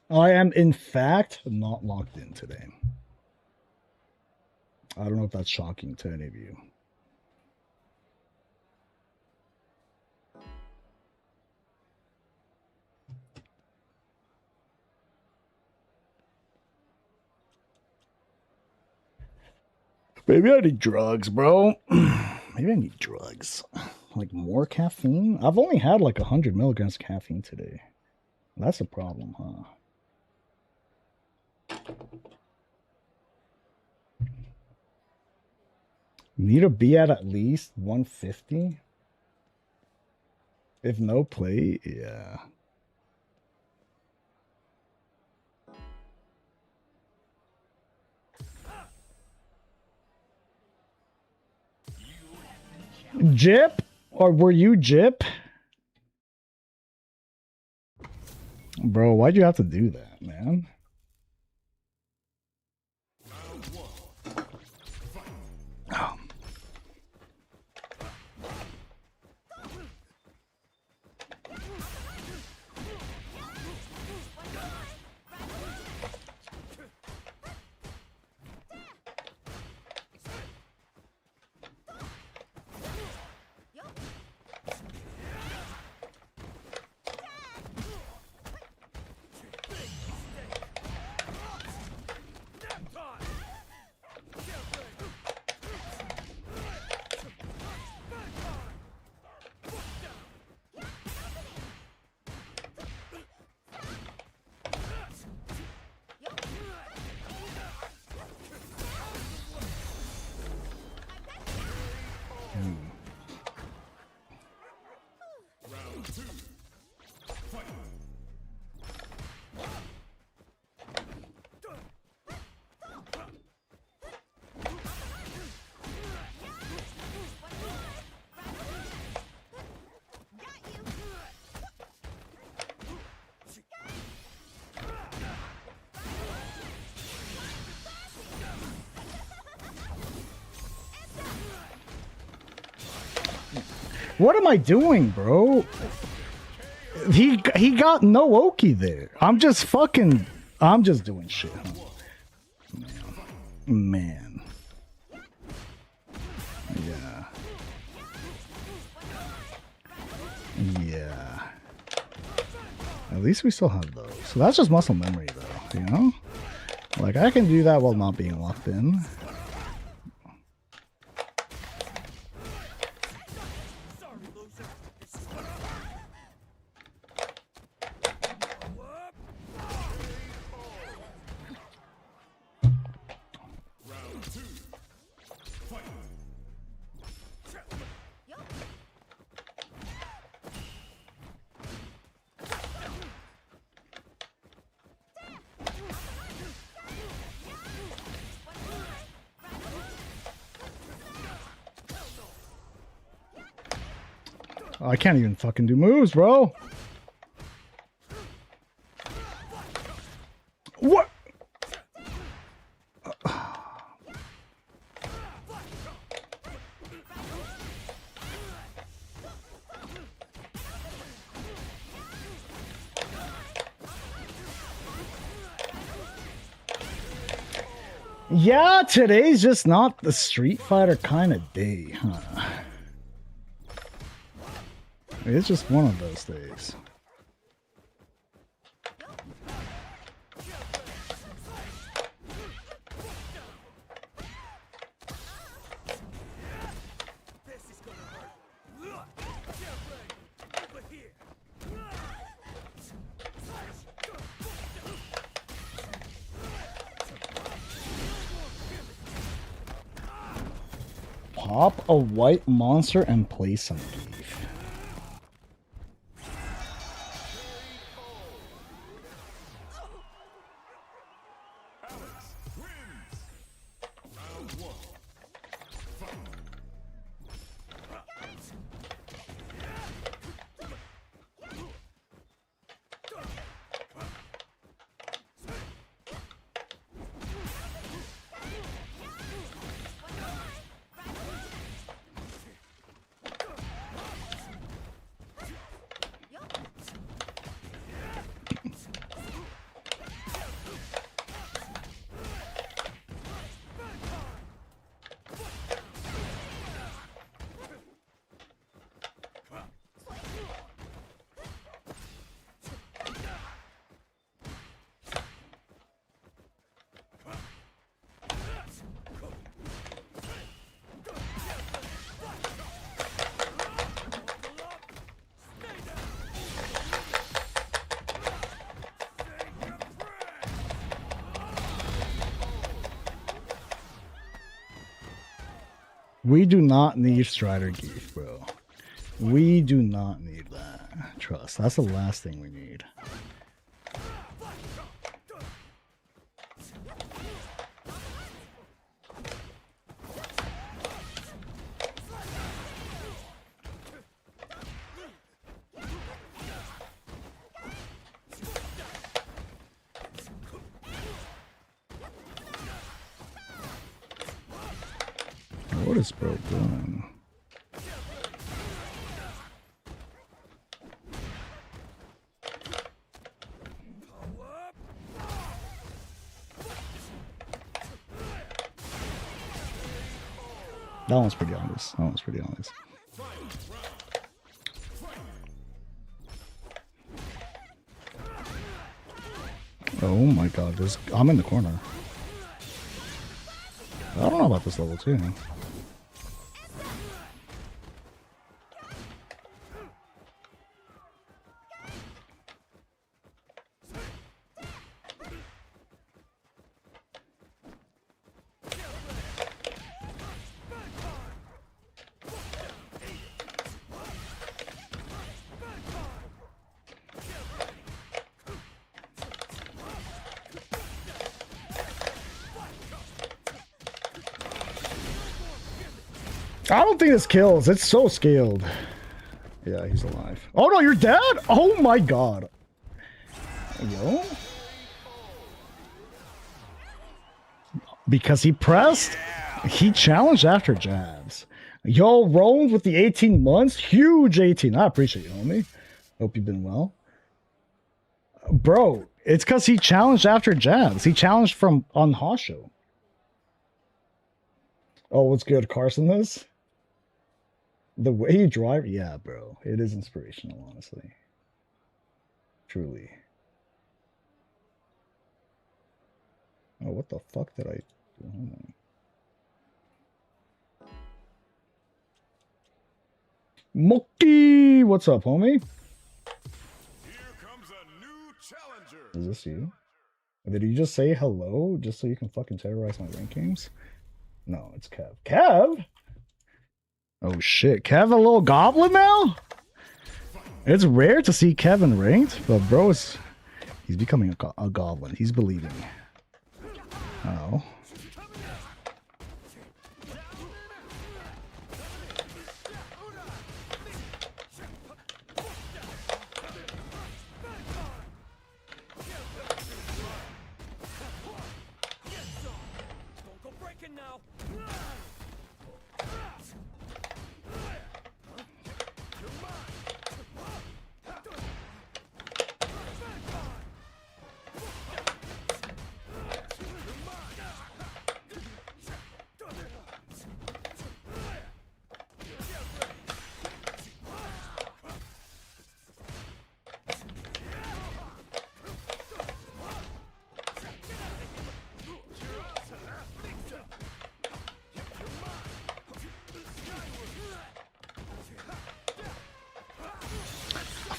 [SPEAKER 3] I am, in fact, not locked in today. I don't know if that's shocking to any of you. Maybe I need drugs, bro. Maybe I need drugs. Like more caffeine? I've only had like 100 milligrams of caffeine today. That's a problem, huh? Need to be at least 150? If no play, yeah. Jip? Or were you Jip? Bro, why'd you have to do that, man? Oh. What am I doing, bro? He got no Oki there. I'm just doing shit. Huh? Man. Yeah. Yeah. At least we still have those. So that's just muscle memory, though, you know? Like, I can do that while not being locked in. I can't even fucking do moves, bro. What? Yeah, today's just not the Street Fighter kind of day, huh? It's just one of those days. Pop a white monster and play some beef. We do not need Strider Geef, bro. We do not need that. Trust. That's the last thing we need. What is bro doing? That one's pretty honest. That one's pretty honest. Oh my god, I'm in the corner. I don't know about this level too. I don't think this kills. It's so scaled. Yeah, he's alive. Oh no, you're dead? Oh my god. Yo. Because he pressed. He challenged after jabs. Yo, Rome with the 18 months. Huge 18. I appreciate you, homie. Hope you've been well. Bro, it's because he challenged after jabs. He challenged from on Hosho. Oh, what's good, Carson? This? The way you drive? Yeah, bro. It is inspirational, honestly. Truly. Oh, what the fuck did I do? Hold on. Moki! What's up, homie?
[SPEAKER 4] Here comes a new challenger.
[SPEAKER 3] Is this you? Did you just say hello just so you can fucking terrorize my rankings? No, it's Kev. Kev? Oh shit, Kev a little goblin now? It's rare to see Kevin ranked, but bro, he's becoming a goblin. He's believing. Oh.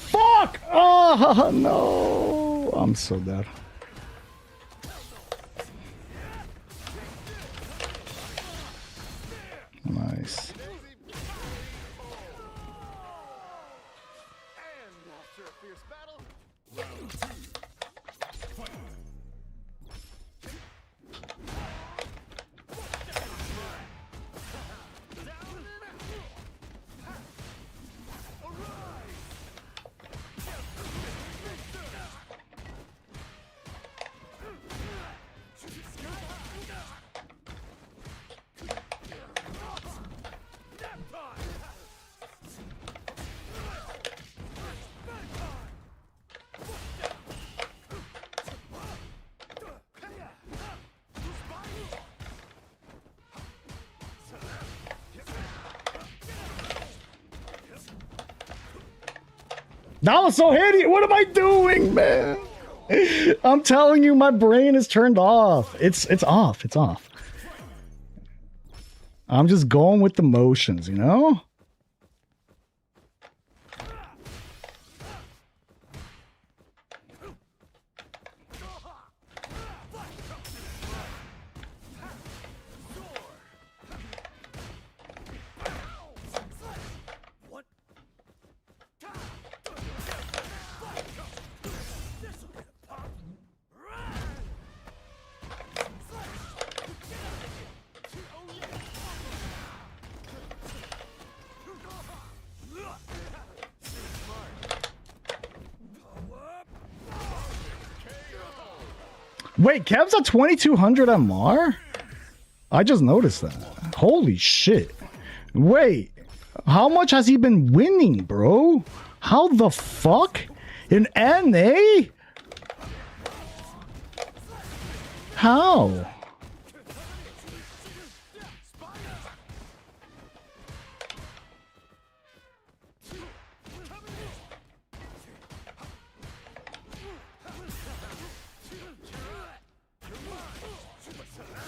[SPEAKER 3] Fuck! Oh no! I'm so dead. Nice. That was so hideous. What am I doing, man? I'm telling you, my brain is turned off. It's off. It's off. I'm just going with the motions, you know? Wait, Kev's at 2200 MR? I just noticed that. Holy shit. Wait, how much has he been winning, bro? How the fuck? In NA? How?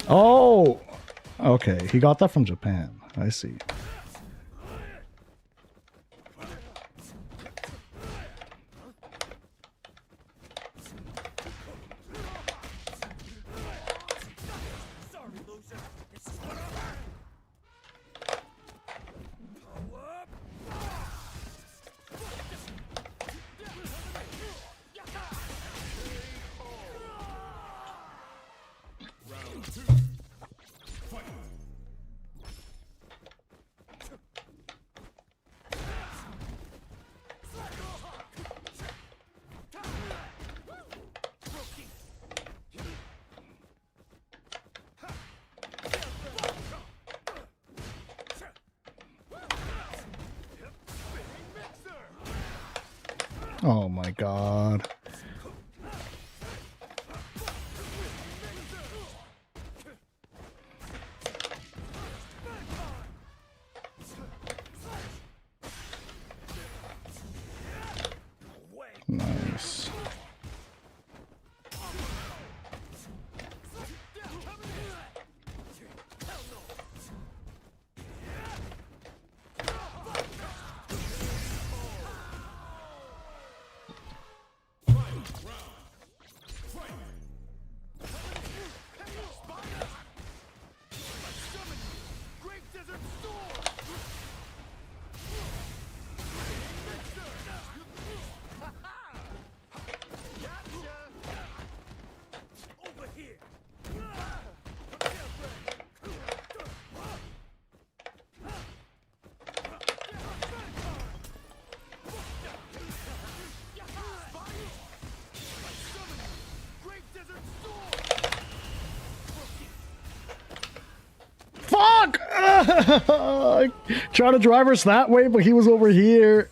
[SPEAKER 3] Oh, okay. He got that from Japan. I see. Oh my god. Nice. Fuck! Trying to drive us that way, but he was over here.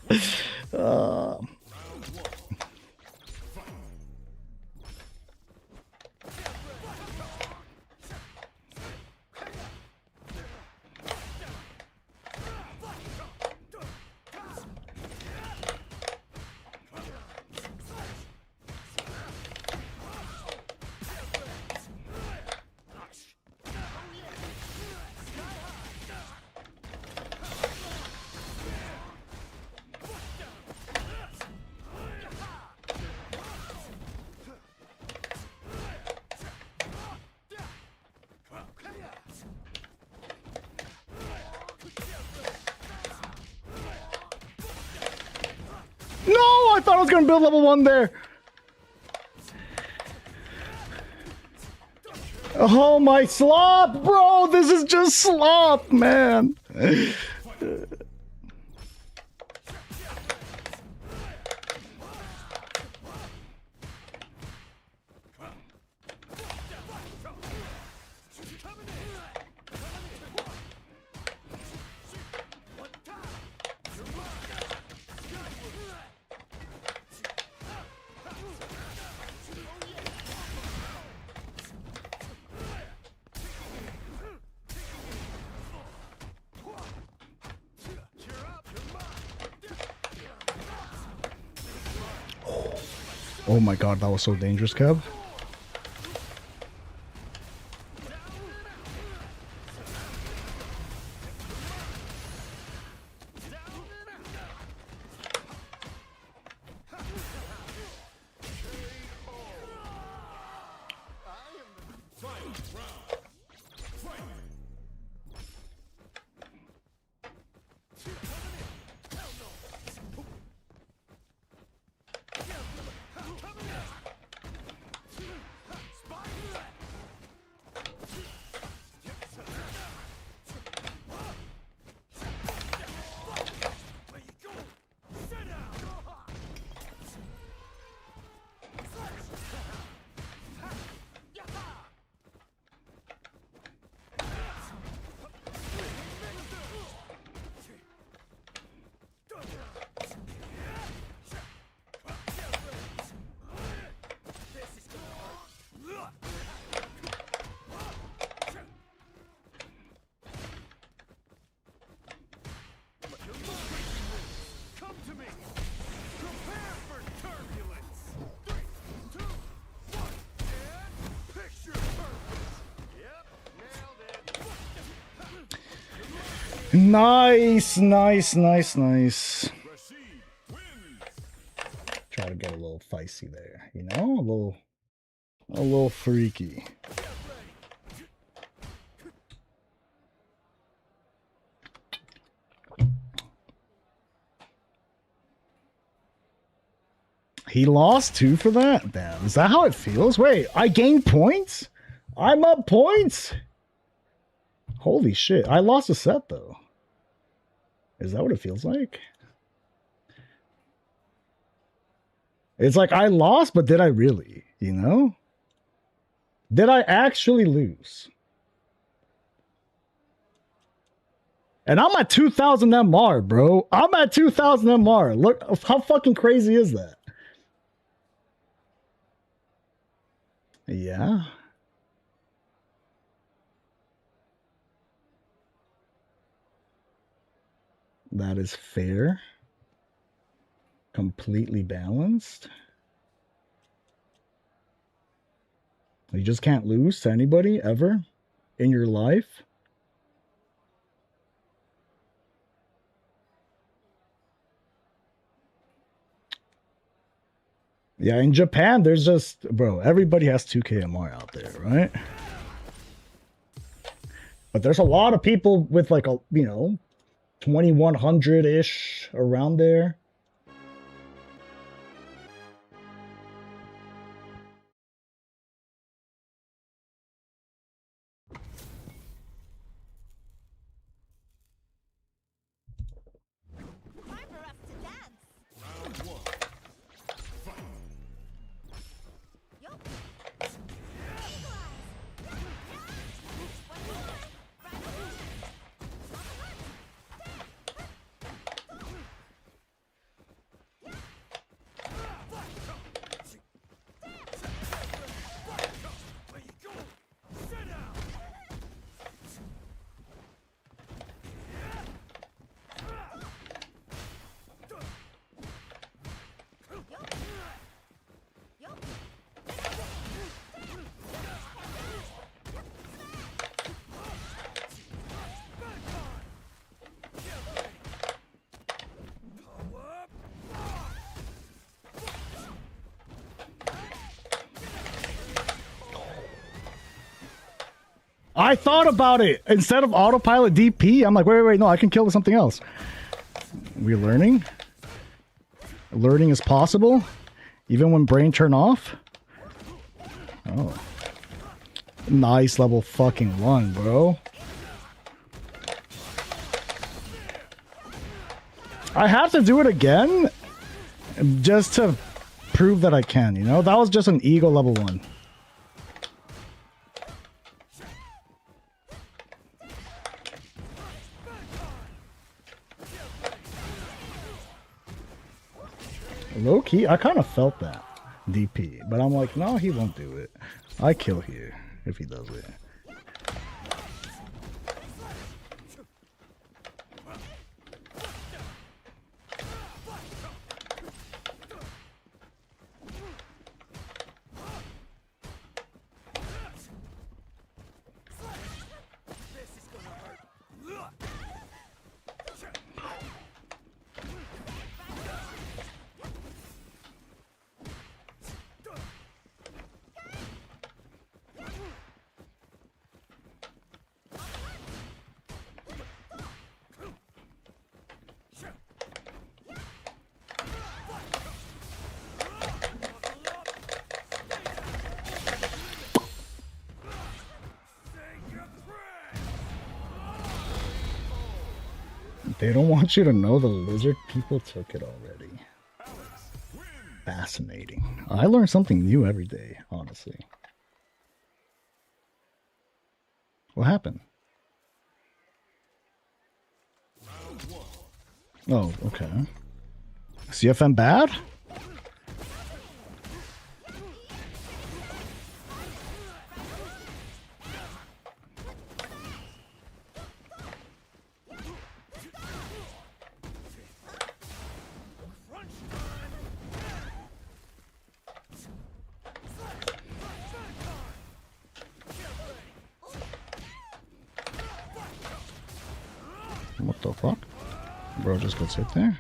[SPEAKER 3] No, I thought I was gonna build level 1 there. Oh my slop, bro! This is just slop, man. Oh my god, that was so dangerous, Kev. Nice, nice, nice, nice. Try to get a little feisty there, you know, a little freaky. He lost 2 for that? Damn, is that how it feels? Wait, I gained points? I'm up points? Holy shit, I lost a set though. Is that what it feels like? It's like I lost, but did I really? You know? Did I actually lose? And I'm at 2000 MR, bro. I'm at 2000 MR. Look, how fucking crazy is that? Yeah. That is fair. Completely balanced. You just can't lose to anybody ever in your life. Yeah, in Japan, there's just, bro, everybody has 2KMR out there, right? But there's a lot of people with like a, 2100-ish around there. I thought about it. Instead of autopilot DP, I'm like, wait, no, I can kill with something else. We're learning. Learning is possible, even when brain turn off. Oh. Nice level fucking 1, bro. I have to do it again just to prove that I can, you know? That was just an ego level 1. Low key, I kind of felt that DP, but I'm like, no, he won't do it. I kill here if he does it. They don't want you to know the lizard people took it already. Fascinating. I learn something new every day, honestly. What happened? Oh, okay. CFM bad? What the fuck? Bro just got sit there?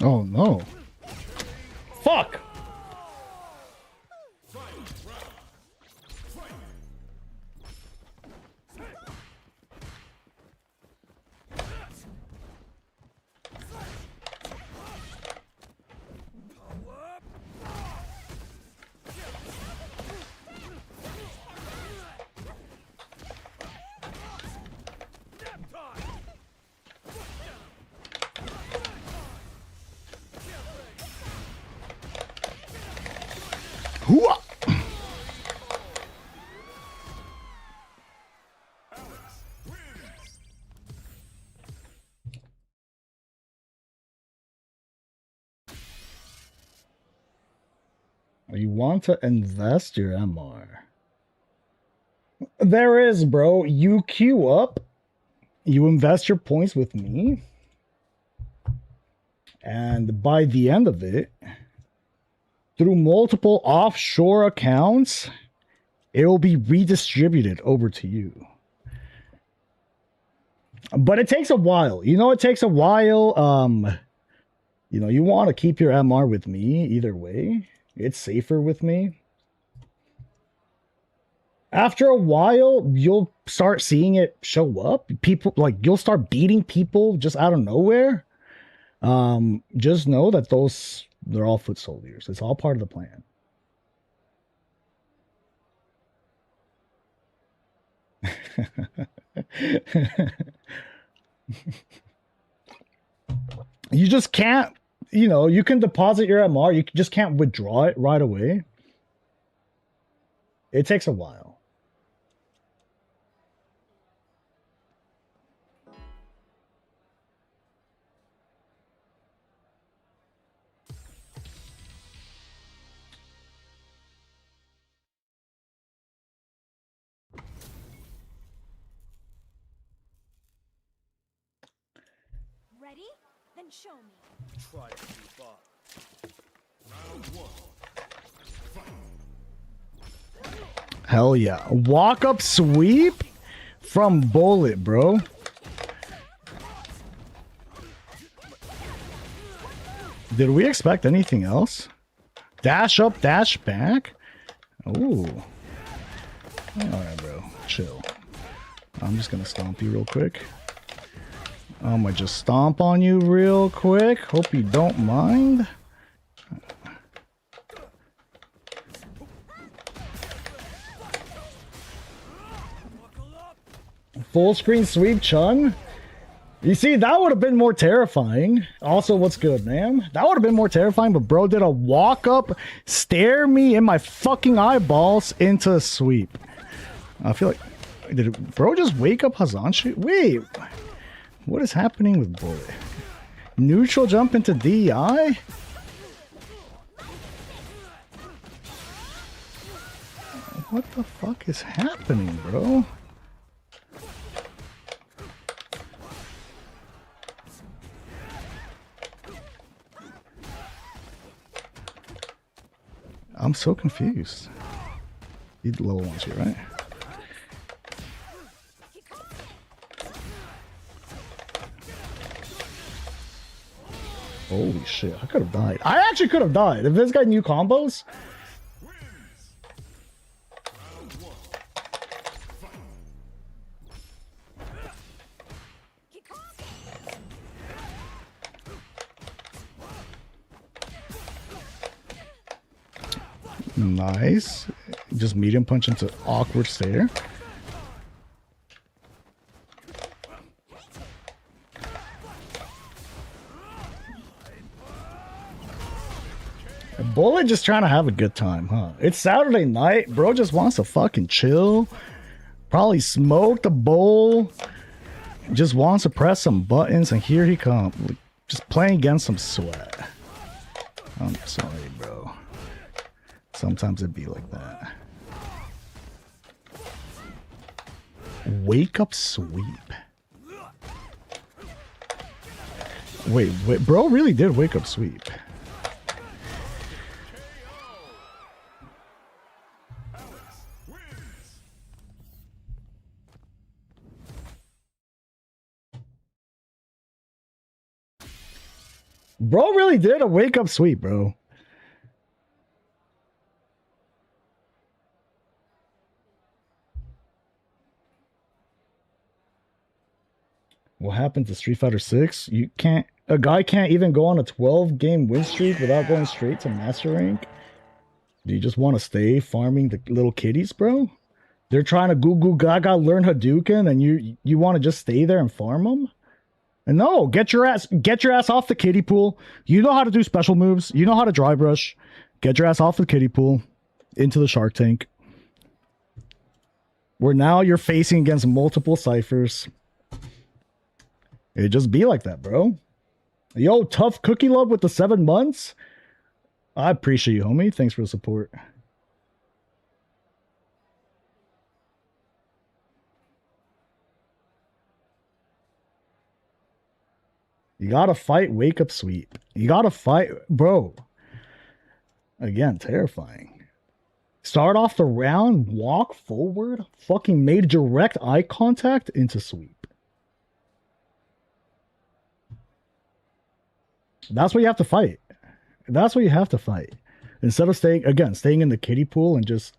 [SPEAKER 3] Oh no. Fuck! Hooah! You want to invest your MR. There is, bro. You queue up, you invest your points with me, and by the end of it, through multiple offshore accounts, it will be redistributed over to you. But it takes a while. You know, it takes a while. You know, you want to keep your MR with me either way. It's safer with me. After a while, you'll start seeing it show up. People, like, you'll start beating people just out of nowhere. Just know that they're all foot soldiers. It's all part of the plan. You just can't, you know, you can deposit your MR, you just can't withdraw it right away. It takes a while.
[SPEAKER 5] Ready? Then show me.
[SPEAKER 4] Try to keep up. Round one.
[SPEAKER 3] Hell yeah. Walk up sweep from Bullet, bro. Did we expect anything else? Dash up, dash back? Ooh. Alright, bro. Chill. I'm just gonna stomp you real quick. I might just stomp on you real quick. Hope you don't mind. Full screen sweep, Chun. You see, that would have been more terrifying. Also, what's good, man? That would have been more terrifying, but bro did a walk up, stare me in my fucking eyeballs into a sweep. I feel like, did bro just wake up Hazanshi? Wait, what is happening with Bullet? Neutral jump into DI? What the fuck is happening, bro? I'm so confused. Need level ones here, right? Holy shit, I could have died. I actually could have died. If this guy knew combos. Nice. Just medium punch into awkward stare. Bullet just trying to have a good time, huh? It's Saturday night. Bro just wants to fucking chill. Probably smoke the bowl. Just wants to press some buttons, and here he comes. Just playing against some sweat. I'm sorry, bro. Sometimes it'd be like that. Wake up sweep. Wait, bro really did wake up sweep. Bro really did a wake up sweep, bro. What happened to Street Fighter 6? You can't, a guy can't even go on a 12-game win streak without going straight to master rank. Do you just want to stay farming the little kitties, bro? They're trying to goo goo gaga learn Hadouken, and you want to just stay there and farm them? And no, get your ass off the kiddie pool. You know how to do special moves. You know how to dry brush. Get your ass off the kiddie pool into the Shark Tank. Where now you're facing against multiple ciphers. It just be like that, bro. Yo, tough cookie love with the 7 months. I appreciate you, homie. Thanks for the support. You gotta fight wake up sweep. You gotta fight, bro. Again, terrifying. Start off the round, walk forward, fucking made direct eye contact into sweep. That's what you have to fight. That's what you have to fight. Instead of staying in the kiddie pool and just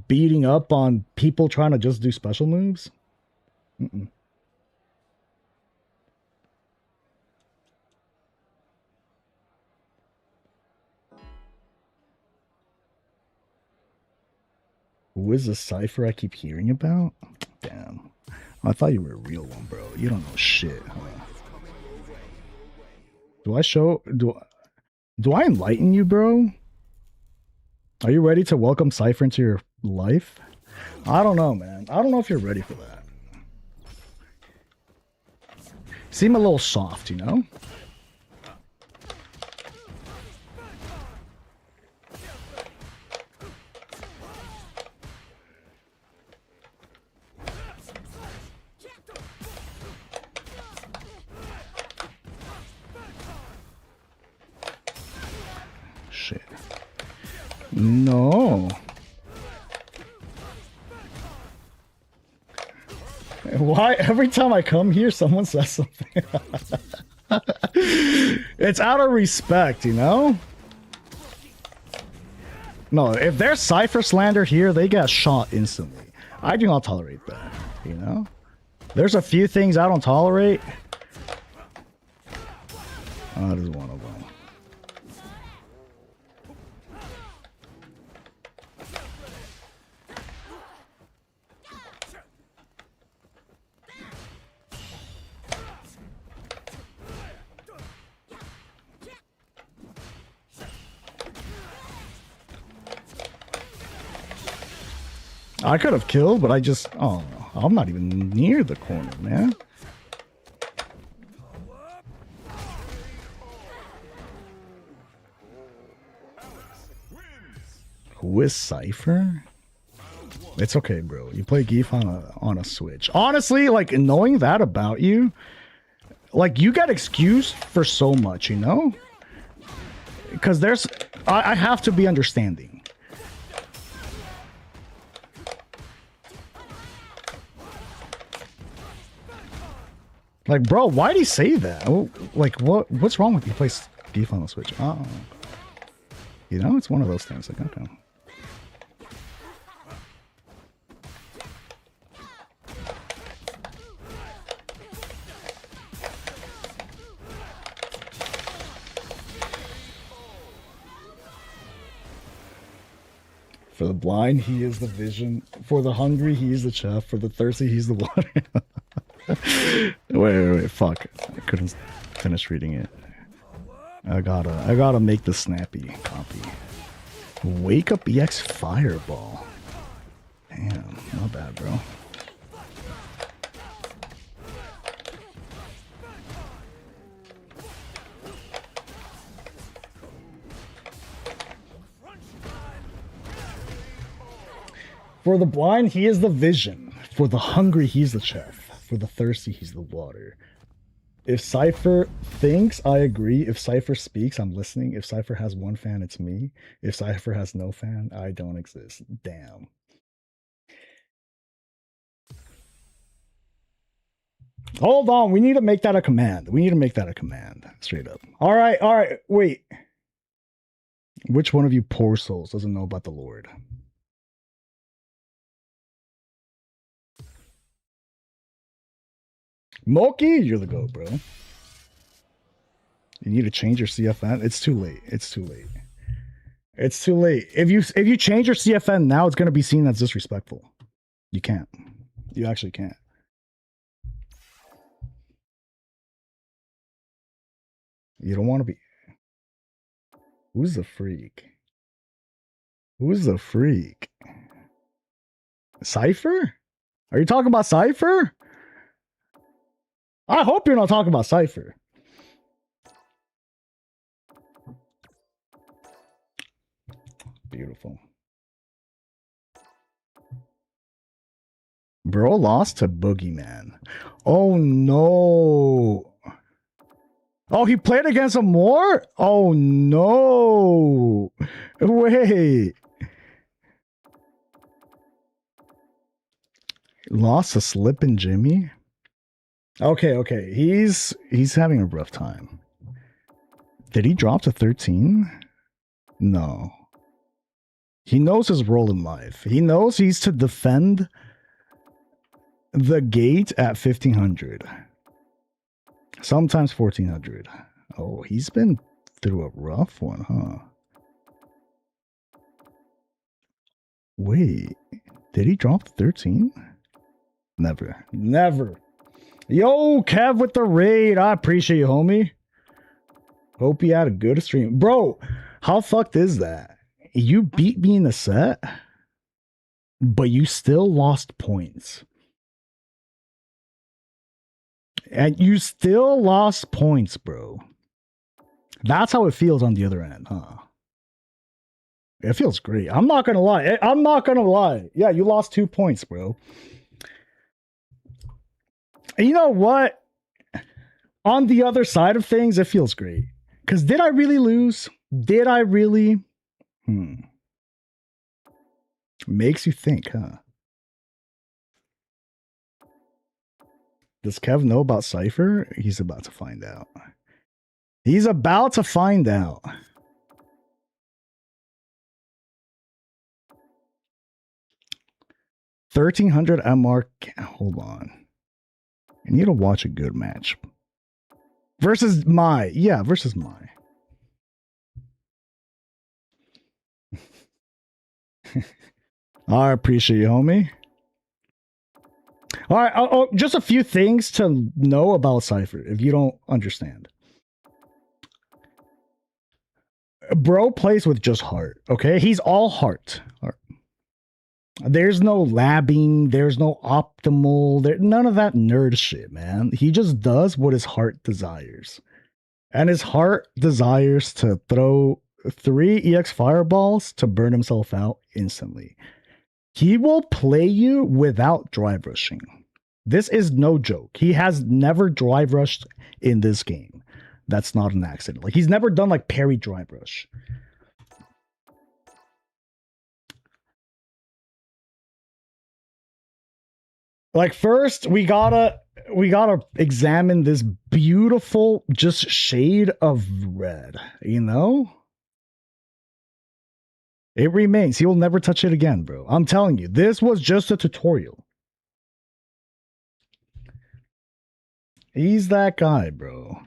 [SPEAKER 3] beating up on people trying to just do special moves. Who is this cipher I keep hearing about? Damn. I thought you were a real one, bro. You don't know shit, huh? Do I enlighten you, bro? Are you ready to welcome Cypher into your life? I don't know, man. I don't know if you're ready for that. Seem a little soft, you know? Shit. No. Why every time I come here someone says something? It's out of respect, you know? No, if there's cipher slander here, they get shot instantly. I do not tolerate that, you know? There's a few things I don't tolerate. That is one of them. I could have killed, but I just... Oh, I'm not even near the corner, man. Who is Cypher? It's okay, bro. You play Geef on a Switch. Honestly, like, knowing that about you, like, you get excused for so much, you know? Because there's... I have to be understanding. Like, bro, why'd he say that? Like, what's wrong with you? Play Geef on the Switch. Oh. You know, it's one of those things. Like, okay. For the blind, he is the vision. For the hungry, he is the chef. For the thirsty, he's the water. wait, fuck. I couldn't finish reading it. I gotta make the snappy copy. Wake up EX Fireball. Damn, not bad, bro. For the blind, he is the vision. For the hungry, he's the chef. For the thirsty, he's the water. If Cypher thinks, I agree. If Cypher speaks, I'm listening. If Cypher has one fan, it's me. If Cypher has no fan, I don't exist. Damn. Hold on. We need to make that a command. We need to make that a command. Straight up. All right. Wait. Which one of you poor souls doesn't know about the Lord? Moki, you're the GOAT, bro. You need to change your CFN. It's too late. It's too late. It's too late. If you change your CFN now, it's gonna be seen as disrespectful. You can't. You actually can't. You don't want to be. Who's the freak? Who's the freak? Cypher? Are you talking about Cypher? I hope you're not talking about Cypher. Beautiful. Bro lost to Boogeyman. Oh no. Oh, he played against him more? Oh no. Wait. Lost to Slippin' Jimmy? Okay. He's having a rough time. Did he drop to 13? No. He knows his role in life. He knows he's to defend the gate at 1500. Sometimes 1400. Oh, he's been through a rough one, huh? Wait, did he drop 13? Never. Yo, Kev with the raid. I appreciate you, homie. Hope you had a good stream. Bro, how fucked is that? You beat me in the set, but you still lost points. And you still lost points, bro. That's how it feels on the other end, huh? It feels great. I'm not gonna lie. Yeah, you lost 2 points, bro. And you know what? On the other side of things, it feels great. Because did I really lose? Did I really? Makes you think, huh? Does Kev know about Cypher? He's about to find out. He's about to find out. $1,300 MR. Hold on. I need to watch a good match. Versus Mai. Yeah, versus Mai. I appreciate you, homie. All right, just a few things to know about Cypher, if you don't understand. Bro plays with just heart, okay? He's all heart. There's no labbing, there's no optimal, none of that nerd shit, man. He just does what his heart desires. And his heart desires to throw 3 EX fireballs to burn himself out instantly. He will play you without drive rushing. This is no joke. He has never drive rushed in this game. That's not an accident. Like, he's never done like parry drive rush. Like, first we gotta examine this beautiful just shade of red, you know? It remains. He will never touch it again, bro. I'm telling you, this was just a tutorial. He's that guy, bro.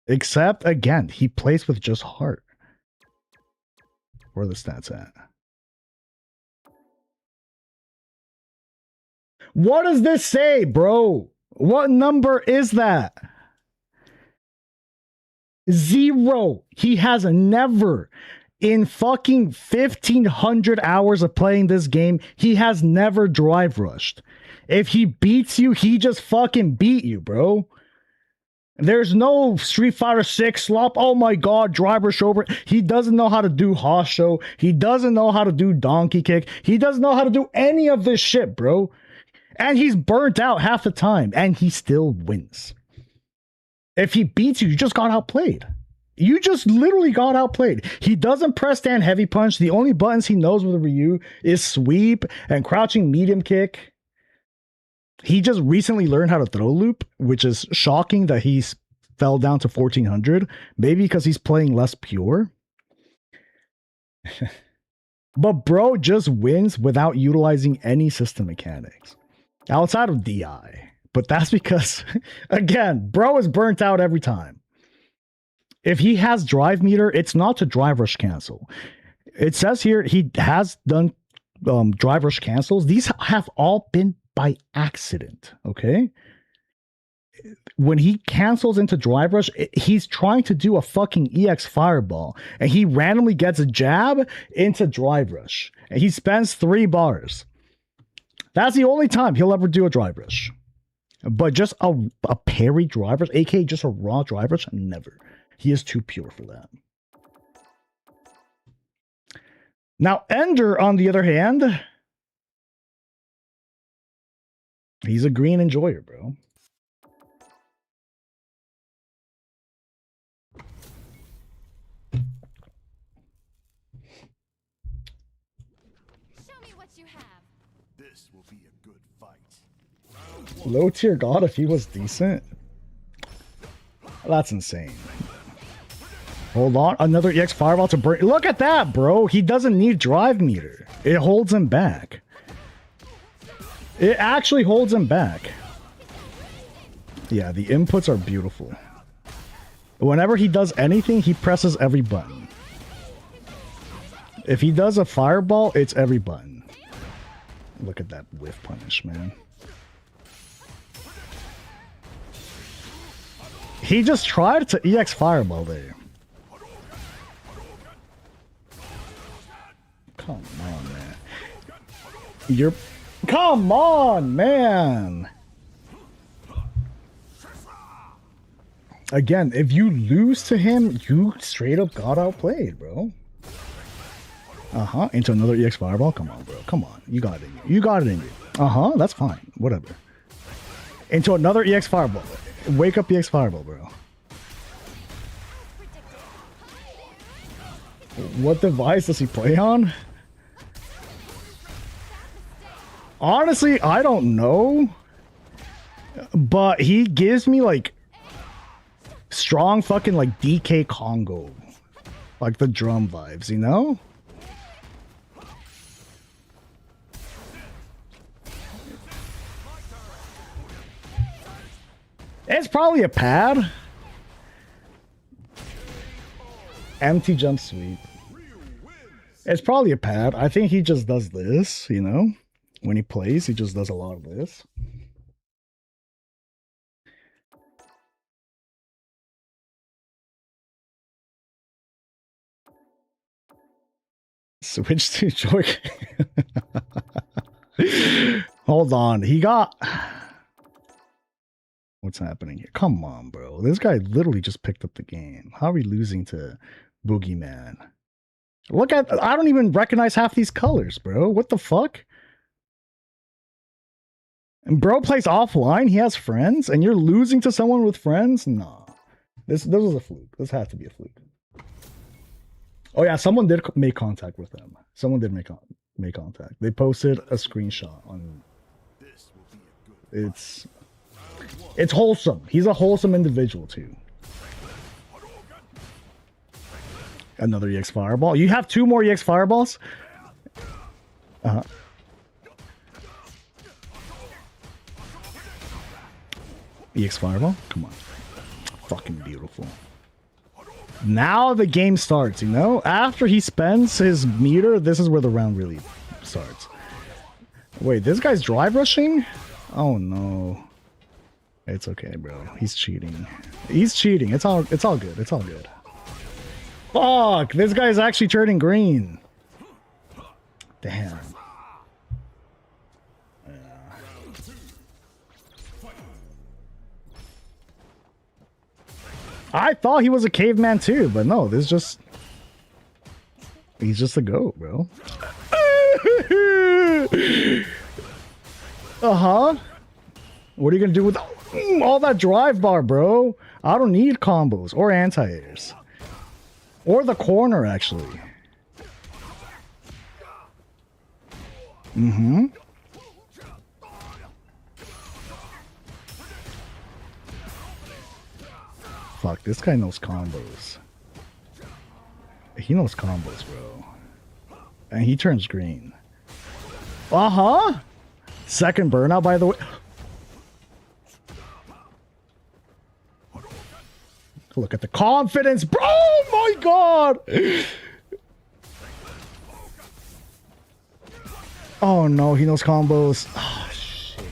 [SPEAKER 3] Except, again, he plays with just heart. Where are the stats at? What does this say, bro? What number is that? 0. He has never, in fucking 1,500 hours of playing this game, he has never drive rushed. If he beats you, he just fucking beat you, bro. There's no Street Fighter 6 slop. Oh my god, drive rush over. He doesn't know how to do Hosho. He doesn't know how to do Donkey Kick. He doesn't know how to do any of this shit, bro. And he's burnt out half the time, and he still wins. If he beats you, you just got outplayed. You just literally got outplayed. He doesn't press stand heavy punch. The only buttons he knows with Ryu is sweep and crouching medium kick. He just recently learned how to throw loop, which is shocking that he's fell down to 1400. Maybe because he's playing less pure. But bro just wins without utilizing any system mechanics outside of DI. But that's because, again, bro is burnt out every time. If he has drive meter, it's not to drive rush cancel. It says here he has done drive rush cancels. These have all been by accident, okay? When he cancels into drive rush, he's trying to do a fucking EX fireball, and he randomly gets a jab into drive rush, and he spends 3 bars. That's the only time he'll ever do a drive rush. But just a parry drive rush, aka just a raw drive rush, never. He is too pure for that. Now, Ender, on the other hand, he's a green enjoyer, bro.
[SPEAKER 5] Show me what you have.
[SPEAKER 4] This will be a good fight.
[SPEAKER 3] Low tier god if he was decent? That's insane. Hold on, another EX fireball to burn. Look at that, bro. He doesn't need drive meter. It holds him back. It actually holds him back. Yeah, the inputs are beautiful. Whenever he does anything, he presses every button. If he does a fireball, it's every button. Look at that whiff punish, man. He just tried to EX fireball there. Come on, man. You're... Come on, man! Again, if you lose to him, you straight up got outplayed, bro. Uh-huh. Into another EX fireball? Come on, bro. Come on. You got it in you. You got it in you. Uh-huh. That's fine. Whatever. Into another EX fireball. Wake up EX fireball, bro. What device does he play on? Honestly, I don't know. But he gives me like strong fucking like DK Congo. Like the drum vibes, you know? It's probably a pad. Empty jump sweep. It's probably a pad. I think he just does this, you know? When he plays, he just does a lot of this. Switch to joy. Hold on. He got... What's happening here? Come on, bro. This guy literally just picked up the game. How are we losing to Boogeyman? Look at... I don't even recognize half these colors, bro. What the fuck? And bro plays offline. He has friends. And you're losing to someone with friends? Nah. This was a fluke. This had to be a fluke. Oh yeah, someone did make contact with him. Someone did make contact. They posted a screenshot on... It's wholesome. He's a wholesome individual too. Another EX fireball. You have 2 more EX fireballs? Uh-huh. EX fireball? Come on. Fucking beautiful. Now the game starts, you know? After he spends his meter, this is where the round really starts. Wait, this guy's drive rushing? Oh no. It's okay, bro. He's cheating. He's cheating. It's all good. It's all good. Fuck! This guy's actually turning green. Damn. I thought he was a caveman too, but no, this is just... He's just a goat, bro. Uh-huh. What are you gonna do with all that drive bar, bro? I don't need combos or anti-airs. Or the corner, actually. Mm-hmm. Fuck, this guy knows combos. He knows combos, bro. And he turns green. Uh-huh! Second burnout, by the way. Look at the confidence, bro! Oh my god! Oh no, he knows combos. Oh shit.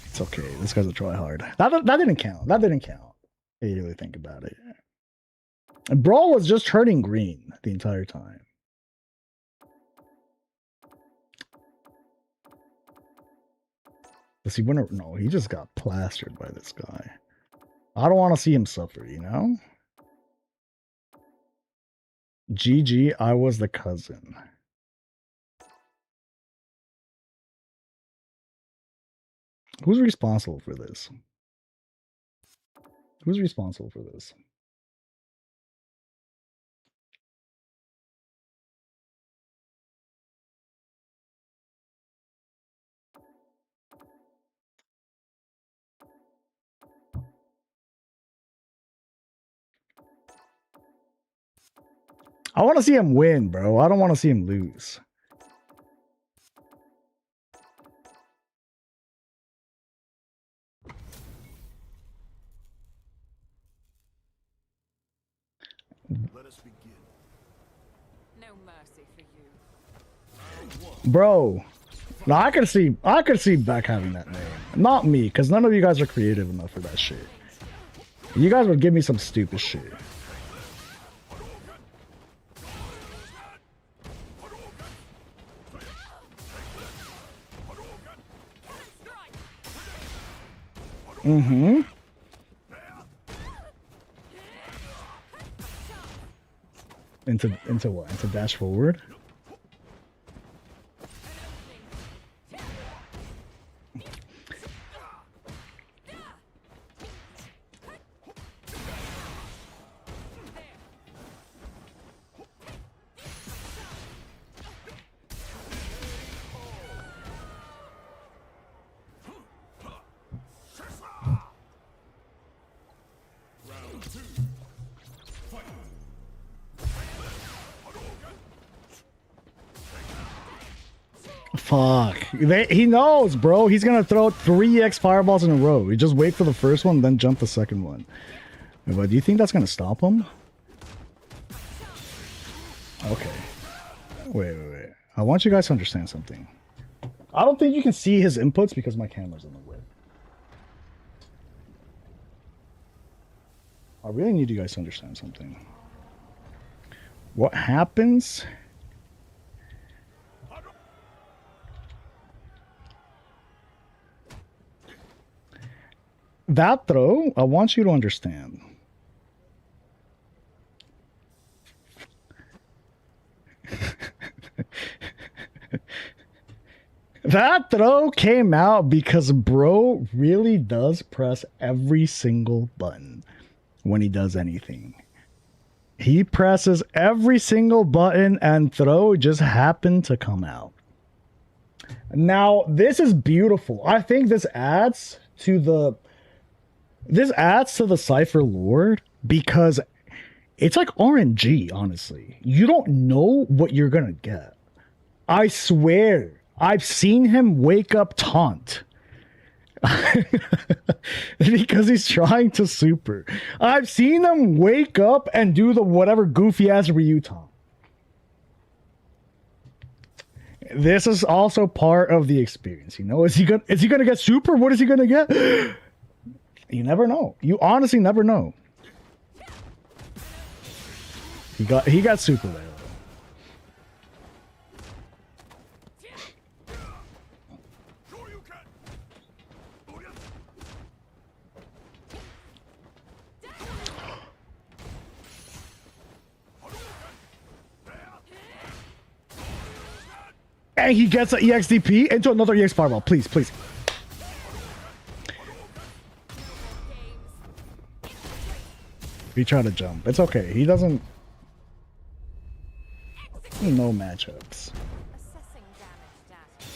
[SPEAKER 3] It's okay. This guy's a tryhard. That didn't count. That didn't count. If you really think about it. And bro was just turning green the entire time. Does he win? No, he just got plastered by this guy. I don't want to see him suffer, you know? GG, I was the cousin. Who's responsible for this? Who's responsible for this? I want to see him win, bro. I don't want to see him lose.
[SPEAKER 4] Let us begin.
[SPEAKER 6] No mercy for you.
[SPEAKER 3] Bro. No, I could see Beck having that name. Not me, because none of you guys are creative enough for that shit. You guys would give me some stupid shit. Mm-hmm. Into what? Into dash forward? Fuck. He knows, bro. He's gonna throw 3x fireballs in a row. You just wait for the first one, then jump the second one. But do you think that's gonna stop him? Okay. Wait. I want you guys to understand something. I don't think you can see his inputs because my camera's in the way. I really need you guys to understand something. What happens... That throw, I want you to understand. That throw came out because bro really does press every single button when he does anything. He presses every single button and throw just happened to come out. Now, this is beautiful. I think this adds to the Cypher lore because it's like RNG, honestly. You don't know what you're gonna get. I swear, I've seen him wake up taunt. Because he's trying to super. I've seen him wake up and do the whatever goofy ass Ryu taunt. This is also part of the experience, you know? Is he gonna get super? What is he gonna get? You never know. You honestly never know. He got super there. And he gets an EXDP into another EX fireball. Please. He tried to jump. It's okay. He doesn't know matchups.
[SPEAKER 6] Assessing damage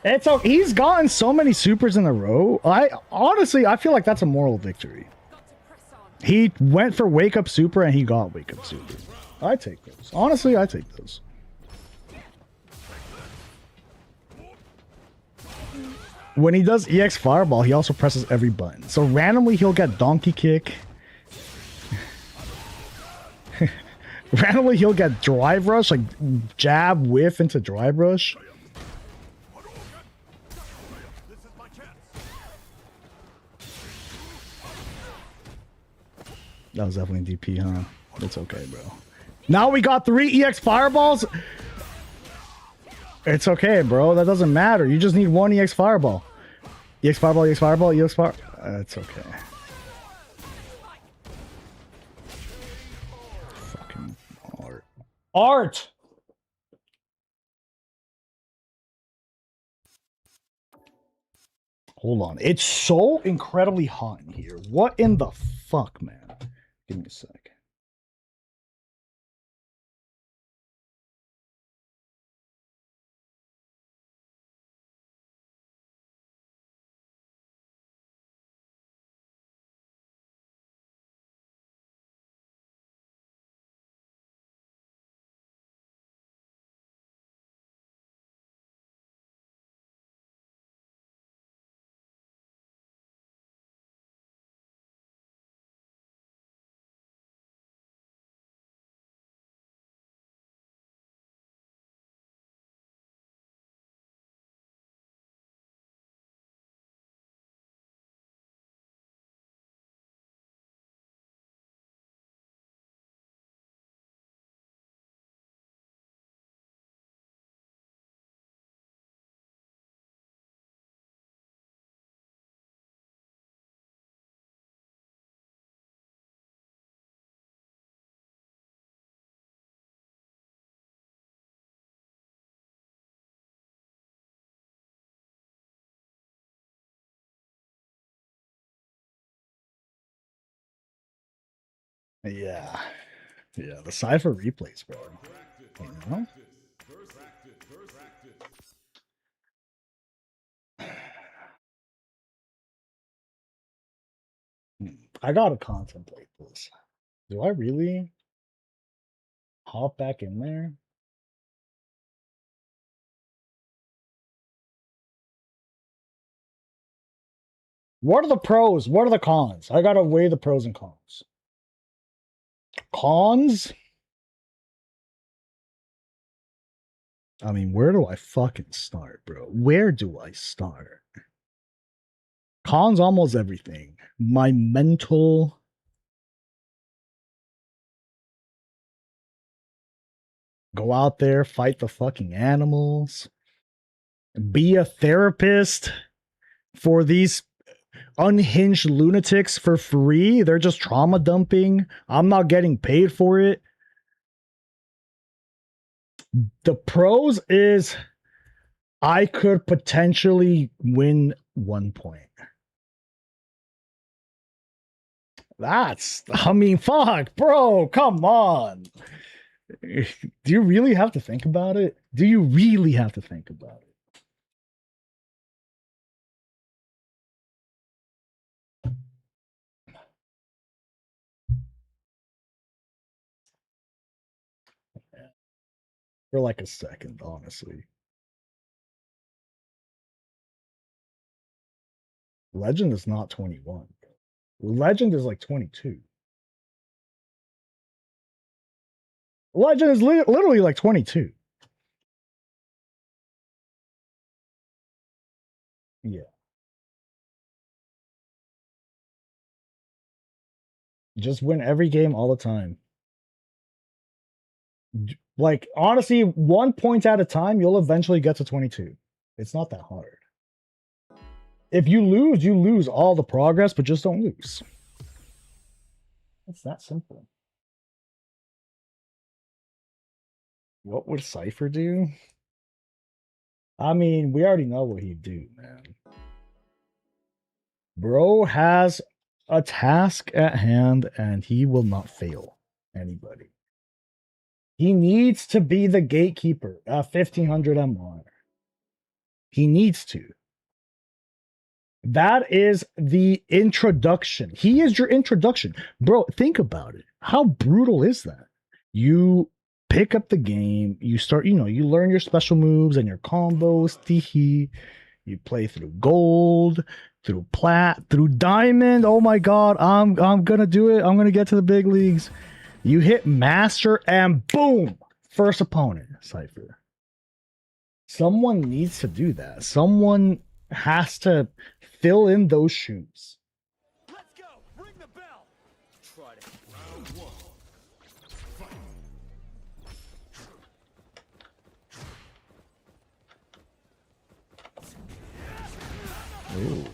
[SPEAKER 6] data.
[SPEAKER 3] It's he's gotten so many supers in a row. I honestly, I feel like that's a moral victory.
[SPEAKER 6] Got to press on.
[SPEAKER 3] He went for wake up super and he got wake up super. I take those. Honestly, I take those. When he does EX Fireball, he also presses every button. So randomly, he'll get Donkey Kick. Randomly, he'll get Drive Rush, like jab, whiff into Drive Rush. That was definitely DP, huh? It's okay, bro. Now we got 3 EX Fireballs. It's okay, bro. That doesn't matter. You just need 1 EX Fireball. EX Fireball, EX Fireball, EX Fire. It's okay. Fucking art. Art! Hold on. It's so incredibly hot in here. What in the fuck, man? Give me a sec. Yeah. Yeah, the Cypher replays, bro. You know? I gotta contemplate this. Do I really hop back in there? What are the pros? What are the cons? I gotta weigh the pros and cons. Cons? I mean, where do I fucking start, bro? Where do I start? Cons almost everything. My mental. Go out there, fight the fucking animals. Be a therapist for these unhinged lunatics for free. They're just trauma dumping. I'm not getting paid for it. The pros is I could potentially win 1 point. I mean, fuck, bro, come on. Do you really have to think about it? Do you really have to think about it? For like a second, honestly. Legend is not 21. Legend is like 22. Legend is literally like 22. Yeah. Just win every game all the time. Like, honestly, 1 point at a time, you'll eventually get to 22. It's not that hard. If you lose all the progress, but just don't lose. It's that simple. What would Cypher do? I mean, we already know what he'd do, man. Bro has a task at hand, and he will not fail anybody. He needs to be the gatekeeper at 1500 MR. He needs to. That is the introduction. He is your introduction. Bro, think about it. How brutal is that? You pick up the game, you start, you learn your special moves and your combos, teehee. You play through gold, through plat, through diamond. Oh my god, I'm gonna do it. I'm gonna get to the big leagues. You hit master and boom, first opponent, Cypher. Someone needs to do that. Someone has to fill in those shoes.
[SPEAKER 4] Let's go. Ring the bell. Try it. Round one. Fight.
[SPEAKER 3] Ooh.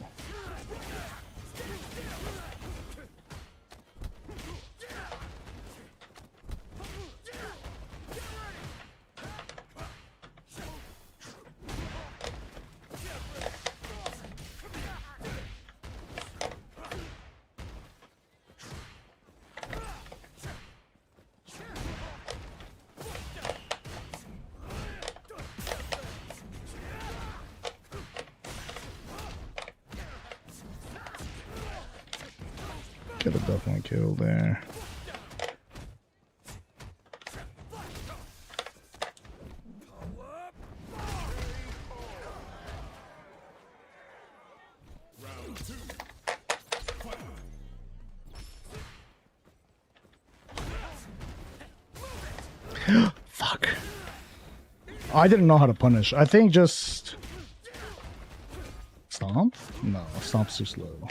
[SPEAKER 3] Could have definitely killed there.
[SPEAKER 4] Round two.
[SPEAKER 3] Fuck. I didn't know how to punish. I think just stomp? No, stomp's too slow.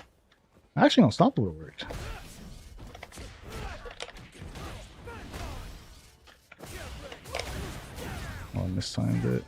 [SPEAKER 3] Actually, no, stomp would have worked. Oh, I mistimed it.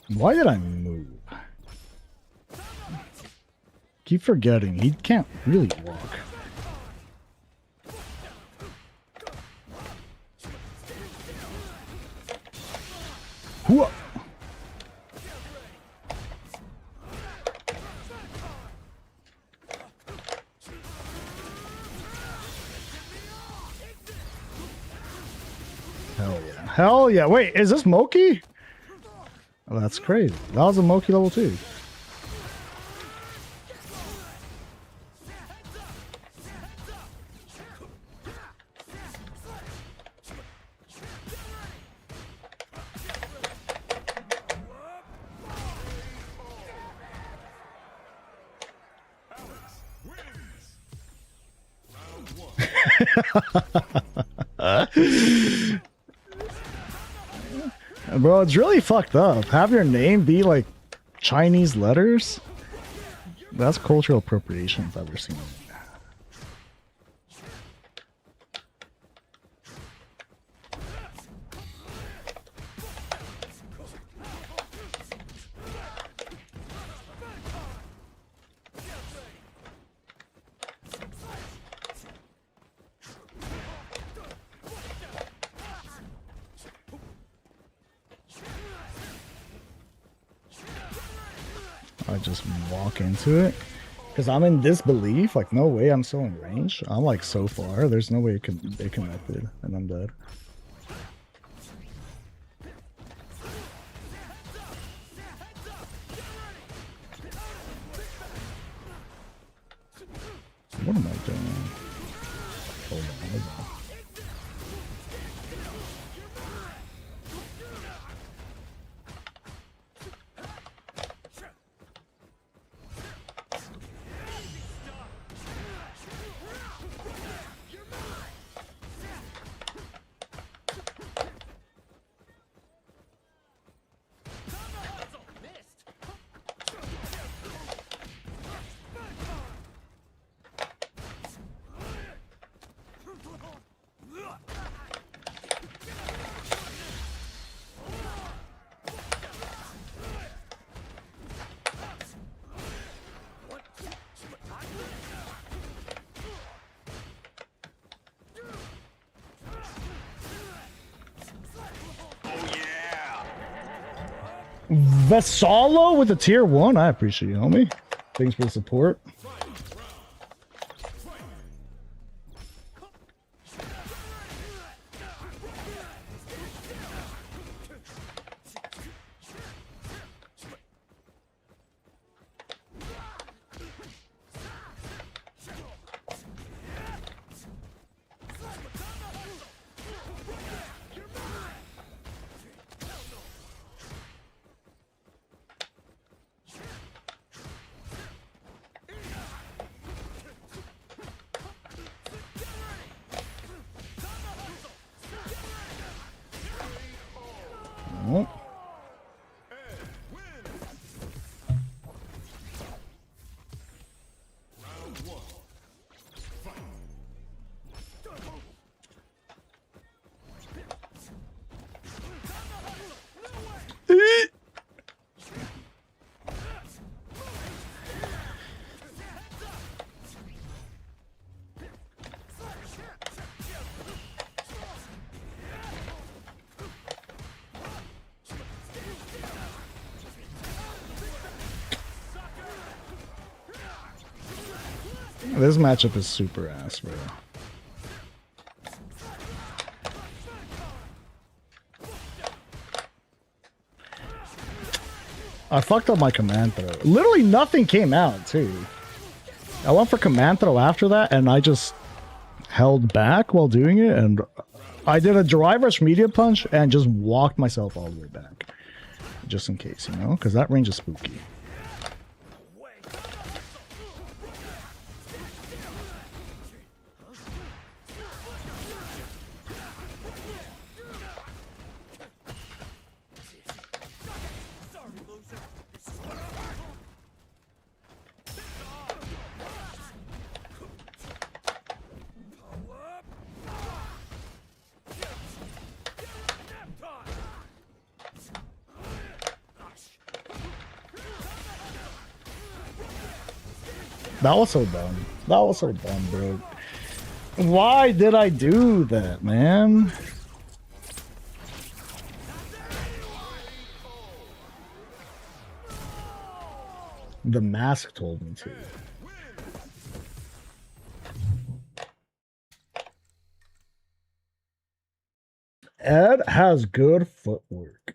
[SPEAKER 3] Why did I move? Keep forgetting. He can't really walk. Whoa. Hell yeah. Hell yeah. Wait, is this Moki? Oh, that's crazy. That was a Moki level 2. Bro, it's really fucked up. Have your name be like Chinese letters? That's cultural appropriation if I've ever seen it. I just walk into it because I'm in disbelief. Like, no way, I'm still in range. I'm like so far. There's no way it connected, and I'm dead. What am I doing? Hold on, hold on. Vesalo with a tier 1. I appreciate you, homie. Thanks for the support. Oh. This matchup is super ass, bro. I fucked up my command throw. Literally nothing came out, too. I went for command throw after that, and I just held back while doing it, and I did a driver's media punch and just walked myself all the way back. Just in case, you know? Because that range is spooky. That was so dumb. That was so dumb, bro. Why did I do that, man? The mask told me to. Ed has good footwork.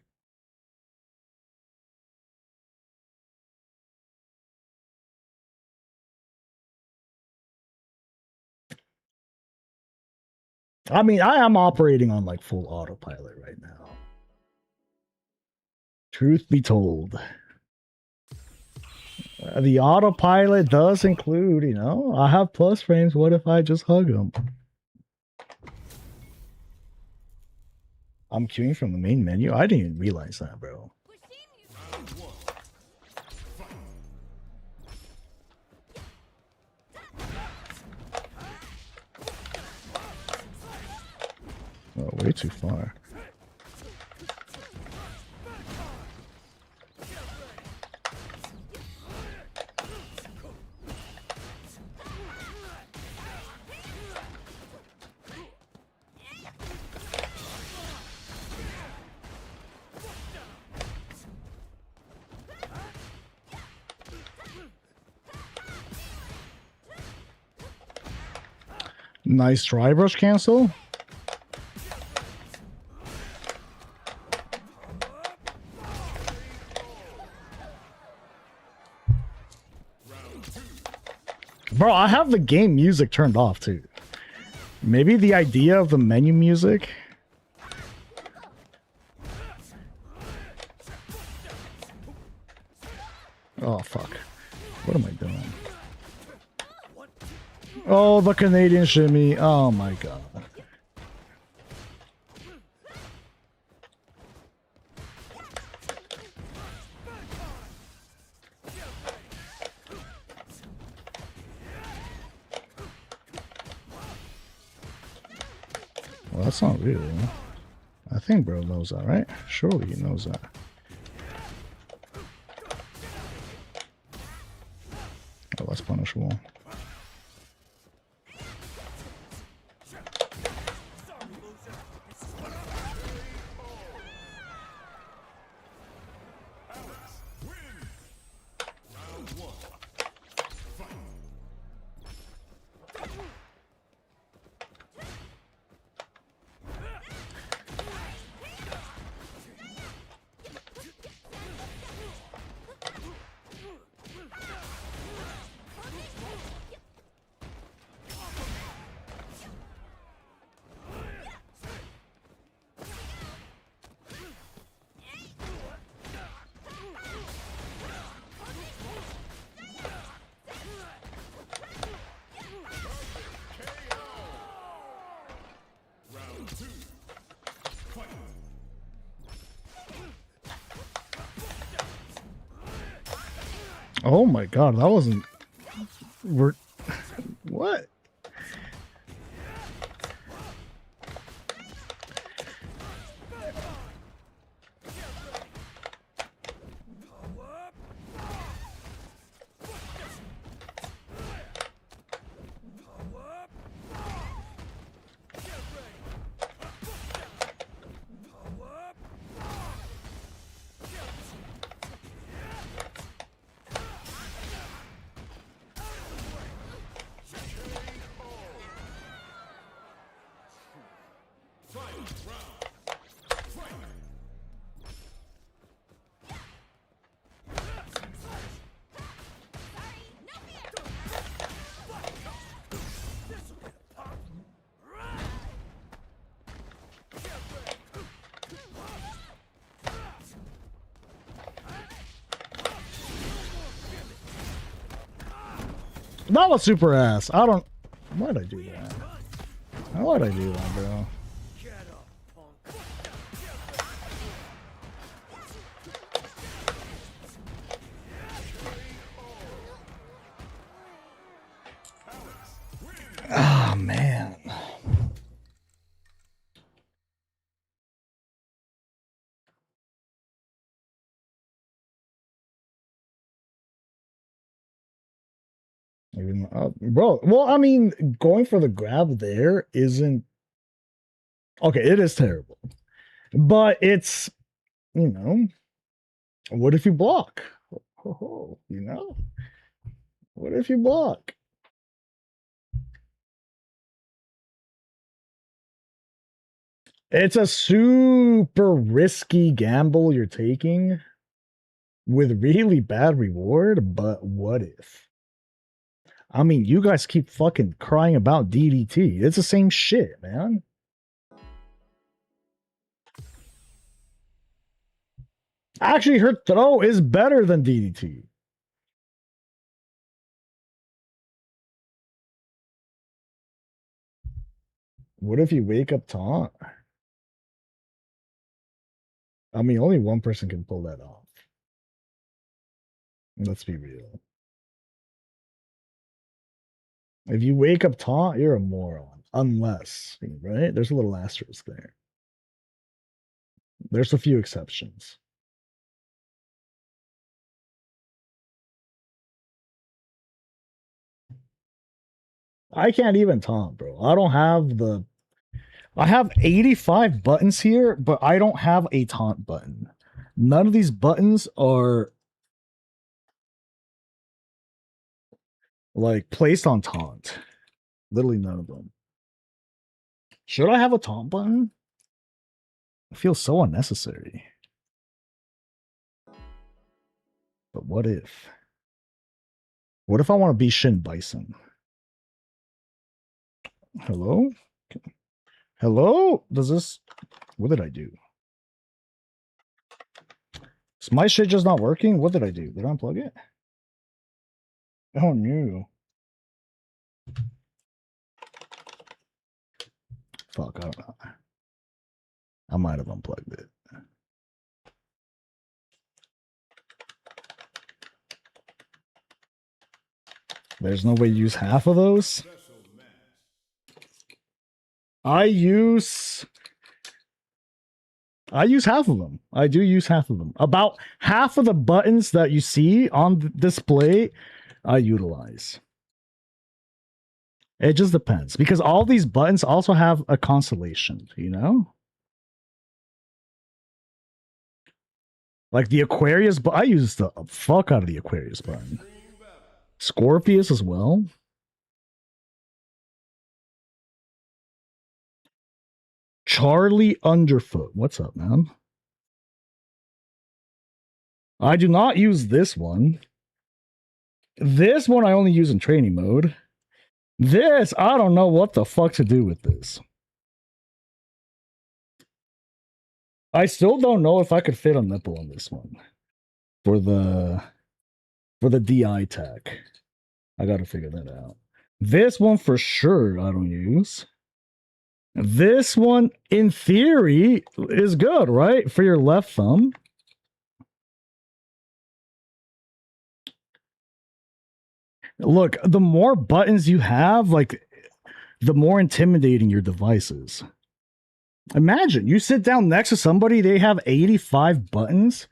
[SPEAKER 3] I mean, I am operating on like full autopilot right now. Truth be told. The autopilot does include, you know, I have plus frames. What if I just hug them? I'm queuing from the main menu. I didn't even realize that, bro. Oh, way too far. Nice dry brush cancel. Bro, I have the game music turned off too. Maybe the idea of the menu music. Oh, fuck. What am I doing? Oh, the Canadian shimmy. Oh my god. Well, that's not real. I think bro knows that, right? Surely he knows that. Oh, that's punishable. Oh my god, that wasn't. We're. What? That was super ass. I don't. Why'd I do that? Why'd I do that, bro? Ah, man. Even, bro, well, I mean, going for the grab there isn't okay. It is terrible, but it's, you know, what if you block? You know, what if you block? It's a super risky gamble you're taking with really bad reward, but what if? I mean, you guys keep fucking crying about DDT. It's the same shit, man. Actually, her throw is better than DDT. What if you wake up taunt? I mean, only one person can pull that off. Let's be real. If you wake up taunt, you're a moron. Unless, right? There's a little asterisk there. There's a few exceptions. I can't even taunt, bro. I don't have the... I have 85 buttons here, but I don't have a taunt button. None of these buttons are like placed on taunt. Literally none of them. Should I have a taunt button? It feels so unnecessary. But what if? What if I want to be Shin Bison? Hello? Hello? Does this... What did I do? Is my shit just not working? What did I do? Did I unplug it? Oh, no. Fuck, I don't know. I might have unplugged it. There's no way to use half of those? I use half of them. I do use half of them. About half of the buttons that you see on the display, I utilize. It just depends. Because all these buttons also have a constellation, you know? Like the Aquarius, but I use the fuck out of the Aquarius button. Scorpius as well. Charlie Underfoot. What's up, man? I do not use this one. This one I only use in training mode. This, I don't know what the fuck to do with this. I still don't know if I could fit a nipple on this one. For the DI tech. I gotta figure that out. This one for sure I don't use. This one, in theory, is good, right? For your left thumb. Look, the more buttons you have, like, the more intimidating your device is. Imagine you sit down next to somebody, they have 85 buttons.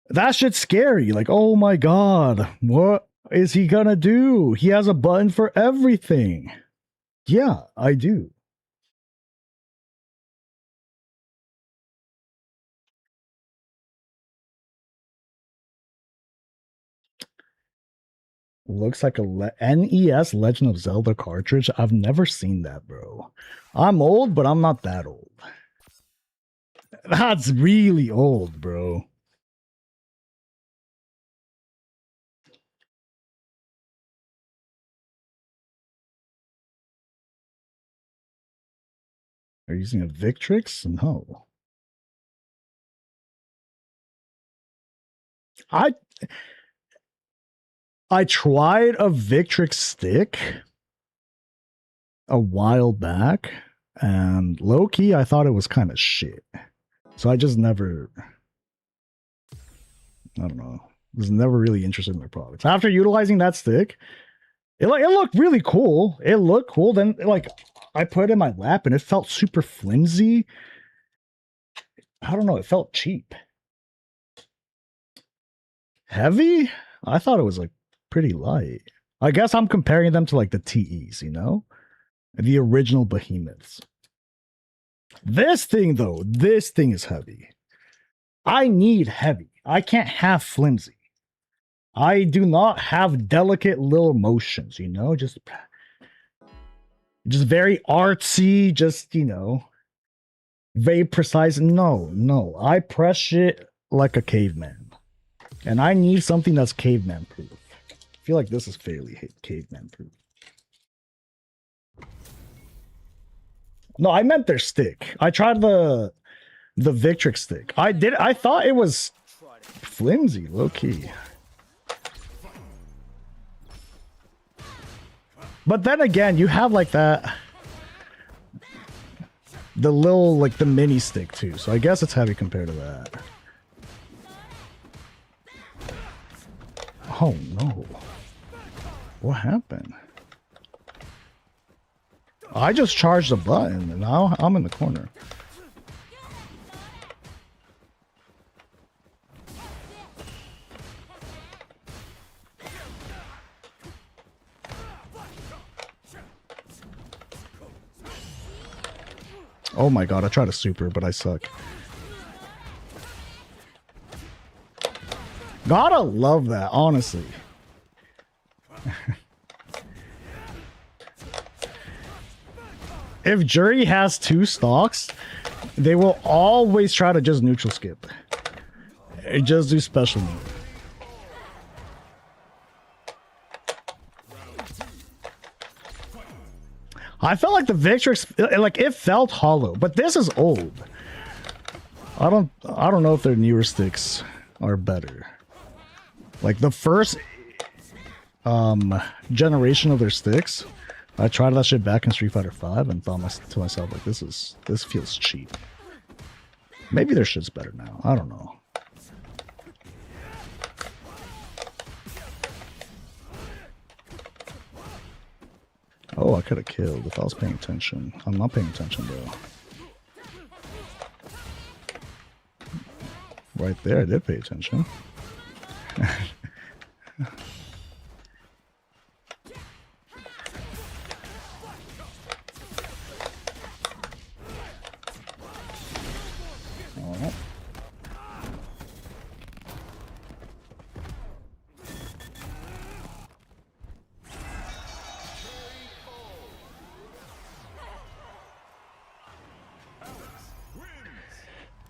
[SPEAKER 3] That shit's scary. Like, oh my god, what is he gonna do? He has a button for everything. Yeah, I do. Looks like a NES Legend of Zelda cartridge. I've never seen that, bro. I'm old, but I'm not that old. That's really old, bro. Are you using a Victrix? No. I tried a Victrix stick a while back, and low key, I thought it was kind of shit. So I just never, I don't know, was never really interested in their products. After utilizing that stick, it looked really cool. It looked cool. Then like I put it in my lap, and it felt super flimsy. I don't know. It felt cheap. Heavy? I thought it was like pretty light. I guess I'm comparing them to like the TEs, you know? The original behemoths. This thing, though, this thing is heavy. I need heavy. I can't have flimsy. I do not have delicate little motions, you know? Just very artsy, just, you know, very precise. No. I press shit like a caveman. And I need something that's caveman proof. I feel like this is fairly caveman proof. No, I meant their stick. I tried the Victrix stick. I thought it was flimsy, low key. But then again, you have like that, the little, like the mini stick too. So I guess it's heavy compared to that. Oh no. What happened? I just charged a button and now I'm in the corner. Oh my god, I tried a super, but I suck. Gotta love that, honestly. If Jury has 2 stocks, they will always try to just neutral skip. Just do special move. I felt like the Victrix, like it felt hollow, but this is old. I don't know if their newer sticks are better. Like the first generation of their sticks, I tried that shit back in Street Fighter V and thought to myself like this feels cheap. Maybe their shit's better now. I don't know. Oh, I could have killed if I was paying attention. I'm not paying attention though. Right there, I did pay attention. Alright.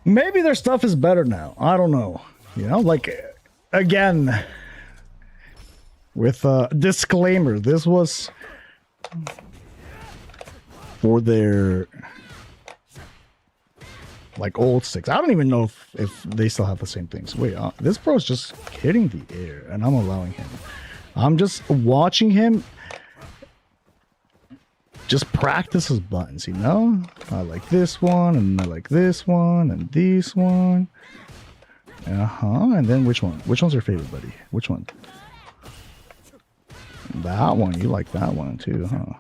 [SPEAKER 3] Maybe their stuff is better now. I don't know. You know, like, again, with a disclaimer, this was for their, like, old sticks. I don't even know if they still have the same things. Wait, this bro's just hitting the air, and I'm allowing him. I'm just watching him just practice his buttons, you know? I like this one, and I like this one, and this one. And then which one? Which one's your favorite, buddy? Which one? That one, you like that one too, huh?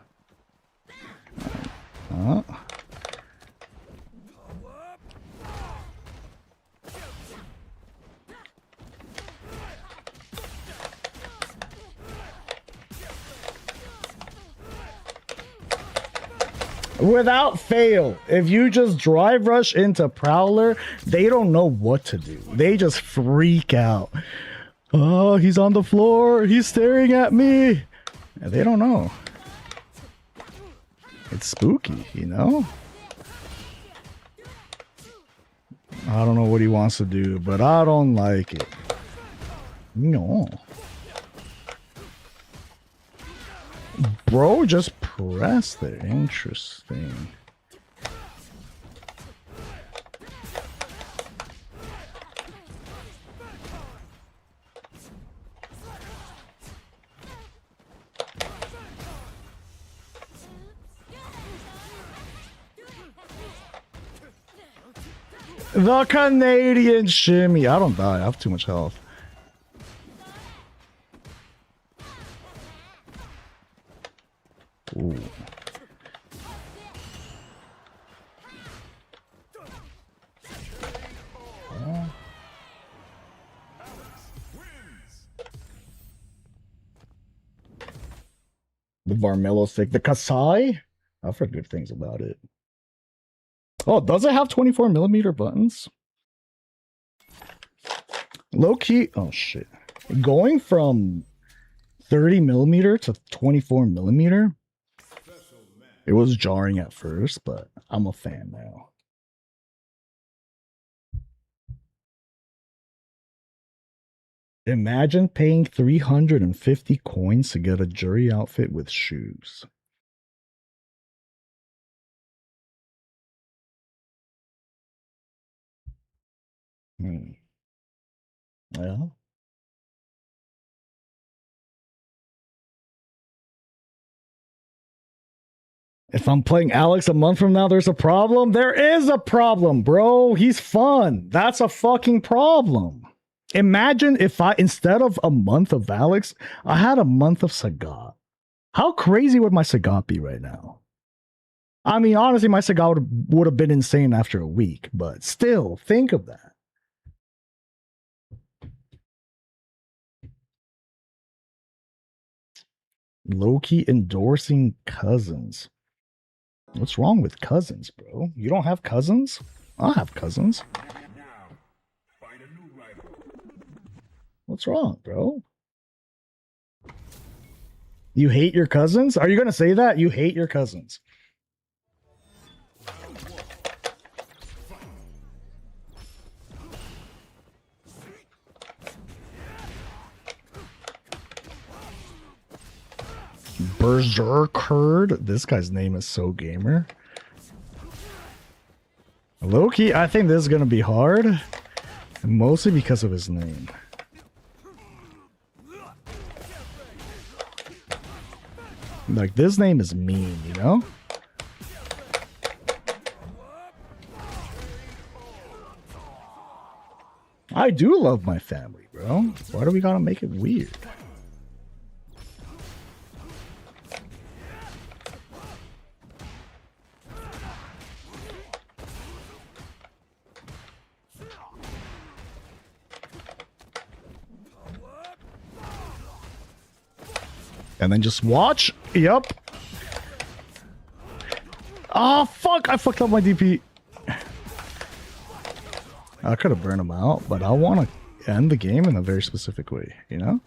[SPEAKER 3] Without fail, if you just drive rush into Prowler, they don't know what to do. They just freak out. Oh, he's on the floor. He's staring at me. And they don't know. It's spooky, you know? I don't know what he wants to do, but I don't like it. No. Bro, just press there. Interesting. The Canadian shimmy. I don't die. I have too much health. Ooh. The Varmello stick. The Kasai? I've heard good things about it. Oh, does it have 24mm buttons? Low key. Oh, shit. Going from 30mm to 24mm. It was jarring at first, but I'm a fan now. Imagine paying 350 coins to get a jury outfit with shoes. Well. If I'm playing Alex a month from now, there's a problem? There is a problem, bro. He's fun. That's a fucking problem. Imagine if instead of a month of Alex, I had a month of Sagat. How crazy would my Sagat be right now? I mean, honestly, my Sagat would have been insane after a week, but still, think of that. Low-key endorsing cousins. What's wrong with cousins, bro? You don't have cousins? I have cousins. What's wrong, bro? You hate your cousins? Are you going to say that? You hate your cousins. Berserker. This guy's name is so gamer. Loki, I think this is gonna be hard. Mostly because of his name. Like, this name is mean, you know? I do love my family, bro. Why do we gotta make it weird? And then just watch. Yep. Oh, fuck. I fucked up my DP. I could have burned him out, but I want to end the game in a very specific way, you know?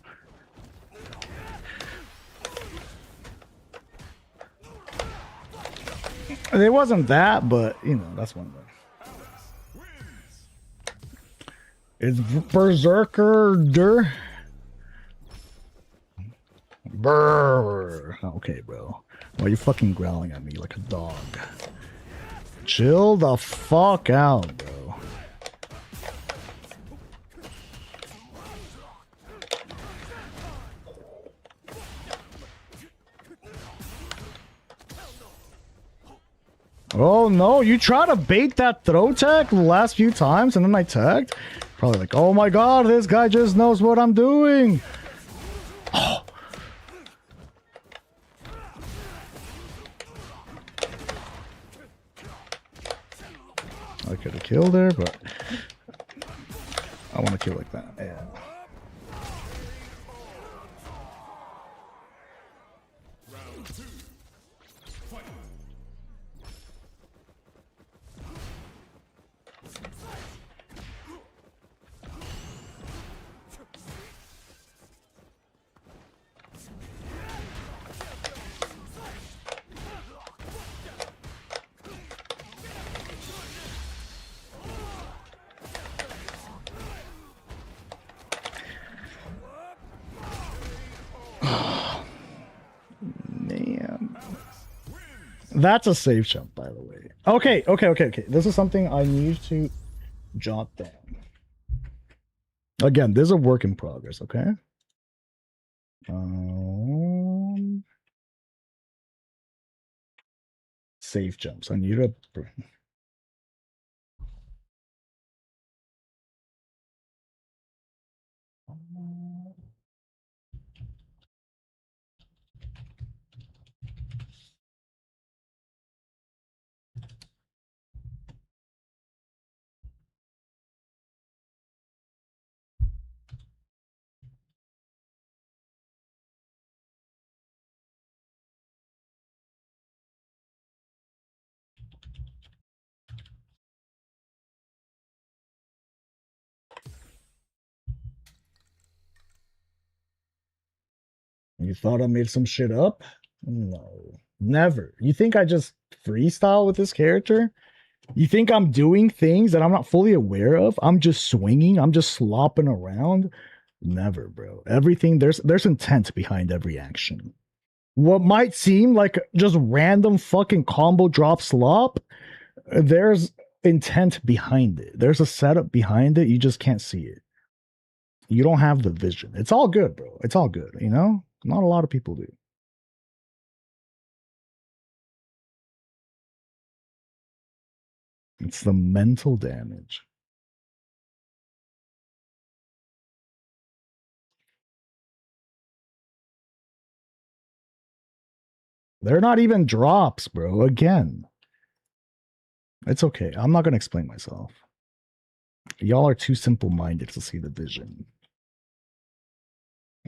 [SPEAKER 3] It wasn't that, but, you know, that's one of them. It's Berserker. Brrr. Okay, bro. Why are you fucking growling at me like a dog? Chill the fuck out, bro. Oh no, you try to bait that throw tag the last few times and then I tagged? Probably like, oh my god, this guy just knows what I'm doing. Oh. kill there, but I want to kill like that. Yeah. Man. That's a safe jump, by the way. Okay. This is something I need to jot down. Again, this is a work in progress, okay? Safe jumps. I need to... You thought I made some shit up? No, never. You think I just freestyle with this character? You think I'm doing things that I'm not fully aware of? I'm just swinging. I'm just slopping around. Never, bro. Everything, there's intent behind every action. What might seem like just random fucking combo drop slop, there's intent behind it. There's a setup behind it. You just can't see it. You don't have the vision. It's all good, bro. It's all good, you know? Not a lot of people do. It's the mental damage. They're not even drops, bro. Again. It's okay. I'm not going to explain myself. Y'all are too simple-minded to see the vision.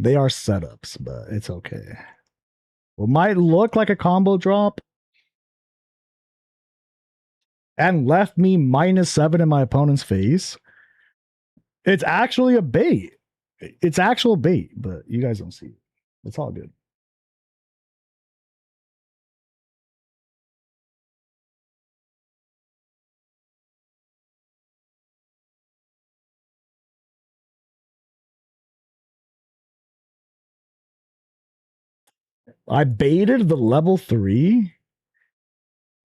[SPEAKER 3] They are setups, but it's okay. What might look like a combo drop and left me -7 in my opponent's face, it's actually a bait. It's actual bait, but you guys don't see it. It's all good. I baited the level 3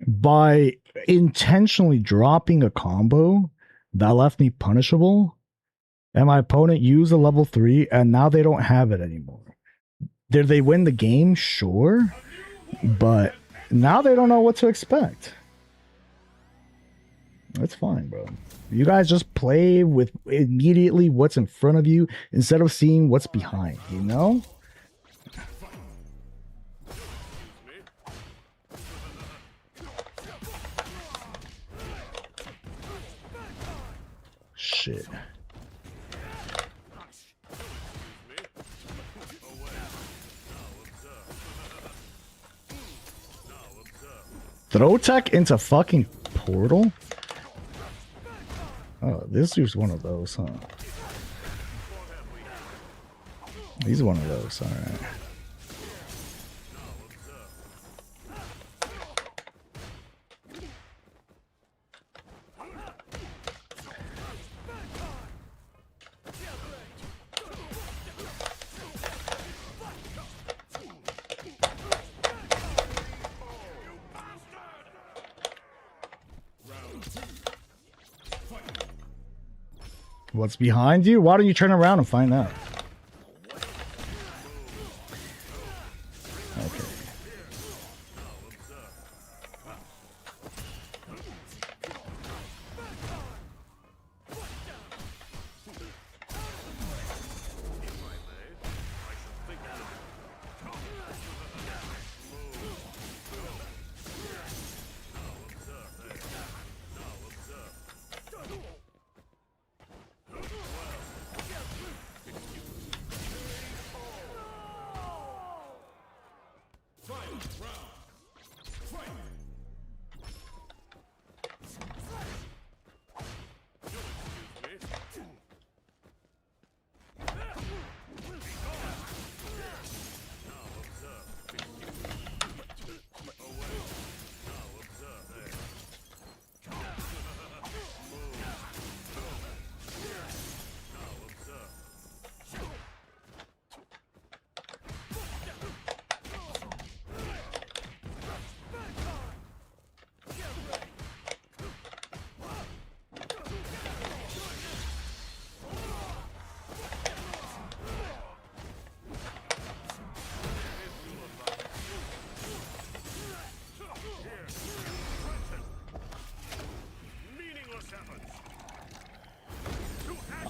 [SPEAKER 3] by intentionally dropping a combo that left me punishable, and my opponent used a level 3, and now they don't have it anymore. Did they win the game? Sure. But now they don't know what to expect. That's fine, bro. You guys just play with immediately what's in front of you instead of seeing what's behind, you know? Shit. Throw tech into fucking portal? Oh, this is one of those, huh? He's one of those, alright. What's behind you? Why don't you turn around and find out? Okay.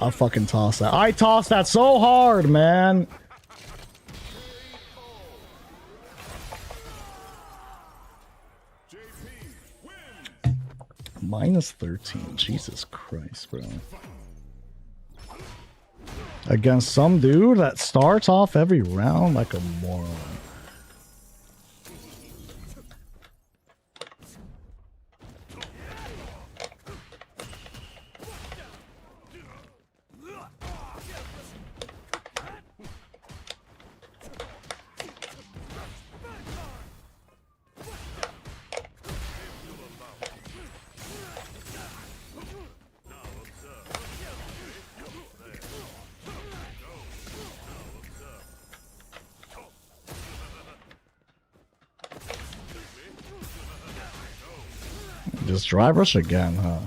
[SPEAKER 3] I fucking tossed that. I tossed that so hard, man. Minus 13. Jesus Christ, bro. Against some dude that starts off every round like a moron. Just drive rush again, huh?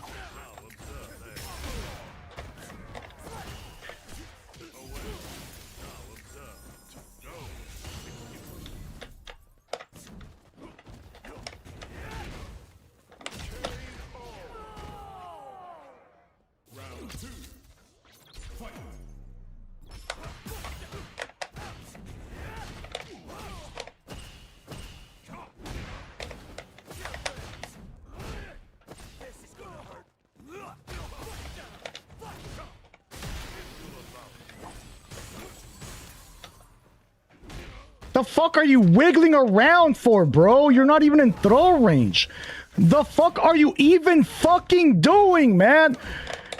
[SPEAKER 3] The fuck are you wiggling around for, bro? You're not even in throw range. The fuck are you even fucking doing, man?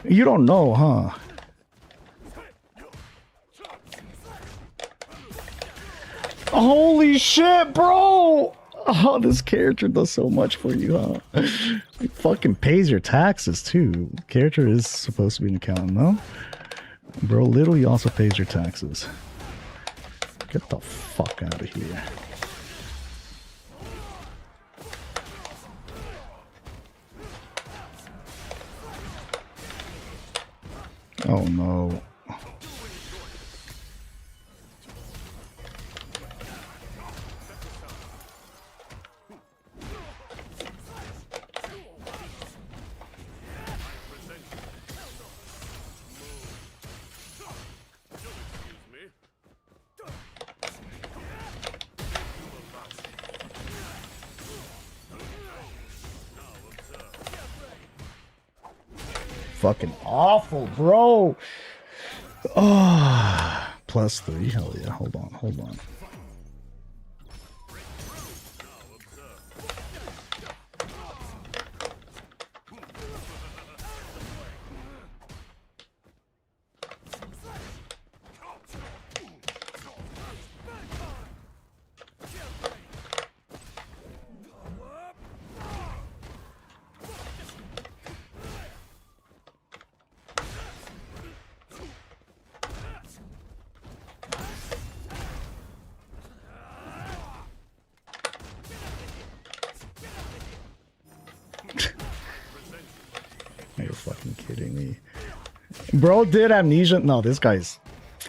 [SPEAKER 3] You don't know, huh? Holy shit, bro! Oh, this character does so much for you, huh? It fucking pays your taxes, too. Character is supposed to be an accountant, no? Bro literally also pays your taxes. Get the fuck out of here. Oh no. Fucking awful, bro. Oh, +3. Hell yeah. Hold on, hold on. You're fucking kidding me. Bro did amnesia. No, this guy's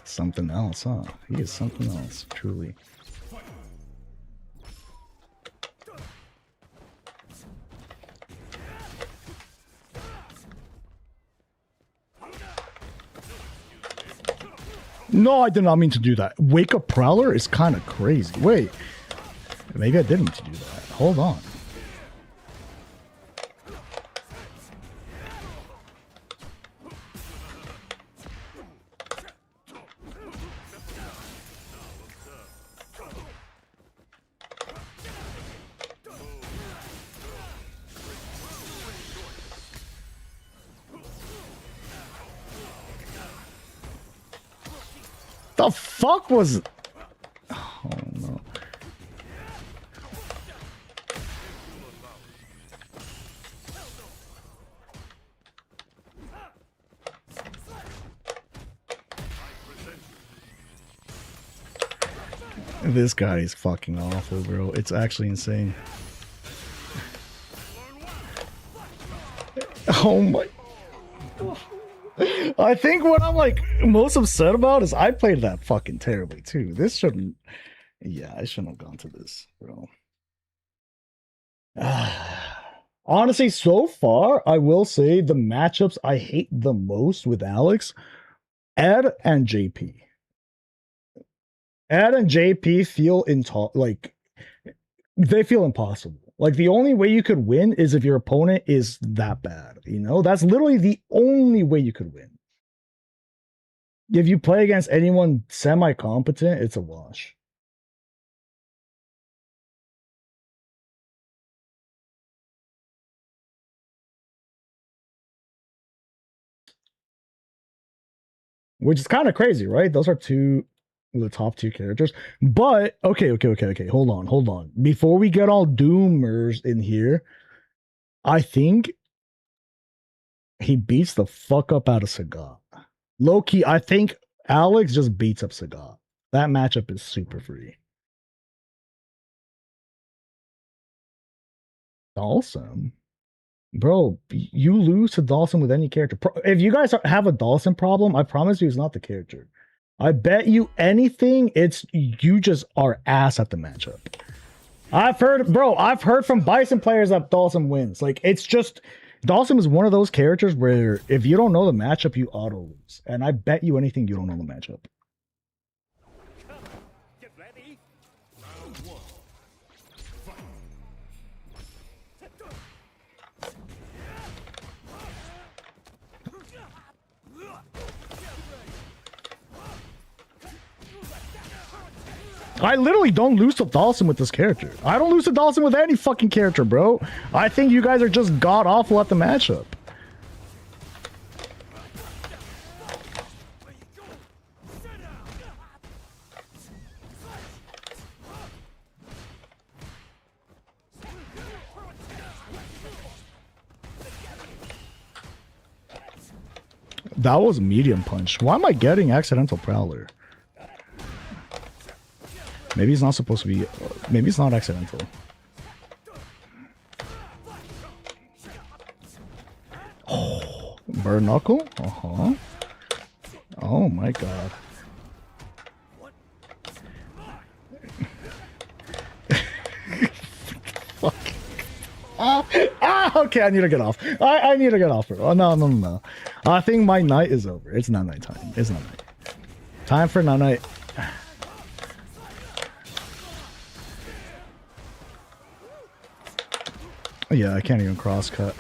[SPEAKER 3] something else, huh? He is something else, truly. No, I did not mean to do that. Wake up Prowler is kind of crazy. Wait. Maybe I didn't mean to do that. Hold on. The fuck was... Oh no. This guy is fucking awful, bro. It's actually insane. Oh my... I think what I'm like most upset about is I played that fucking terribly too. This shouldn't... Yeah, I shouldn't have gone to this, bro. Honestly, so far, I will say the matchups I hate the most with Alex Ed and JP. Ed and JP feel like they feel impossible. Like the only way you could win is if your opponent is that bad. You know, that's literally the only way you could win. If you play against anyone semi-competent, it's a wash. Which is kind of crazy, right? Those are the top two characters. But okay. Hold on. Before we get all doomers in here, I think he beats the fuck up out of Sagat. Low key, I think Alex just beats up Sagat. That matchup is super free. Dawson? Bro, you lose to Dawson with any character. If you guys have a Dawson problem, I promise you it's not the character. I bet you anything, it's you just are ass at the matchup. I've heard from Bison players that Dawson wins. Like, it's just, Dawson is one of those characters where if you don't know the matchup, you auto lose. And I bet you anything you don't know the matchup.
[SPEAKER 4] Get ready. Round one. Fight.
[SPEAKER 3] I literally don't lose to Dawson with this character. I don't lose to Dawson with any fucking character, bro. I think you guys are just god-awful at the matchup. That was medium punch. Why am I getting accidental Prowler? Maybe it's not supposed to be. Maybe it's not accidental. Oh, burn knuckle? Uh-huh. Oh my god. Fuck. Okay, I need to get off. I need to get off, bro. Oh, no. I think my night is over. It's not night time. It's not night. Time for night. Yeah, I can't even cross-cut.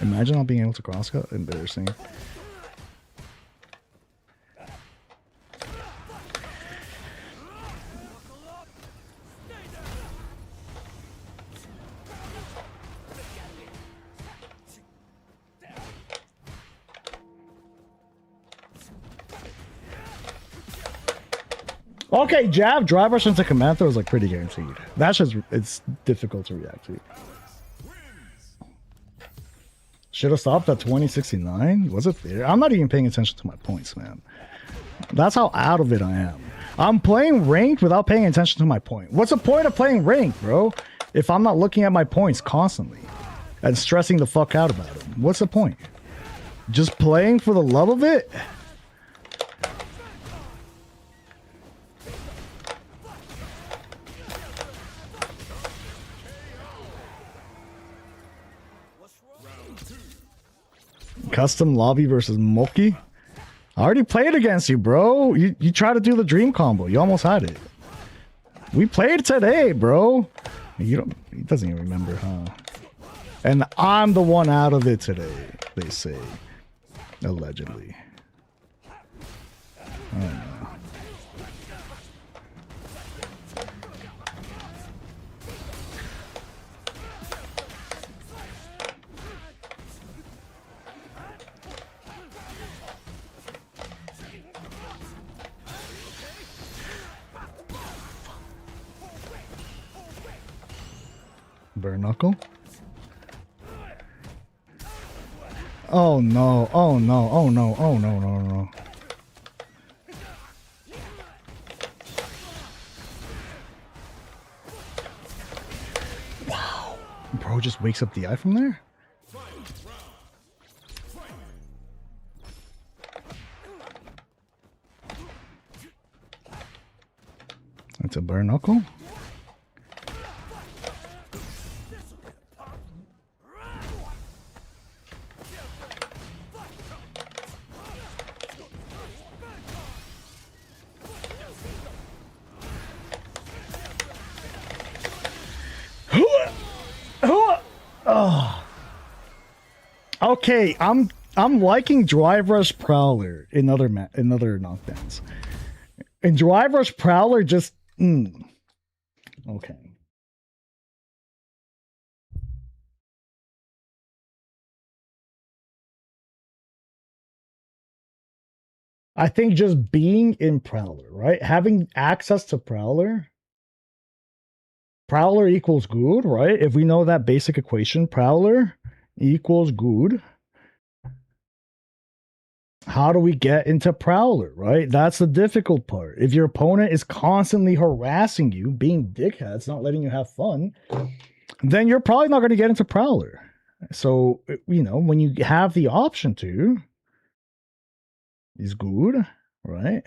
[SPEAKER 3] Imagine not being able to cross-cut. Embarrassing. Okay, jab, drive rush into command throw is like pretty guaranteed. That's just, it's difficult to react to. Should have stopped at 2069? Was it there? I'm not even paying attention to my points, man. That's how out of it I am. I'm playing ranked without paying attention to my point. What's the point of playing ranked, bro? If I'm not looking at my points constantly and stressing the fuck out about them. What's the point? Just playing for the love of it? Custom lobby versus Moki? I already played against you, bro. You tried to do the dream combo. You almost had it. We played today, bro. He doesn't even remember, huh? And I'm the one out of it today, they say. Allegedly. I don't know. Bare knuckle? Oh no, oh no, oh no, oh no, no, no. Wow. Bro just wakes up the eye from there? That's a bare knuckle? Okay, I'm liking Drive Rush Prowler in other knockdowns. And Drive Rush Prowler just okay. I think just being in Prowler, right? Having access to Prowler equals good, right? If we know that basic equation, Prowler equals good. How do we get into Prowler, right? That's the difficult part. If your opponent is constantly harassing you, being dickheads, not letting you have fun, then you're probably not going to get into Prowler. So, you know, when you have the option to, is good, right?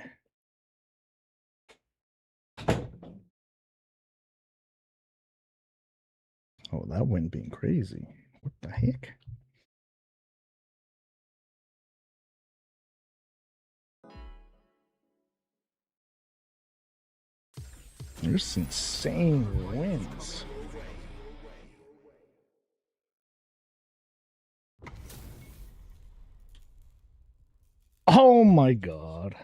[SPEAKER 3] Oh, that wind being crazy. What the heck? There's insane winds. Oh my god.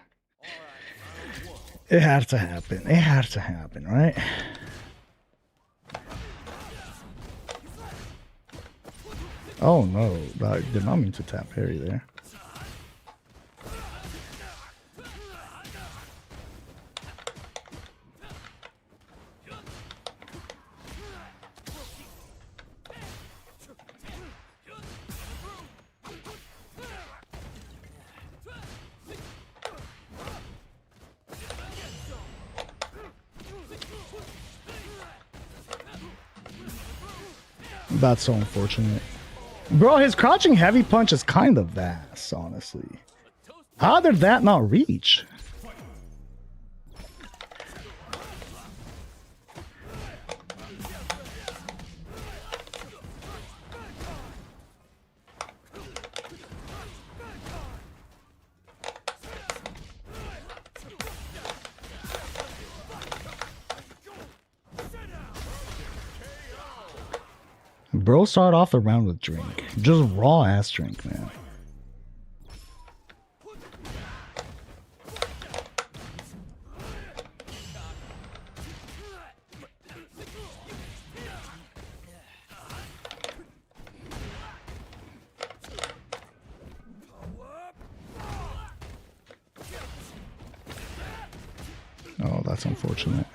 [SPEAKER 3] It had to happen. It had to happen, right? Oh no, I did not mean to tap parry there. That's so unfortunate. Bro, his crouching heavy punch is kind of vast, honestly. How did that not reach? Bro started off the round with drink. Just raw ass drink, man. Oh, that's unfortunate.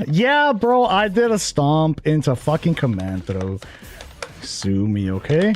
[SPEAKER 3] Yeah, bro, I did a stomp into fucking command throw. Sue me, okay?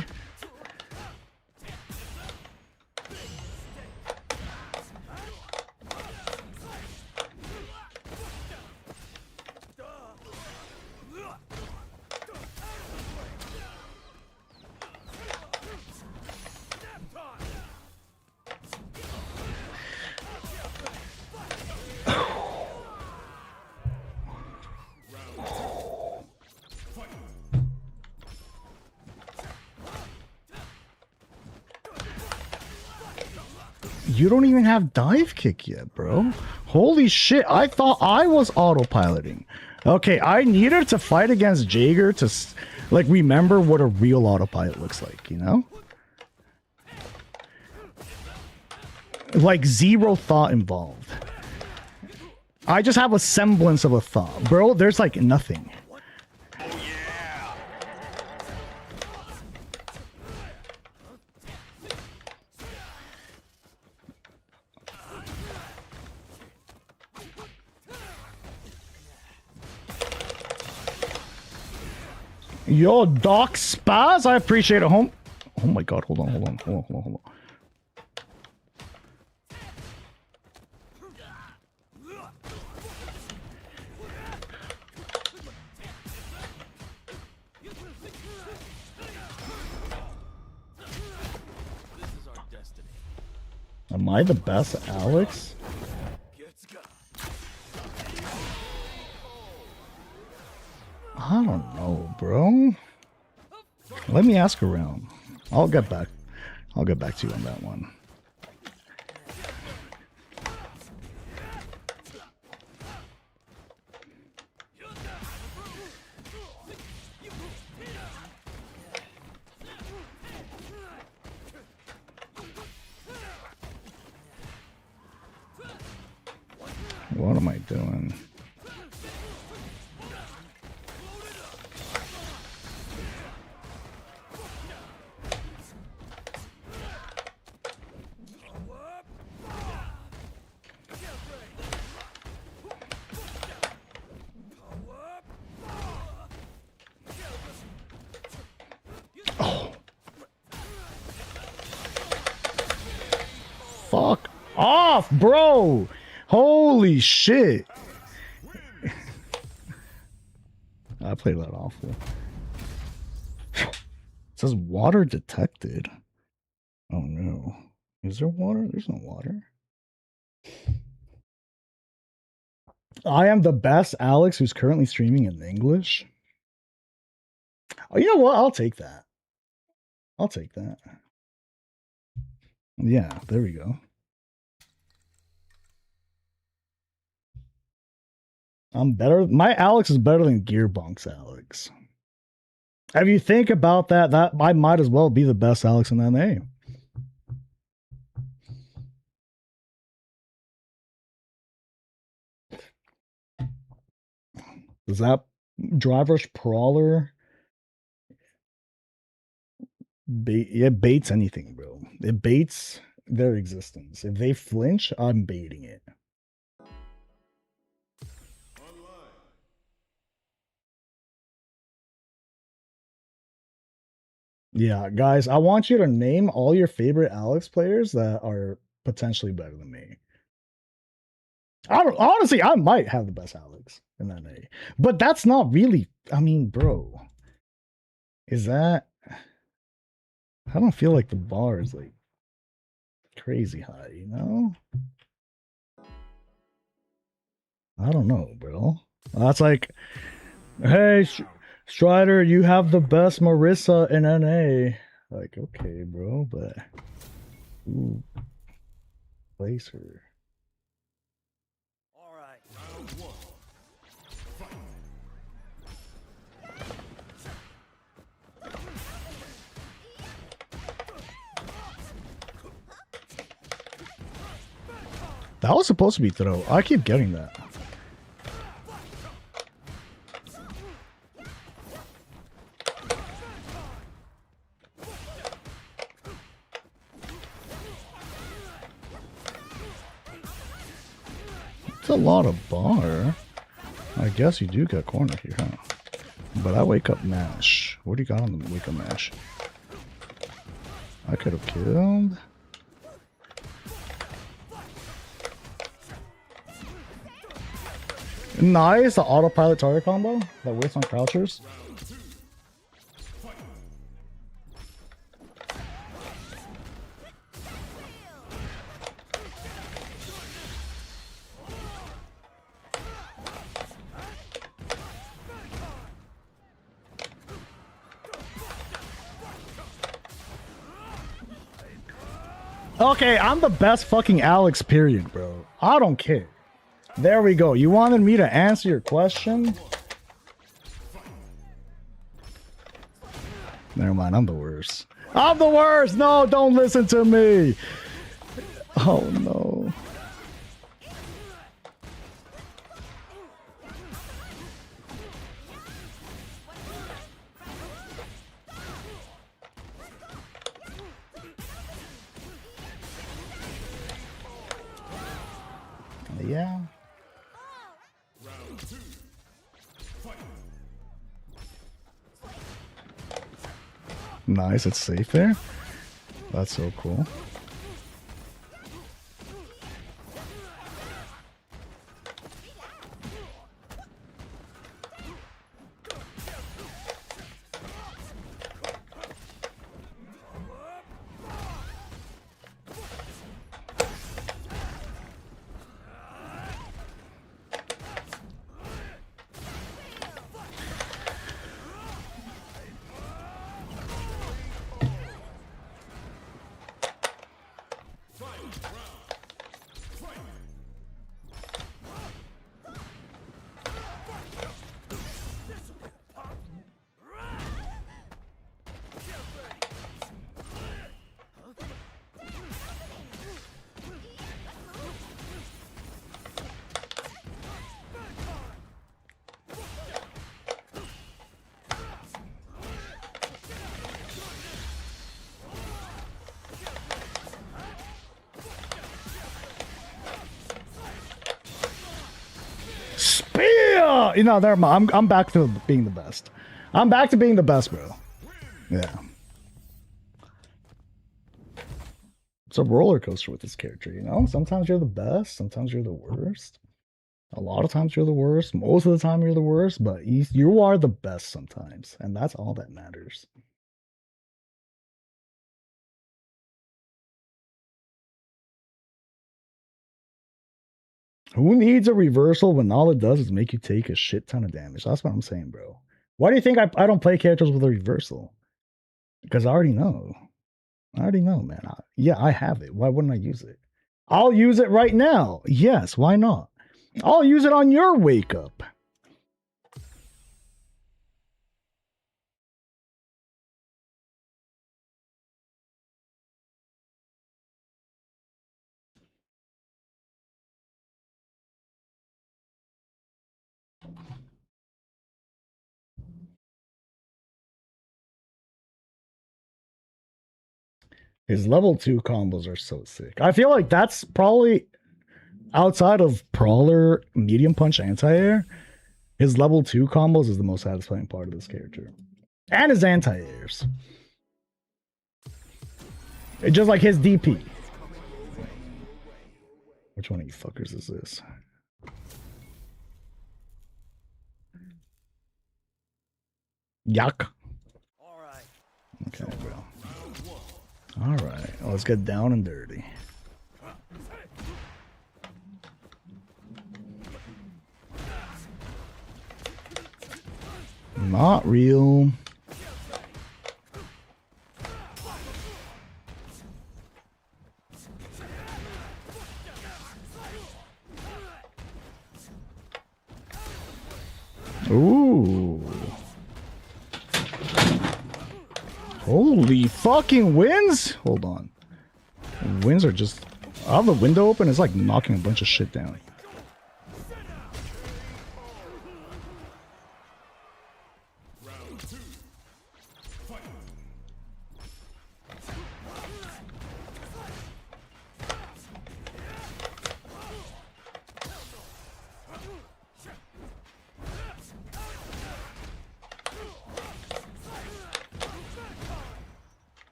[SPEAKER 3] You don't even have dive kick yet, bro. Holy shit, I thought I was autopiloting. Okay, I needed to fight against Jaeger to, like, remember what a real autopilot looks like, you know? Like, zero thought involved. I just have a semblance of a thought. Bro, there's, like, nothing. Yo, Doc Spaz, I appreciate it, home. Oh my god, hold on. Am I the best Alex? I don't know, bro. Let me ask around. I'll get back to you on that one. What am I doing? Oh. Fuck off, bro! Holy shit! I played that awful. It says water detected. Oh no. Is there water? There's no water. I am the best Alex who's currently streaming in English. Oh, you know what? I'll take that. I'll take that. Yeah, there we go. I'm better. My Alex is better than Gearbonk's Alex. If you think about that, I might as well be the best Alex in NA. Does that driver's Prowler it baits anything, bro. It baits their existence. If they flinch, I'm baiting it. Yeah, guys, I want you to name all your favorite Alex players that are potentially better than me. Honestly, I might have the best Alex in NA, but that's not really. I mean, bro, is that? I don't feel like the bar is like crazy high, you know? I don't know, bro. That's like, hey, Strider, you have the best Marissa in NA. Like, okay, bro, but ooh, place her.
[SPEAKER 4] All right, round one.
[SPEAKER 3] That was supposed to be throw. I keep getting that. It's a lot of bar. I guess you do get cornered here, huh? But I wake up mash. What do you got on the wake up mash? I could have killed. Nice, the autopilot target combo that waits on crouchers. Okay, I'm the best fucking Alex, period, bro. I don't care. There we go. You wanted me to answer your question? Never mind, I'm the worst. I'm the worst! No, don't listen to me! Oh no. Yeah. Nice, it's safe there. That's so cool. Oh, you know, never mind. I'm back to being the best. I'm back to being the best, bro. Yeah. It's a roller coaster with this character, you know? Sometimes you're the best, sometimes you're the worst. A lot of times you're the worst. Most of the time you're the worst, but you are the best sometimes, and that's all that matters. Who needs a reversal when all it does is make you take a shit ton of damage? That's what I'm saying, bro. Why do you think I don't play characters with a reversal? Because I already know. I already know, man. Yeah, I have it. Why wouldn't I use it? I'll use it right now. Yes, why not? I'll use it on your wake up. His level 2 combos are so sick. I feel like that's probably outside of Prowler, medium punch, anti-air. His level 2 combos is the most satisfying part of this character. And his anti-airs. It's just like his DP. Which one of you fuckers is this? Yuck. Okay, bro. Alright, let's get down and dirty. Not real. Ooh. Holy fucking winds! Hold on. Winds are just... I have the window open, it's like knocking a bunch of shit down.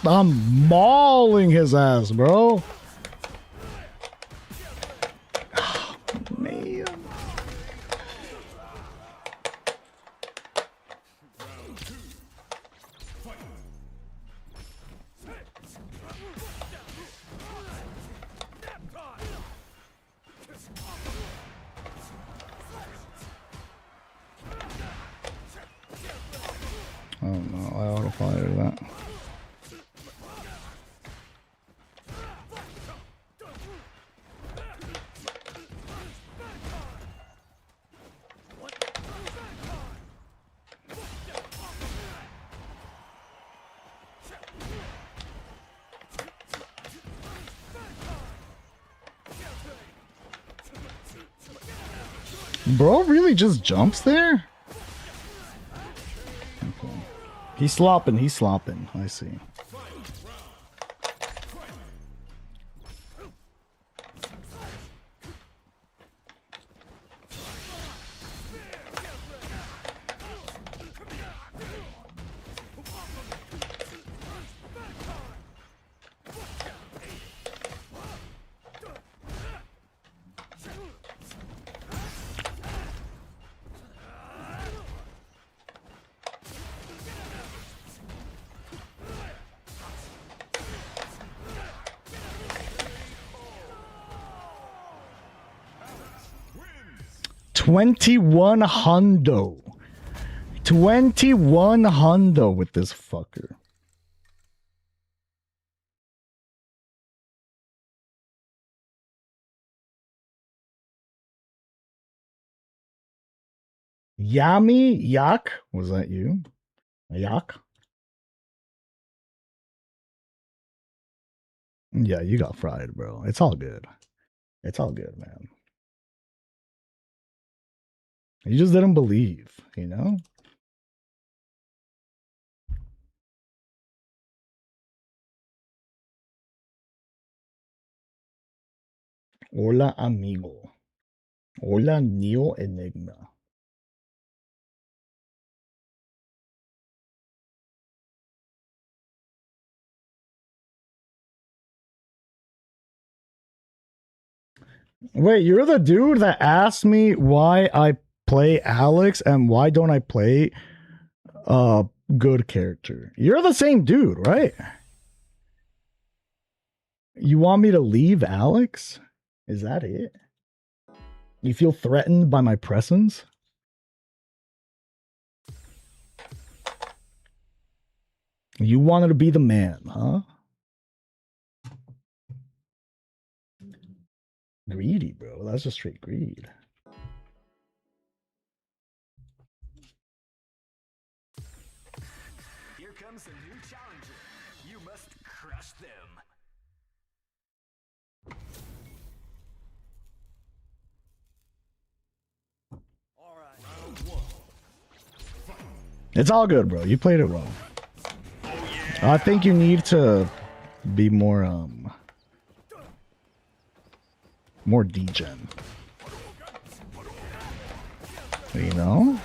[SPEAKER 3] I'm mauling his ass, bro. Oh, man. Oh no, I auto-fired that. Bro really just jumps there? Okay. He's slopping, I see. $2100. 2100 with this fucker. Yami Yak? Was that you? Yak? Yeah, you got fried, bro. It's all good. It's all good, man. You just didn't believe, you know? Hola, amigo. Hola, Neo Enigma. Wait, you're the dude that asked me why I play Alex and why don't I play good character. You're the same dude, right? You want me to leave Alex? Is that it? You feel threatened by my presence? You wanted to be the man, huh? Greedy, bro. That's just straight greed.
[SPEAKER 4] Here comes a new challenger. You must crush them. All right. Round one.
[SPEAKER 3] It's all good, bro. You played it well. I think you need to be more degen. You know?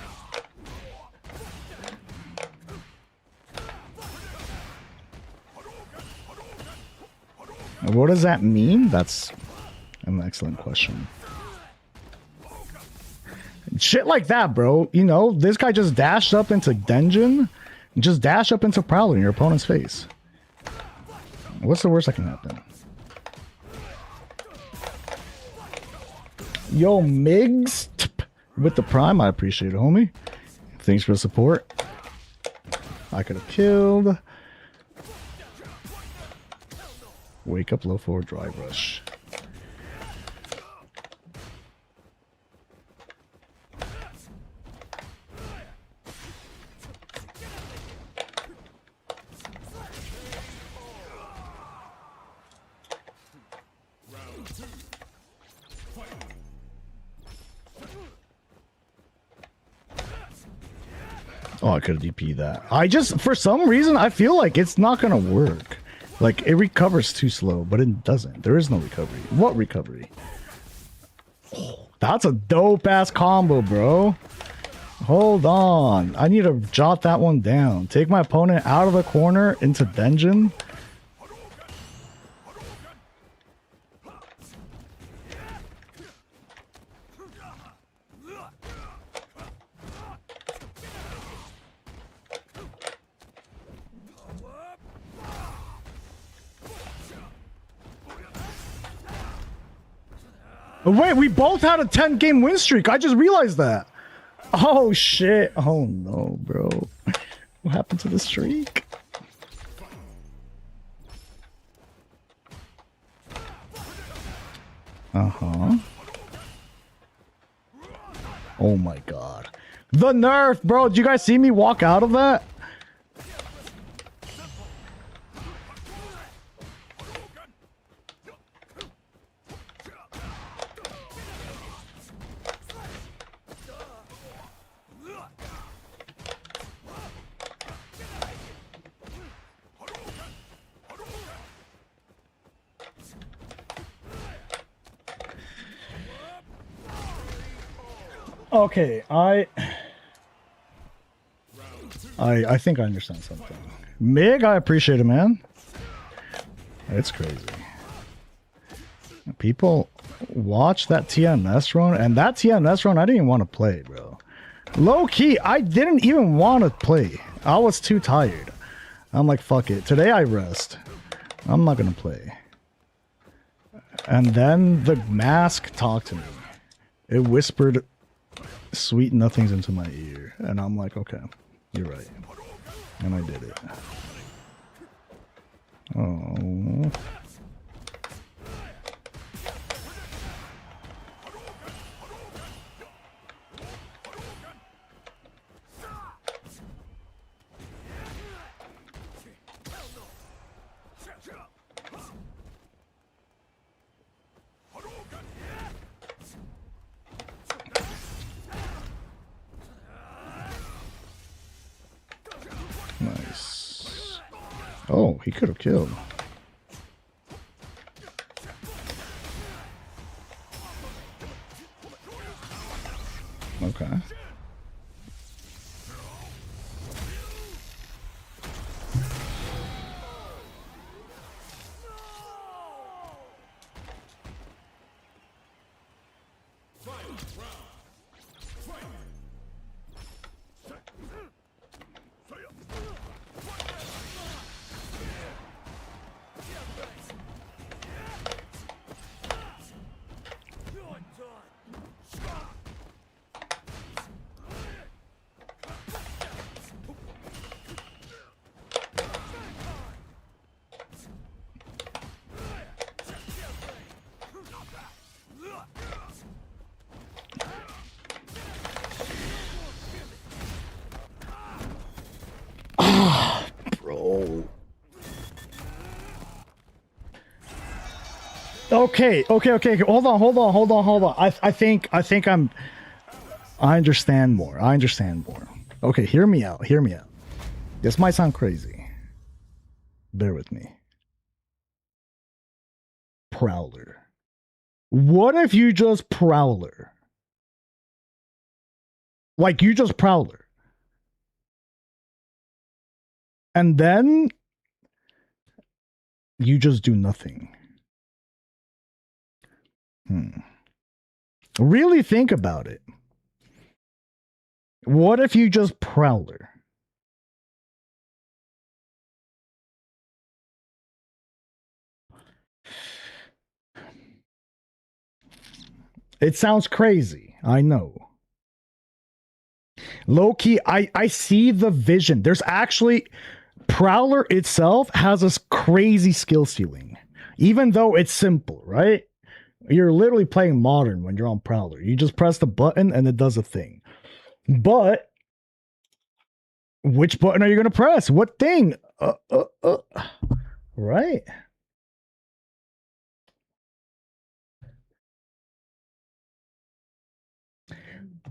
[SPEAKER 3] What does that mean? That's an excellent question. Shit like that, bro. You know, this guy just dashed up into Denjin. Just dash up into Prowler in your opponent's face. What's the worst that can happen? Yo, Migs with the Prime. I appreciate it, homie. Thanks for the support. I could have killed. Wake up, low forward, drive rush. Oh, I could have DP'd that. I just, for some reason, I feel like it's not going to work. Like, it recovers too slow, but it doesn't. There is no recovery. What recovery? Oh, that's a dope-ass combo, bro. Hold on. I need to jot that one down. Take my opponent out of the corner into Denjin. Wait, we both had a 10-game win streak. I just realized that. Oh, shit. Oh, no, bro. What happened to the streak? Uh-huh. Oh, my God. The nerf, bro. Did you guys see me walk out of that? Okay, I think I understand something. Mig, I appreciate it, man. It's crazy. People watch that TMS run, and that TMS run, I didn't even want to play, bro. Low key, I didn't even want to play. I was too tired. I'm like, fuck it. Today I rest. I'm not gonna play. And then the mask talked to me. It whispered sweet nothings into my ear. And I'm like, okay, you're right. And I did it. Oh. Nice. Oh, he could have killed. Okay. Bro. Okay. Hold on. I think I understand more. Okay, hear me out. This might sound crazy. Bear with me. Prowler. What if you just Prowler? Like, you just Prowler. And then you just do nothing. Really think about it. What if you just Prowler? It sounds crazy. I know. Low key, I see the vision. There's actually... Prowler itself has this crazy skill ceiling. Even though it's simple, right? You're literally playing modern when you're on Prowler. You just press the button and it does a thing. But which button are you going to press? What thing? Right?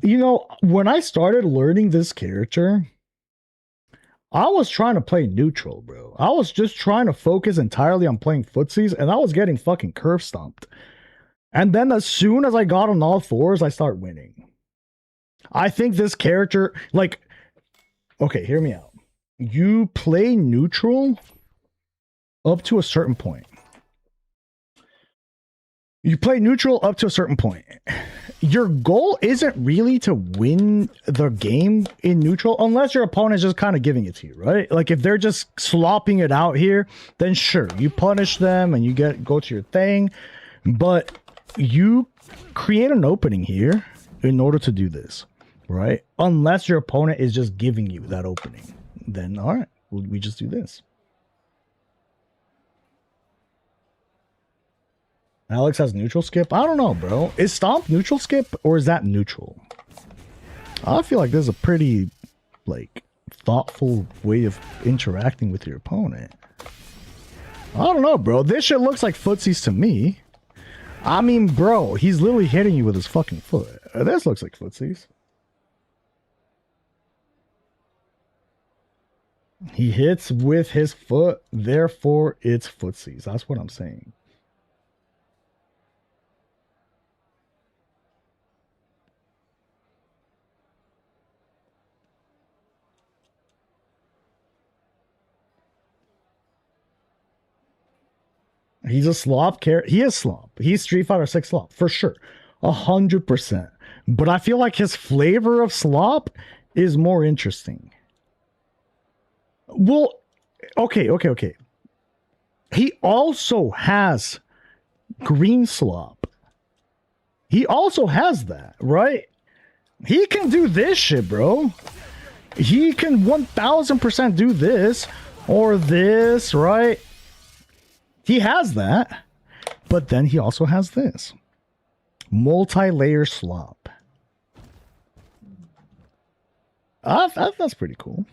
[SPEAKER 3] You know, when I started learning this character, I was trying to play neutral, bro. I was just trying to focus entirely on playing footsies, and I was getting fucking curve stomped. And then as soon as I got on all fours, I start winning. I think this character, like, okay, hear me out. You play neutral up to a certain point. Your goal isn't really to win the game in neutral unless your opponent is just kind of giving it to you, right? Like, if they're just slopping it out here, then sure, you punish them and you go to your thing. But you create an opening here in order to do this, right? Unless your opponent is just giving you that opening. Then, all right, we just do this. Alex has neutral skip? I don't know, bro. Is Stomp neutral skip or is that neutral? I feel like this is a pretty, like, thoughtful way of interacting with your opponent. I don't know, bro. This shit looks like footsies to me. I mean, bro, he's literally hitting you with his fucking foot. This looks like footsies. He hits with his foot, therefore it's footsies. That's what I'm saying. He's a slop character. He is slop. He's Street Fighter 6 slop for sure, 100%. But I feel like his flavor of slop is more interesting. Well, okay. He also has green slop. He also has that, right? He can do this shit, bro. He can 1000% do this or this, right? He has that. But then he also has this. Multi-layer slop. That's pretty cool.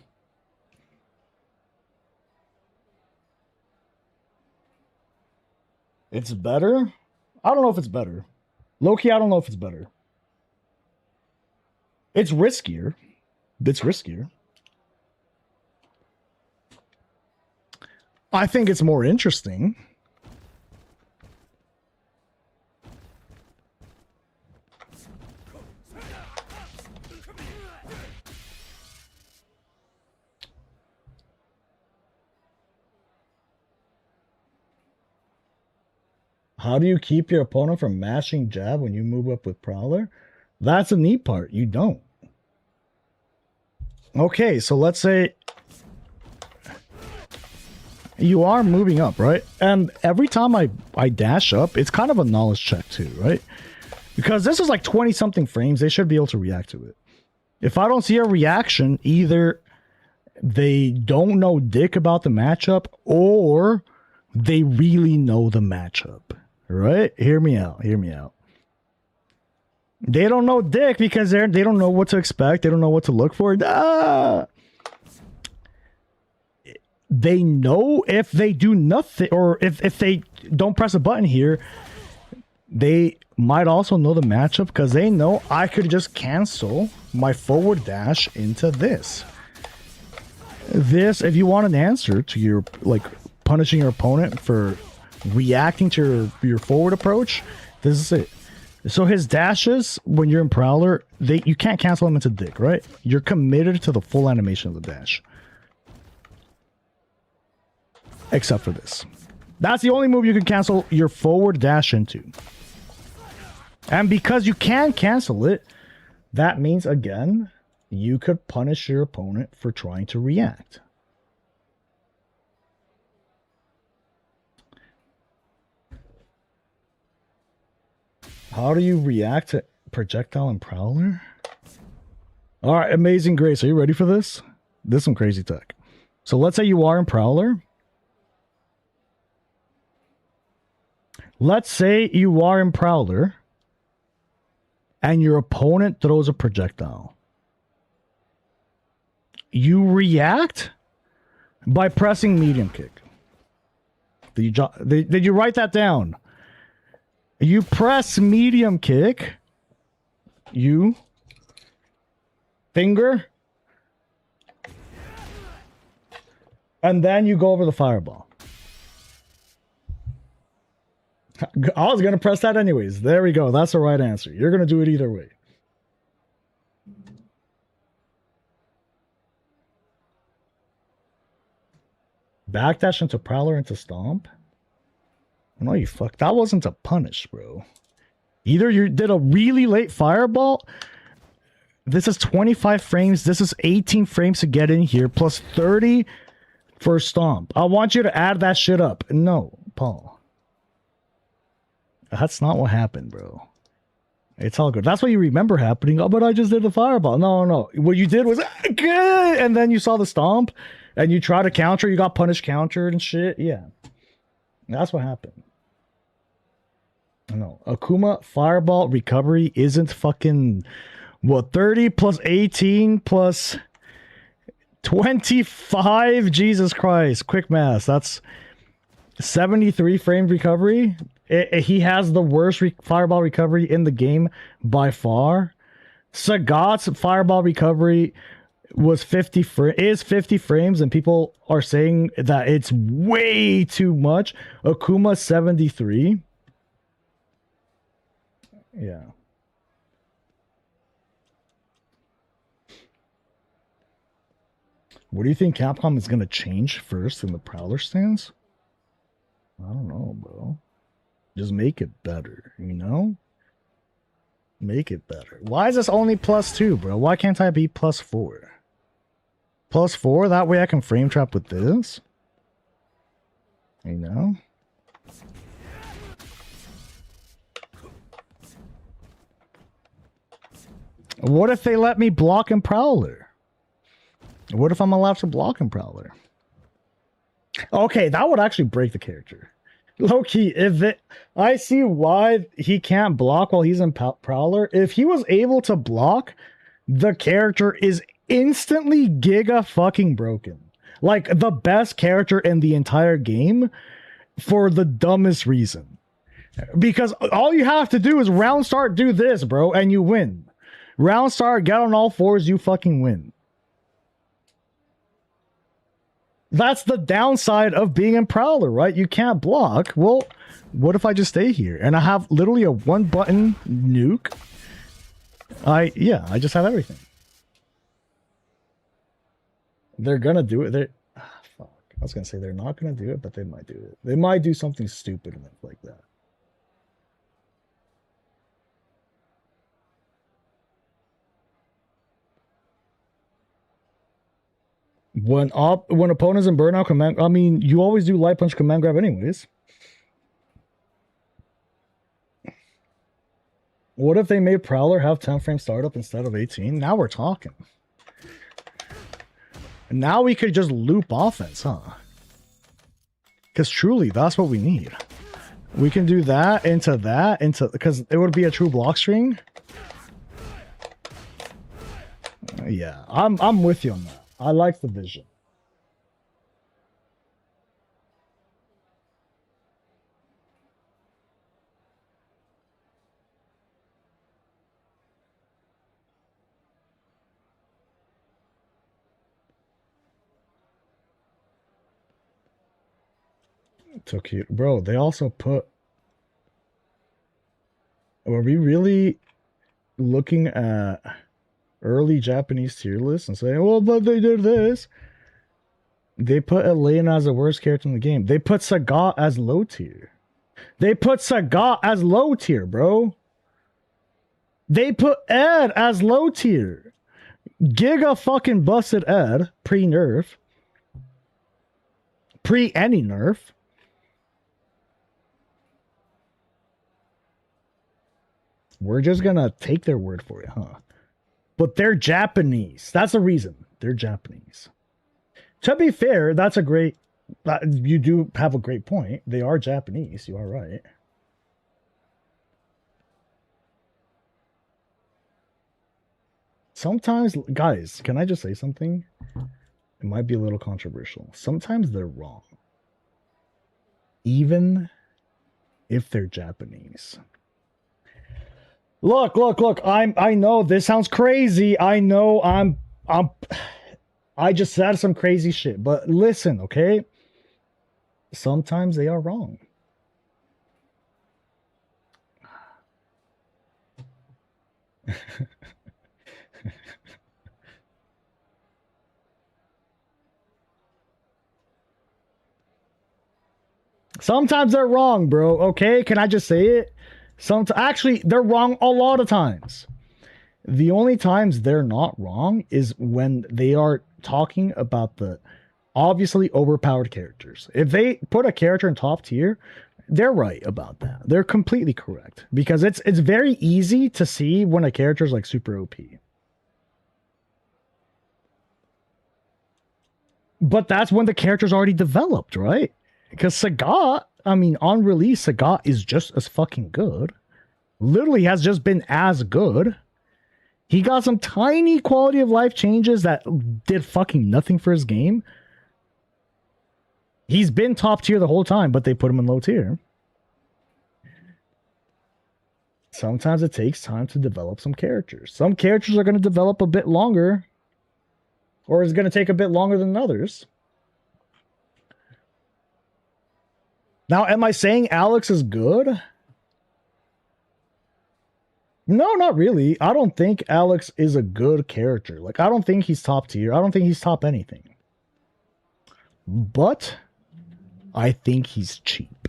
[SPEAKER 3] It's better? I don't know if it's better. Low-key, I don't know if it's better. It's riskier. It's riskier. I think it's more interesting. How do you keep your opponent from mashing jab when you move up with Prowler? That's a neat part. You don't. Okay, so let's say you are moving up, right? And every time I dash up, it's kind of a knowledge check too, right? Because this is like 20-something frames. They should be able to react to it. If I don't see a reaction, either they don't know dick about the matchup or they really know the matchup. Right? Hear me out. Hear me out. They don't know dick because they don't know what to expect. They don't know what to look for. They know if they do nothing or if they don't press a button here, they might also know the matchup because they know I could just cancel my forward dash into this. This, if you want an answer to your, like, punishing your opponent for reacting to your forward approach, this is it. So his dashes, when you're in Prowler, you can't cancel them into dick, right? You're committed to the full animation of the dash. Except for this. That's the only move you can cancel your forward dash into. And because you can cancel it, that means, again, you could punish your opponent for trying to react. How do you react to projectile and Prowler? All right, Amazing Grace, are you ready for this? This is some crazy tech. So let's say you are in Prowler. Let's say you are in Prowler and your opponent throws a projectile. You react by pressing medium kick. Did you write that down? You press medium kick. You finger. And then you go over the fireball. I was going to press that anyways. There we go. That's the right answer. You're going to do it either way. Backdash into Prowler into Stomp? No, you fuck. That wasn't a punish, bro. Either you did a really late fireball. This is 25 frames. This is 18 frames to get in here. Plus 30 for Stomp. I want you to add that shit up. No, Paul. That's not what happened, bro. It's all good. That's what you remember happening. Oh, but I just did the fireball. No. What you did was good. And then you saw the Stomp. And you try to counter. You got punished countered and shit. Yeah. That's what happened. No, Akuma fireball recovery isn't fucking, what, 30 plus 18 plus 25? Jesus Christ. Quick math. That's 73 frame recovery. He has the worst fireball recovery in the game by far. Sagat's fireball recovery was 50 frames, and people are saying that it's way too much. Akuma 73. Yeah. What do you think Capcom is going to change first in the Prowler stance? I don't know, bro. Just make it better, you know? Make it better. Why is this only +2, bro? Why can't I be +4? +4? That way I can frame trap with this? You know? What if they let me block and Prowler? What if I'm allowed to block and Prowler? Okay, that would actually break the character. Low-key, I see why he can't block while he's in Prowler. If he was able to block, the character is instantly giga fucking broken. Like, the best character in the entire game for the dumbest reason. Because all you have to do is round start, do this, bro, and you win. Round start, get on all fours, you fucking win. That's the downside of being in Prowler, right? You can't block. Well, what if I just stay here and I have literally a one button nuke? I just have everything. They're gonna do it. Fuck. I was gonna say they're not gonna do it, but they might do it. They might do something stupid like that. When opponents in burnout command, I mean, you always do light punch command grab anyways. What if they made Prowler have 10 frame startup instead of 18? Now we're talking. Now we could just loop offense, huh? Because truly, that's what we need. We can do that, because it would be a true block string. Yeah, I'm with you on that. I like the vision. So cute. Bro, they also put... Were we really looking at early Japanese tier lists and saying, well, but they did this? They put Elena as the worst character in the game. They put Sagat as low tier. They put Sagat as low tier, bro. They put Ed as low tier. Giga fucking busted Ed pre-nerf. Pre any nerf. We're just gonna take their word for it, huh? But they're Japanese. That's the reason. They're Japanese. To be fair, that's a great... you do have a great point. They are Japanese. You are right. Sometimes... Guys, can I just say something? It might be a little controversial. Sometimes they're wrong. Even if they're Japanese. Look. I know this sounds crazy. I know I just said some crazy shit, but listen, okay? Sometimes they are wrong. Sometimes they're wrong, bro. Okay, can I just say it? Actually, they're wrong a lot of times. The only times they're not wrong is when they are talking about the obviously overpowered characters. If they put a character in top tier, they're right about that. They're completely correct. Because it's very easy to see when a character is like super OP. But that's when the character's already developed, right? Because Sagat, I mean, on release, Sagat is just as fucking good. Literally has just been as good. He got some tiny quality of life changes that did fucking nothing for his game. He's been top tier the whole time, but they put him in low tier. Sometimes it takes time to develop some characters. Some characters are going to develop a bit longer. Or it's going to take a bit longer than others. Now, am I saying Alex is good? No, not really. I don't think Alex is a good character. Like, I don't think he's top tier. I don't think he's top anything. But I think he's cheap.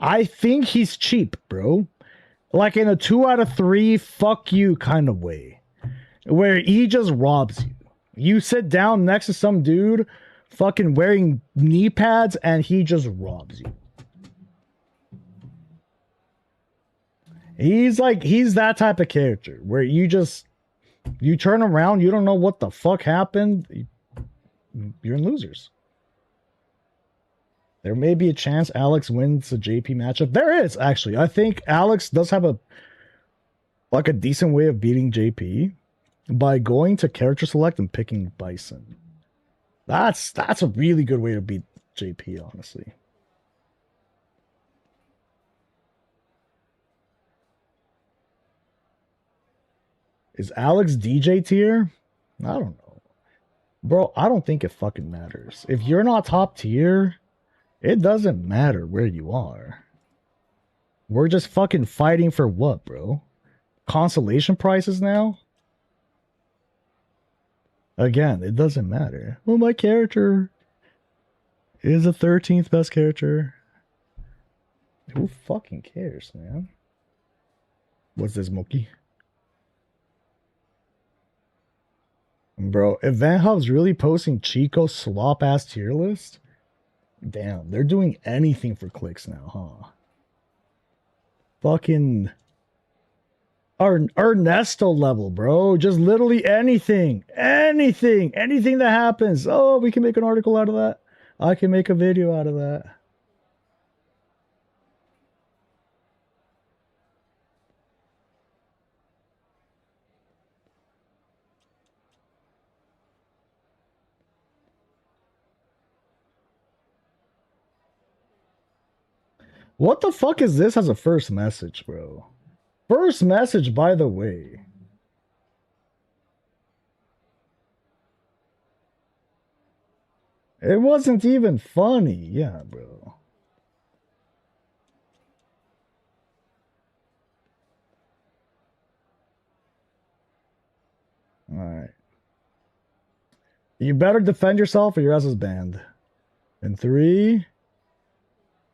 [SPEAKER 3] I think he's cheap, bro. Like in a 2 out of 3 fuck you kind of way. Where he just robs you. You sit down next to some dude fucking wearing knee pads and he just robs you. He's that type of character where you turn around, you don't know what the fuck happened. You're in losers. There may be a chance Alex wins the JP matchup. There is, actually. I think Alex does have a decent way of beating JP by going to character select and picking Bison. That's a really good way to beat JP, honestly. Is Alex DJ tier? I don't know. Bro, I don't think it fucking matters. If you're not top tier, it doesn't matter where you are. We're just fucking fighting for what, bro? Consolation prizes now? Again, it doesn't matter. Well, my character is the 13th best character. Who fucking cares, man? What's this, Moki? Bro, Event Hub's really posting Chico's slop-ass tier list? Damn, they're doing anything for clicks now, huh? Fucking Ernesto level, bro. Just literally anything. Anything that happens. Oh, we can make an article out of that. I can make a video out of that. What the fuck is this as a first message, bro? First message, by the way. It wasn't even funny. Yeah, bro. Alright. You better defend yourself or your ass is banned. In 3,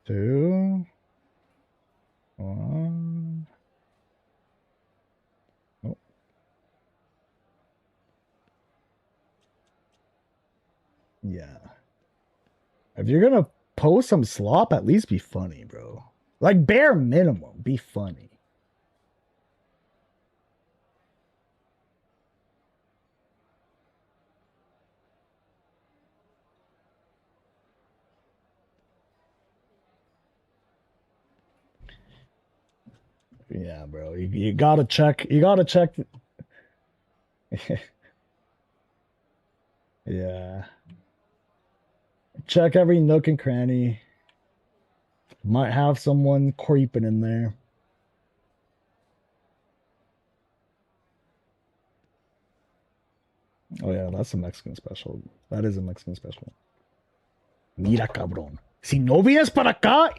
[SPEAKER 3] 2, 1. Oh. Yeah. If you're gonna post some slop, at least be funny, bro. Like, bare minimum, be funny. Yeah, bro. You gotta check. You gotta check. Yeah. Check every nook and cranny. Might have someone creeping in there. Oh yeah, that's a Mexican special. That is a Mexican special. Mira, cabrón. Si no vienes para acá,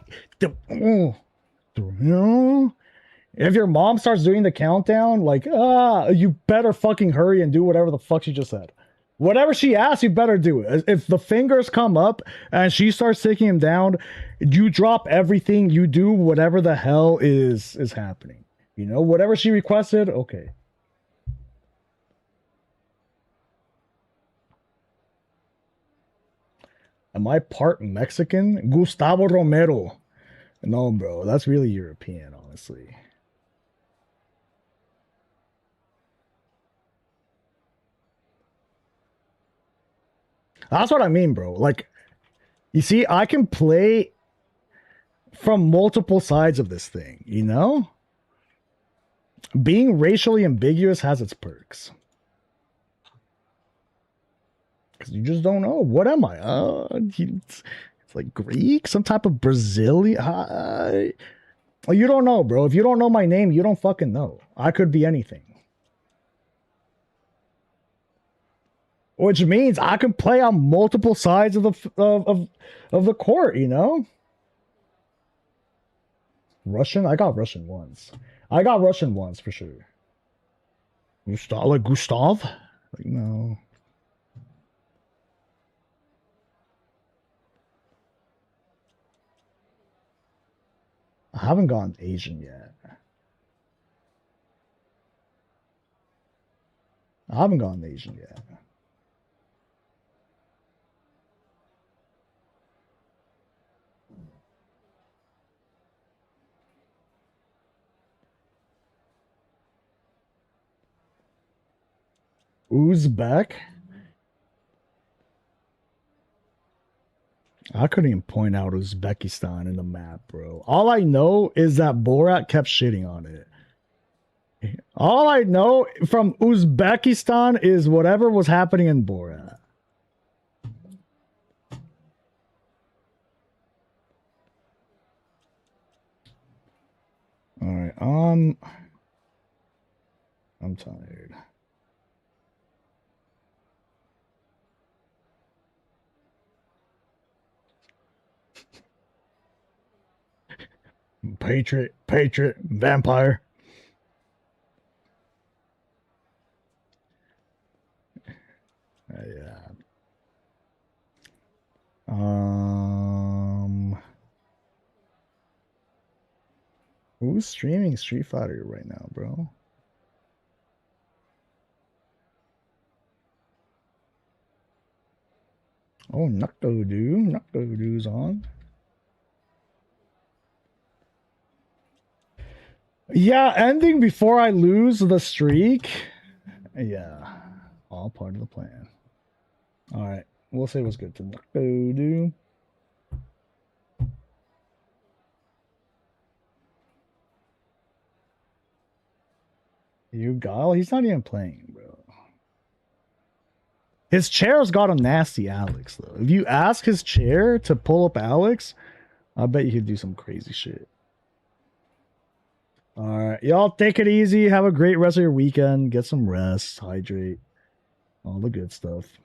[SPEAKER 3] if your mom starts doing the countdown, like, you better fucking hurry and do whatever the fuck she just said. Whatever she asks, you better do it. If the fingers come up and she starts taking him down, you drop everything, you do whatever the hell is happening. You know, whatever she requested, okay. Am I part Mexican? Gustavo Romero. No, bro, that's really European, honestly. That's what I mean, bro. Like, you see, I can play from multiple sides of this thing, you know? Being racially ambiguous has its perks. Because you just don't know. What am I? It's like Greek? Some type of Brazilian? You don't know, bro. If you don't know my name, you don't fucking know. I could be anything. Which means I can play on multiple sides of the court, you know? Russian? I got Russian once. I got Russian once for sure. Gustav? Like Gustav? Like, no. I haven't gotten Asian yet. I haven't gotten Asian yet. Uzbek? I couldn't even point out Uzbekistan in the map, bro. All I know is that Borat kept shitting on it. All I know from Uzbekistan is whatever was happening in Borat. All right, I'm tired. Patriot, vampire. Yeah. Who's streaming Street Fighter right now, bro? Oh, Noctodu's on. Yeah, ending before I lose the streak. Yeah, all part of the plan. All right, we'll say what's good to Noctodu. You Guile? He's not even playing, bro. His chair's got a nasty Alex, though. If you ask his chair to pull up Alex, I bet you could do some crazy shit. All right, y'all take it easy. Have a great rest of your weekend. Get some rest, hydrate, all the good stuff.